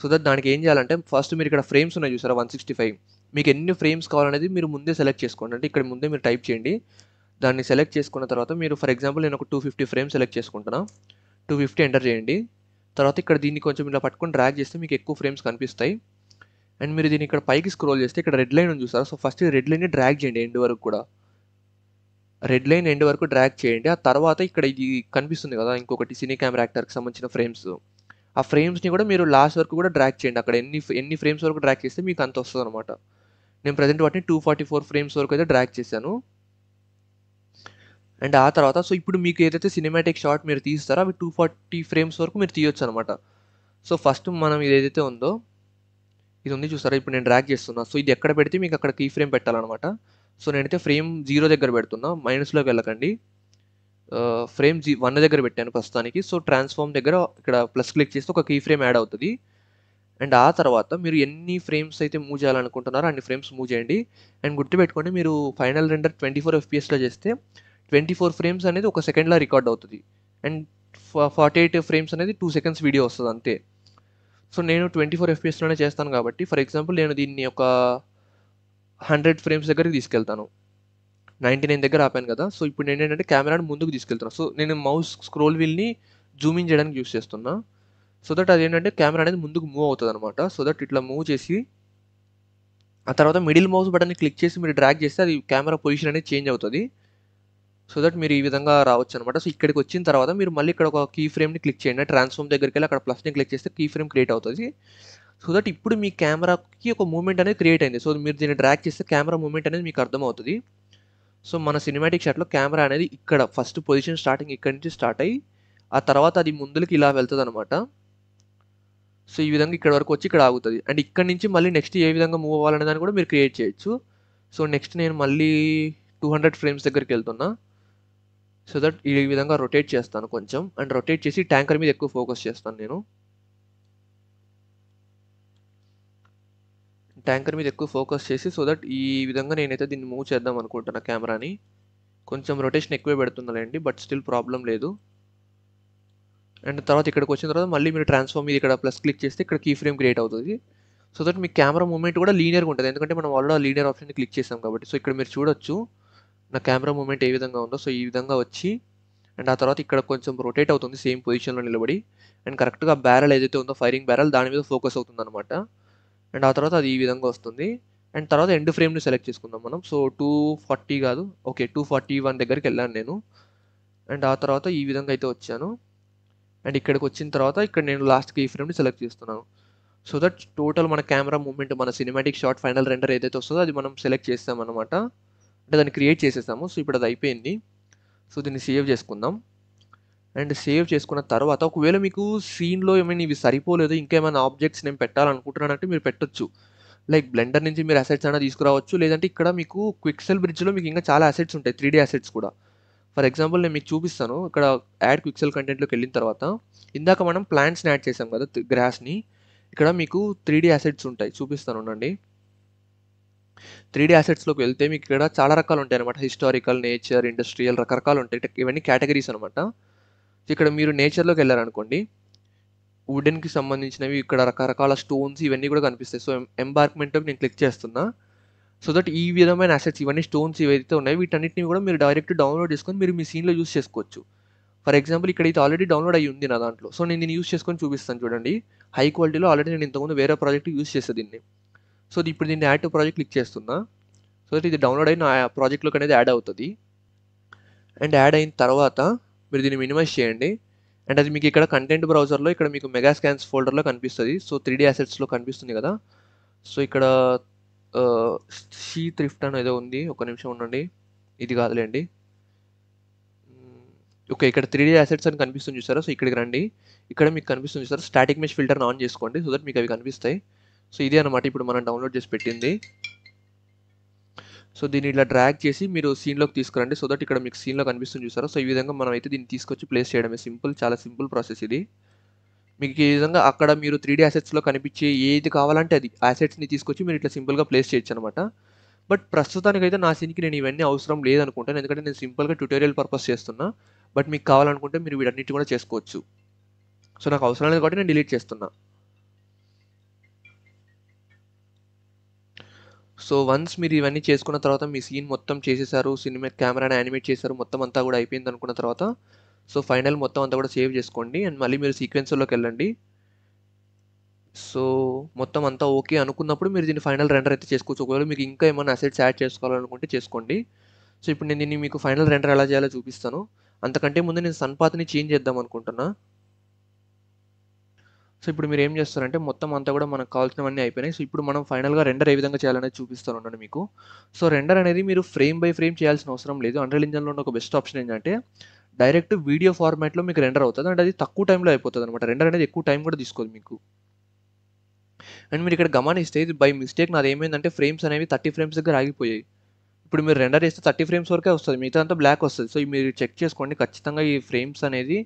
సో దట్ దానికి ఏం చేయాలంటే ఫస్ట్ మీరు ఇక్కడ ఫ్రేమ్స్ ఉన్నాయి చూసారా 165, మీకు ఎన్ని ఫ్రేమ్స్ కావాలనేది మీరు ముందే సెలెక్ట్ చేసుకోండి. అంటే ఇక్కడ ముందే మీరు టైప్ చేయండి. దాన్ని సెలెక్ట్ చేసుకున్న తర్వాత మీరు ఫర్ ఎగ్జాంపుల్ నేను ఒక 250 ఫ్రేమ్స్ సెలెక్ట్ చేసుకుంటున్నా. 250 ఎంటర్ చేయండి. తర్వాత ఇక్కడ దీన్ని కొంచెం ఇలా పట్టుకొని డ్రాగ్ చేస్తే మీకు ఎక్కువ ఫ్రేమ్స్ కనిపిస్తాయి. అండ్ మీరు దీన్ని ఇక్కడ పైకి స్క్రోల్ చేస్తే ఇక్కడ రెడ్ లైన్ ఉంది చూసారా. సో ఫస్ట్ రెడ్ లైన్ని డ్రాగ్ చేయండి ఎండ్ వరకు కూడా. రెడ్ లైన్ ఎండ్ వరకు డ్రాగ్ చేయండి. ఆ తర్వాత ఇక్కడ ఇది కనిపిస్తుంది కదా ఇంకొకటి సినీ కెమెరా యాక్టర్కి సంబంధించిన ఫ్రేమ్స్. ఆ ఫ్రేమ్స్ని కూడా మీరు లాస్ట్ వరకు కూడా డ్రాగ్ చేయండి. అక్కడ ఎన్ని ఫ్రేమ్స్ వరకు డ్రాగ్ చేస్తే మీకు అంత వస్తుంది అనమాట. నేను ప్రజెంట్ వాటిని 244 ఫ్రేమ్స్ వరకు అయితే డ్రాగ్ చేశాను. అండ్ ఆ తర్వాత సో ఇప్పుడు మీకు ఏదైతే సినిమాటిక్ షాట్ మీరు తీస్తారో అవి 240 ఫ్రేమ్స్ వరకు మీరు తీయొచ్చు అనమాట. సో ఫస్ట్ మనం ఇది ఏదైతే ఉందో ఇది ఉంది చూసారా, ఇప్పుడు నేను డ్రాగ్ చేస్తున్నా. సో ఇది ఎక్కడ పెడితే మీకు అక్కడ కీ ఫ్రేమ్ పెట్టాలన్నమాట. సో నేనైతే ఫ్రేమ్ 0 దగ్గర పెడుతున్నా, మైనస్లోకి వెళ్ళకండి. ఫ్రేమ్ 1 దగ్గర పెట్టాను ప్రస్తుతానికి. సో ట్రాన్స్ఫార్మ్ దగ్గర ఇక్కడ ప్లస్ క్లిక్ చేస్తే ఒక కీ ఫ్రేమ్ యాడ్ అవుతుంది. అండ్ ఆ తర్వాత మీరు ఎన్ని ఫ్రేమ్స్ అయితే మూవ్ చేయాలనుకుంటున్నారో అన్ని ఫ్రేమ్స్ మూవ్ చేయండి. అండ్ గుర్తుపెట్టుకోండి, మీరు ఫైనల్ రెండర్ 24 FPSలో చేస్తే 24 ఫ్రేమ్స్ అనేది ఒక సెకండ్‌లో రికార్డ్ అవుతది. అండ్ 48 ఫ్రేమ్స్ అనేది 2 సెకండ్స్ వీడియో వస్తది అంతే. సో, నేను 24 ఎఫ్‌పిఎస్‌లోనే చేస్తాను కాబట్టి ఫర్ ఎగ్జాంపుల్ నేను దీన్ని ఒక 100 ఫ్రేమ్స్ దగ్గరికి తీసుకెళ్తాను. 99 దగ్గర ఆపాను కదా! సో, ఇప్పుడు నేనేంటంటే కెమెరాని ముందుకు తీసుకెళ్తున్నా. సో, నేను మౌస్ స్క్రోల్ వీల్‌ని జూమ్ ఇన్ చేయడానికి యూజ్ చేస్తున్నా. సో దట్ అదేంటంటే కెమెరా అనేది ముందుకు మూవ్ అవుతదనమాట. సో దట్ ఇట్లా మూవ్ చేసి ఆ తర్వాత మిడిల్ మౌస్ బటన్‌ని క్లిక్ చేసి మీరు డ్రాగ్ చేస్తే అది కెమెరా పొజిషన్ అనేది చేంజ్ అవుతది. సో దట్ మీరు ఈ విధంగా రావచ్చనమాట. సో ఇక్కడికొచ్చిన తర్వాత మీరు మళ్ళీ ఇక్కడ ఒక కీ ఫ్రేమ్‌ని క్లిక్ చేయండి. ట్రాన్స్‌ఫార్మ్ దగ్గరికెళ్ళి అక్కడ ప్లస్‌ని క్లిక్ చేస్తే కీ ఫ్రేమ్ క్రియేట్ అవుతది. సో దట్ ఇప్పుడు మీ కెమెరాకి ఒక మూవ్‌మెంట్ అనేది క్రియేట్ అయింది. సో మీరు దీన్ని డ్రాగ్ చేస్తే కెమెరా మూవ్‌మెంట్ అనేది మీకు అర్థమవుతది. సో మన సినిమాటిక్ షాట్‌లో కెమెరా అనేది ఇక్కడ ఫస్ట్ పొజిషన్ స్టార్టింగ్ ఇక్కడి నుంచి స్టార్ట్ అయ్యి, ఆ తర్వాత అది ముందులకి ఇలా వెళ్తదనమాట. సో ఈ విధంగా ఇక్కడి వరకు వచ్చి ఇక్కడ ఆగుతది. అండ్ ఇక్కడి నుంచి మళ్ళీ నెక్స్ట్ ఏ విధంగా మూవ్ అవ్వాలనే దాన్ని కూడా మీరు క్రియేట్ చేయొచ్చు. సో నెక్స్ట్ నేను మళ్ళీ 200 ఫ్రేమ్స్ దగ్గరికెళ్తున్నా. సో దట్ ఈ విధంగా రొటేట్ చేస్తాను కొంచెం. అండ్ రొటేట్ చేసి ట్యాంకర్ మీద ఎక్కువ ఫోకస్ చేస్తాను నేను. ట్యాంకర్ మీద ఎక్కువ ఫోకస్ చేసి సో దట్ ఈ విధంగా నేనైతే దీన్ని మూవ్ చేద్దాం అనుకుంటున్నా కెమెరాని. కొంచెం రొటేషన్ ఎక్కువే పెడుతున్నాలేండి. బట్ స్టిల్ ప్రాబ్లమ్ లేదు. అండ్ తర్వాత ఇక్కడికొచ్చిన తర్వాత మళ్ళీ మీరు ట్రాన్స్‌ఫార్మ్ మీద ఇక్కడ ప్లస్ క్లిక్ చేస్తే ఇక్కడ కీ ఫ్రేమ్ క్రియేట్ అవుతది. So that me camera movement కూడా లీనియర్‌గా ఉంటది. ఎందుకంటే మనం ఆల్రెడీ ఆ లీనియర్ ఆప్షన్‌ని క్లిక్ చేసాం కాబట్టి. సో ఇక్కడ మీరు చూడొచ్చు. నా కెమెరా మూవ్‌మెంట్ ఏ విధంగా ఉందో. సో ఈ విధంగా వచ్చి అండ్ ఆ తర్వాత ఇక్కడ కొంచెం రొటేట్ అవుతుంది సేమ్ పొజిషన్‌లో నిలబడి. అండ్ కరెక్ట్‌గా బ్యారెల్ ఏదైతే ఉందో ఫైరింగ్ బ్యారెల్ దాని మీద ఫోకస్ అవుతుందనమాట. అండ్ ఆ తర్వాత అది ఈ విధంగా వస్తుంది. అండ్ తర్వాత ఎండ్ ఫ్రేమ్‌ని సెలెక్ట్ చేసుకుందాం మనం. సో 240 కాదు. ఓకే. 241 దగ్గరికెళ్ళాను నేను. అండ్ ఆ తర్వాత ఈ విధంగా అయితే వచ్చాను. అండ్ ఇక్కడికొచ్చిన తర్వాత ఇక్కడ నేను లాస్ట్ కీ ఫ్రేమ్‌ని సెలెక్ట్ చేస్తున్నాను. సో దట్ టోటల్ మన కెమెరా మూవ్‌మెంట్ మన సినిమాటిక్ షాట్ ఫైనల్ రెండర్ ఏదైతే వస్తదో అది మనం సెలెక్ట్ చేసామనమాట. అంటే దాన్ని క్రియేట్ చేసేసాము. సో ఇప్పుడు అది అయిపోయింది. సో దీన్ని సేవ్ చేసుకుందాం. అండ్ సేవ్ చేసుకున్న తర్వాత ఒకవేళ మీకు సీన్‌లో ఏమైనా ఇవి సరిపోలేదు ఇంకేమైనా ఆబ్జెక్ట్స్ నేను పెట్టాలనుకుంటున్నానంటే మీరు పెట్టొచ్చు. లైక్ బ్లెండర్ నుంచి మీరు అసెట్స్ అయినా తీసుకురావచ్చు. లేదంటే ఇక్కడ మీకు క్విక్సెల్ బ్రిడ్జ్‌లో మీకు ఇంకా చాలా అసెట్స్ ఉంటాయి. 3 డీ అసెట్స్ కూడా. ఫర్ ఎగ్జాంపుల్ నేను మీకు చూపిస్తాను. ఇక్కడ యాడ్ క్విక్సెల్ కంటెంట్‌లోకెళ్ళిన తర్వాత ఇందాక మనం ప్లాంట్స్‌ని యాడ్ చేసాం కదా! గ్రాస్‌ని. ఇక్కడ మీకు 3 డీ అసెట్స్ ఉంటాయి. చూపిస్తాను ఉండండి. 3 డీ అసెట్స్‌లోకి వెళ్తే మీకు ఇక్కడ చాలా రకాలు ఉంటాయన్నమాట. హిస్టారికల్, నేచర్, ఇండస్ట్రియల్ రకరకాలు ఉంటాయి. ఇవన్నీ కేటగరీస్ అనమాట. ఇక్కడ మీరు నేచర్‌లోకెళ్లారనుకోండి. వుడెన్‌కి సంబంధించినవి ఇక్కడ రకరకాల స్టోన్స్ ఇవన్నీ కూడా కనిపిస్తాయి. సో ఎంబార్క్‌మెంట్‌లోకి నేను క్లిక్ చేస్తున్నా. సో దట్ ఈ విధమైన అసెట్స్ ఇవన్నీ స్టోన్స్ ఏవైతే ఉన్నాయో వీటన్నిటిని కూడా మీరు డైరెక్ట్ డౌన్‌లోడ్ చేసుకొని మీరు మీ సీన్‌లో యూజ్ చేసుకోవచ్చు. ఫర్ ఎగ్జాంపుల్ ఇక్కడ ఇది ఆల్రెడీ డౌన్‌లోడ్ అయ్యి ఉంది నా దాంట్లో. సో నేను దీన్ని యూజ్ చేసుకొని చూపిస్తాను చూడండి. హై క్వాలిటీలో ఆల్రెడీ నేను ఇంతకుముందు వేరే ప్రాజెక్ట్ యూజ్ చేశా దీన్ని. సో ఇప్పుడు దీన్ని యాడ్ టు ప్రాజెక్ట్ క్లిక్ చేస్తున్నా. సో దట్ ఇది డౌన్‌లోడ్ అయ్యి నా ప్రాజెక్ట్‌లోకి అనేది యాడ్ అవుతది. అండ్ యాడ్ అయిన తర్వాత మీరు దీన్ని మినిమైజ్ చేయండి. అండ్ అది మీకు ఇక్కడ కంటెంట్ బ్రౌజర్‌లో ఇక్కడ మీకు మెగా స్కాన్స్ ఫోల్డర్‌లో కనిపిస్తది. సో 3 డీ అసెట్స్‌లో కనిపిస్తుంది కదా! సో ఇక్కడ ఆహ్, షీ థ్రిఫ్ట్ అని ఏదో ఉంది. ఒక్క నిమిషం ఉండండి. ఇది కాదులెండి. ఓకే. ఇక్కడ 3 డీ అసెట్స్ అని కనిపిస్తుంది చూసారా? సో ఇక్కడికి రండి. ఇక్కడ మీకు కనిపిస్తుంది చూసారా? స్టాటిక్ మెష్ ఫిల్టర్‌ని ఆన్ చేసుకోండి. సో దట్ మీకు అవి కనిపిస్తాయి. సో ఇదే అనమాట ఇప్పుడు మనం డౌన్‌లోడ్ చేసి పెట్టింది. సో దీన్ని ఇలా డ్రాగ్ చేసి మీరు సీన్‌లోకి తీసుకురండి. సో దట్ ఇక్కడ మీకు సీన్‌లో కనిపిస్తుంది చూసారా? సో ఈ విధంగా మనం అయితే దీన్ని తీసుకొచ్చి ప్లేస్ చేయడమే సింపుల్. చాలా సింపుల్ ప్రాసెస్ ఇది. మీకు ఈ విధంగా అక్కడ మీరు 3 డీ అసెట్స్‌లో కనిపించే ఏది కావాలంటే అది అసెట్స్‌ని తీసుకొచ్చి మీరు ఇట్లా సింపుల్‌గా ప్లేస్ చేయొచ్చనమాట. బట్ ప్రస్తుతానికైతే నా సీన్‌కి నేను ఇవన్నీ అవసరం లేదనుకుంటాను. ఎందుకంటే నేను సింపుల్‌గా ట్యుటోరియల్ పర్పస్ చేస్తున్నా. బట్ మీకు కావాలనుకుంటే మీరు వీటన్నిటిని కూడా చేసుకోవచ్చు. సో నాకు అవసరం లేదు కాబట్టి నేను డిలీట్ చేస్తున్నా. సో వన్స్ మీరు ఇవన్నీ చేసుకున్న తర్వాత మీ సీన్ మొత్తం చేసేసారు. కెమెరాని యానిమేట్ చేశారు. మొత్తం అంతా కూడా అయిపోయింది అనుకున్న తర్వాత సో ఫైనల్ మొత్తం అంతా కూడా సేవ్ చేసుకోండి. అండ్ మళ్ళీ మీరు సీక్వెన్సర్‌లోకెళ్ళండి. సో మొత్తం అంతా ఓకే అనుకున్నప్పుడు మీరు దీన్ని ఫైనల్ రెండర్ అయితే చేసుకోవచ్చు. ఒకవేళ మీకు ఇంకా ఏమైనా అసెట్స్ యాడ్ చేసుకోవాలనుకుంటే చేసుకోండి. సో ఇప్పుడు నేను దీన్ని మీకు ఫైనల్ రెండర్ ఎలా చేయాలో చూపిస్తాను. అంతకంటే ముందు నేను సన్‌పాత్‌ని చేంజ్ చేద్దాం అనుకుంటున్నా. సో ఇప్పుడు మీరేం చేస్తారంటే మొత్తం అంతా కూడా మనకు కావాల్సినవన్నీ అయిపోయినాయి. సో ఇప్పుడు మనం ఫైనల్‌గా రెండర్ ఏ విధంగా చేయాలనేది చూపిస్తాను ఉండండి మీకు. సో రెండర్ అనేది మీరు ఫ్రేమ్ బై ఫ్రేమ్ చేయాల్సిన అవసరం లేదు. అన్‌రియల్ ఇంజిన్‌లో ఉన్న ఒక బెస్ట్ ఆప్షన్ ఏంటంటే డైరెక్ట్ వీడియో ఫార్మాట్‌లో మీకు రెండర్ అవుతది. అండ్ అది తక్కువ టైంలో అయిపోతదనమాట. రెండర్ అనేది ఎక్కువ టైం కూడా తీసుకోదు మీకు. అండ్ మీరు ఇక్కడ గమనిస్తే ఇది బై మిస్టేక్ నాదేమైందంటే ఫ్రేమ్స్ అనేవి 30 ఫ్రేమ్స్ దగ్గర ఆగిపోయాయి. ఇప్పుడు మీరు రెండర్ చేస్తే 30 ఫ్రేమ్స్ వరకే వస్తది. మిగతాదంతా బ్లాక్ వస్తది. సో మీరు చెక్ చేసుకోండి. ఖచ్చితంగా ఈ ఫ్రేమ్స్ అనేది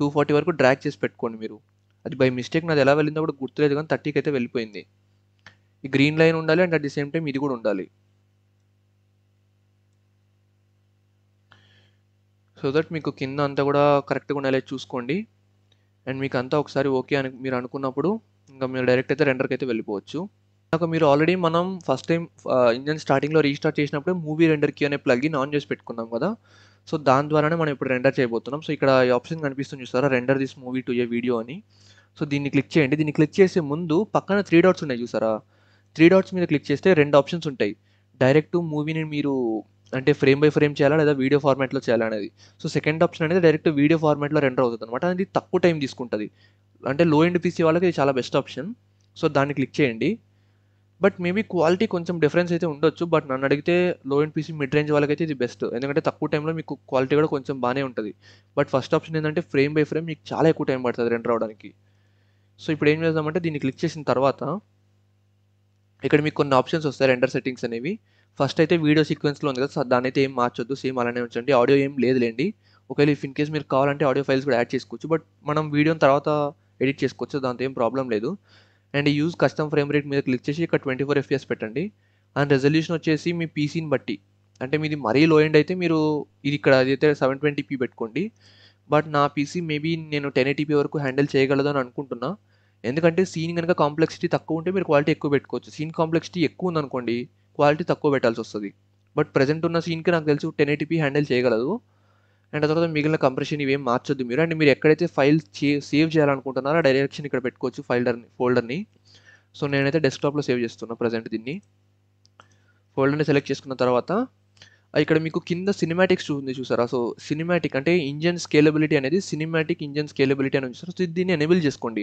240 వరకు డ్రాగ్ చేసి పెట్టుకోండి మీరు. అది బై మిస్టేక్ నాది ఎలా వెళ్ళిందో కూడా గుర్తులేదు కానీ 30కి అయితే వెళ్ళిపోయింది. ఈ గ్రీన్ లైన్ ఉండాలి and at the same time ఇది కూడా ఉండాలి. సో దట్ మీకు కింద అంతా కూడా కరెక్ట్గా ఉండేలా చూసుకోండి. అండ్ మీకు అంతా ఒకసారి ఓకే అని మీరు అనుకున్నప్పుడు ఇంకా మీరు డైరెక్ట్ అయితే రెండర్కి అయితే వెళ్ళిపోవచ్చు. నాకు మీరు ఆల్రెడీ మనం ఫస్ట్ టైం ఇంజన్ స్టార్టింగ్లో రీస్టార్ట్ చేసినప్పుడు మూవీ రెండర్కి అనే ప్లగ్ఇన్ ఆన్ చేసి పెట్టుకున్నాం కదా. సో దాని ద్వారానే మనం ఇప్పుడు రెండర్ చేయబోతున్నాం. సో ఇక్కడ ఈ ఆప్షన్ కనిపిస్తుంది చూస్తారా, render this movie to A video అని. సో దీన్ని క్లిక్ చేయండి. దీన్ని క్లిక్ చేసే ముందు పక్కన 3 డాట్స్ ఉన్నాయి చూసారా, 3 డాట్స్ మీద క్లిక్ చేస్తే 2 ఆప్షన్స్ ఉంటాయి. డైరెక్ట్ మూవీని మీరు అంటే ఫ్రేమ్ బై ఫ్రేమ్ చేయాలా లేదా వీడియో ఫార్మాట్లో చేయాలా అనేది. సో సెకండ్ ఆప్షన్ అనేది డైరెక్ట్ వీడియో ఫార్మాట్లో రెండర్ అవుతుంది అనమాట. అది తక్కువ టైం తీసుకుంటుంది. అంటే లో ఎండ్ పీసీ వాళ్ళకి ఇది చాలా బెస్ట్ ఆప్షన్. సో దాన్ని క్లిక్ చేయండి. బట్ మేబీ క్వాలిటీ కొంచెం డిఫరెన్స్ అయితే ఉండొచ్చు. బట్ నన్ను అడిగితే లో ఎండ్ పీసీ మిడ్ రేంజ్ వాళ్ళకైతే ఇది బెస్ట్. ఎందుకంటే తక్కువ టైంలో మీకు క్వాలిటీ కూడా కొంచెం బాగానే ఉంటుంది. బట్ ఫస్ట్ ఆప్షన్ ఏంటంటే ఫ్రేమ్ బై ఫ్రేమ్ మీకు చాలా ఎక్కువ టైం పడుతుంది రెండర్ అవడానికి. సో ఇప్పుడు ఏం చేద్దామంటే దీన్ని క్లిక్ చేసిన తర్వాత ఇక్కడ మీకు కొన్ని ఆప్షన్స్ వస్తాయి రెండర్ సెట్టింగ్స్ అనేవి. ఫస్ట్ అయితే వీడియో సీక్వెన్స్లో ఉంది కదా, సో దాన్ని అయితే ఏం మార్చొద్దు, సేమ్ అలానే ఉంచండి. ఆడియో ఏం లేదులేండి. ఒకవేళ ఇఫ్ ఇన్ కేస్ మీరు కావాలంటే ఆడియో ఫైల్స్ కూడా యాడ్ చేసుకోవచ్చు. బట్ మనం వీడియోని తర్వాత ఎడిట్ చేసుకోవచ్చు, దాంతో ఏం ప్రాబ్లం లేదు. And use custom frame rate మీద క్లిక్ చేసి ఇక్కడ 24 FPS పెట్టండి. అండ్ రెజల్యూషన్ వచ్చేసి మీ పీసీని బట్టి, అంటే మీది మరీ లో ఎండ్ అయితే మీరు ఇది ఇక్కడ అదైతే 720p పెట్టుకోండి. బట్ నా పీసీ మేబీ నేను 1080p వరకు హ్యాండిల్ చేయగలదు అని అనుకుంటున్నా. ఎందుకంటే సీన్ కనుక కాంప్లెక్సిటీ తక్కువ ఉంటే మీరు క్వాలిటీ ఎక్కువ పెట్టుకోవచ్చు. సీన్ కాంప్లెక్సిటీ ఎక్కువ ఉందనుకోండి క్వాలిటీ తక్కువ పెట్టాల్సి వస్తుంది. బట్ ప్రజెంట్ ఉన్న సీన్కి నాకు తెలిసి 1080p హ్యాండిల్ చేయగలదు. అండ్ తర్వాత మిగిలిన కంప్రెషన్ ఇవేం మార్చొద్దు మీరు. అండ్ మీరు ఎక్కడైతే ఫైల్ సేవ్ చేయాలనుకుంటున్నారో ఆ డైరెక్షన్ ఇక్కడ పెట్టుకోవచ్చు ఫోల్డర్ని. సో నేనైతే డెస్క్టాప్లో సేవ్ చేస్తున్నా ప్రజెంట్ దీన్ని. ఫోల్డర్ని సెలెక్ట్ చేసుకున్న తర్వాత ఇక్కడ మీకు కింద సినిమాటిక్స్ ఉంది చూసారా. సో సినిమాటిక్ అంటే ఇంజన్ స్కేలబిలిటీ అనేది సినిమాటిక్ ఇంజన్ స్కేలబిలిటీ అని చూసారు. సో దీన్ని ఎనేబుల్ చేసుకోండి.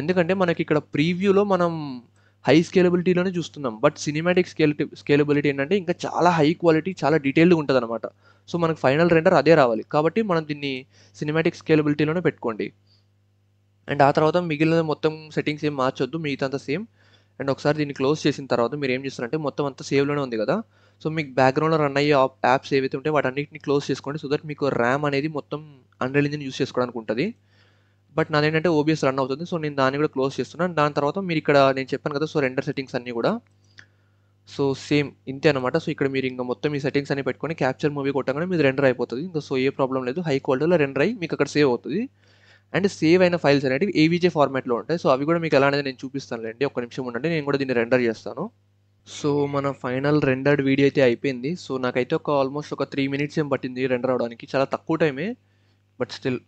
ఎందుకంటే మనకి ఇక్కడ ప్రీవ్యూలో మనం హై స్కేలబిలిటీలోనే చూస్తున్నాం. బట్ సినిమాటిక్ స్కేలబిలిటీ ఏంటంటే ఇంకా చాలా హై క్వాలిటీ చాలా డీటెయిల్డ్గా ఉంటుంది అనమాట. సో మనకు ఫైనల్ రెండర్ అదే రావాలి. కాబట్టి మనం దీన్ని సినిమాటిక్ స్కేలబిలిటీలోనే పెట్టుకోండి. అండ్ ఆ తర్వాత మిగిలిన మొత్తం సెట్టింగ్స్ ఏం మార్చొద్దు, మిగతా అంతా సేమ్. అండ్ ఒకసారి దీన్ని క్లోజ్ చేసిన తర్వాత మీరు ఏం చేస్తారంటే మొత్తం అంతా సేవ్లోనే ఉంది కదా. సో మీకు బ్యాక్గ్రౌండ్లో రన్ అయ్యే యాప్స్ ఏవైతే ఉంటాయో వాటన్నిటిని క్లోజ్ చేసుకోండి. సో దట్ మీకు ర్యామ్ అనేది మొత్తం అన్రియల్ ఇంజిన్ యూస్ చేసుకోవడానికి ఉంటుంది. బట్ నాదేంటంటే ఓబీఎస్ రన్ అవుతుంది. సో నేను దాన్ని కూడా క్లోజ్ చేస్తున్నాను. దాని తర్వాత మీరు ఇక్కడ నేను చెప్పాను కదా, సో రెండర్ సెట్టింగ్స్ అన్నీ కూడా సో సేమ్ ఇంతే అనమాట. సో ఇక్కడ మీరు ఇంకా మొత్తం ఈ సెట్టింగ్స్ అన్ని పెట్టుకొని క్యాప్చర్ మూవీ కొట్టగానే మీరు రెండర్ అయిపోతుంది. ఇంకా సో ఏ ప్రాబ్లం లేదు, హై క్వాలిటీలో రెండర్ అయ్యి మీకు అక్కడ సేవ్ అవుతుంది. అండ్ సేవ్ అయిన ఫైల్స్ అనేవి ఏవీజే ఫార్మాట్లో ఉంటాయి. సో అవి కూడా మీకు ఎలా అనేది నేను చూపిస్తానులేండి. ఒక్క నిమిషం ఉండండి, నేను కూడా దీన్ని రెండర్ చేస్తాను. సో మన ఫైనల్ రెండర్డ్ వీడియో అయితే అయిపోయింది. సో నాకైతే ఆల్మోస్ట్ ఒక 3 minutes ఏం పట్టింది రెండర్ అవడానికి. చాలా తక్కువ టైమే, బట్ స్టిల్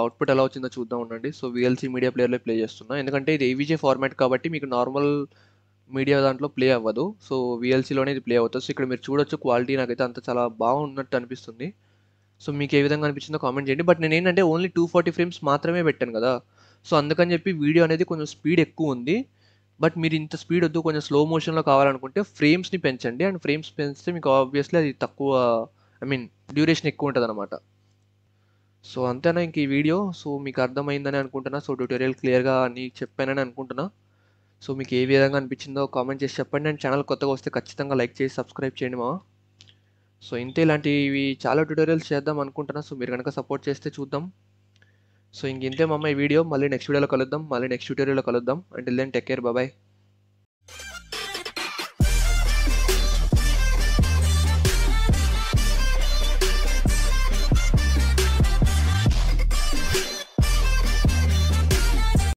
అవుట్పుట్ ఎలా వచ్చిందో చూద్దాం ఉండండి. సో VLC మీడియా ప్లేయర్లో ప్లే చేస్తున్నా. ఎందుకంటే ఇది ఏవీజే ఫార్మాట్ కాబట్టి మీకు నార్మల్ మీడియా దాంట్లో ప్లే అవ్వదు. సో VLCలోనే ఇది ప్లే అవుతుంది. సో ఇక్కడ మీరు చూడొచ్చు క్వాలిటీ నాకైతే అంత చాలా బాగున్నట్టు అనిపిస్తుంది. సో మీకు ఏ విధంగా అనిపించిందో కామెంట్ చేయండి. బట్ నేను ఏంటంటే ఓన్లీ 240 frames మాత్రమే పెట్టాను కదా. సో అందుకని చెప్పి వీడియో అనేది కొంచెం స్పీడ్ ఎక్కువ ఉంది. బట్ మీరు ఇంత స్పీడ్ వద్దు, కొంచెం స్లో మోషన్లో కావాలనుకుంటే ఫ్రేమ్స్ని పెంచండి. అండ్ ఫ్రేమ్స్ పెంచితే మీకు ఆబ్వియస్లీ అది తక్కువ, ఐ మీన్ డ్యూరేషన్ ఎక్కువ ఉంటుంది అనమాట. సో అంతేనా ఇంక ఈ వీడియో. సో మీకు అర్థమైందని అనుకుంటున్నా. సో ట్యూటోరియల్ క్లియర్గా అన్నీ చెప్పానని అనుకుంటున్నా. సో మీకు ఏ విధంగా అనిపించిందో కామెంట్ చేసి చెప్పండి. అండ్ ఛానల్ కొత్తగా వస్తే ఖచ్చితంగా లైక్ చేసి సబ్స్క్రైబ్ చేయండి మా. సో ఇంతే, ఇలాంటివి చాలా ట్యూటోరియల్స్ చేద్దాం అనుకుంటున్నా. సో మీరు కనుక సపోర్ట్ చేస్తే చూద్దాం. సో ఇంతే మా ఈ వీడియో. మళ్ళీ నెక్స్ట్ వీడియోలో కలుద్దాం, మళ్ళీ నెక్స్ట్ ట్యూటోరియల్లో కలుద్దాం. Until then take care, bye.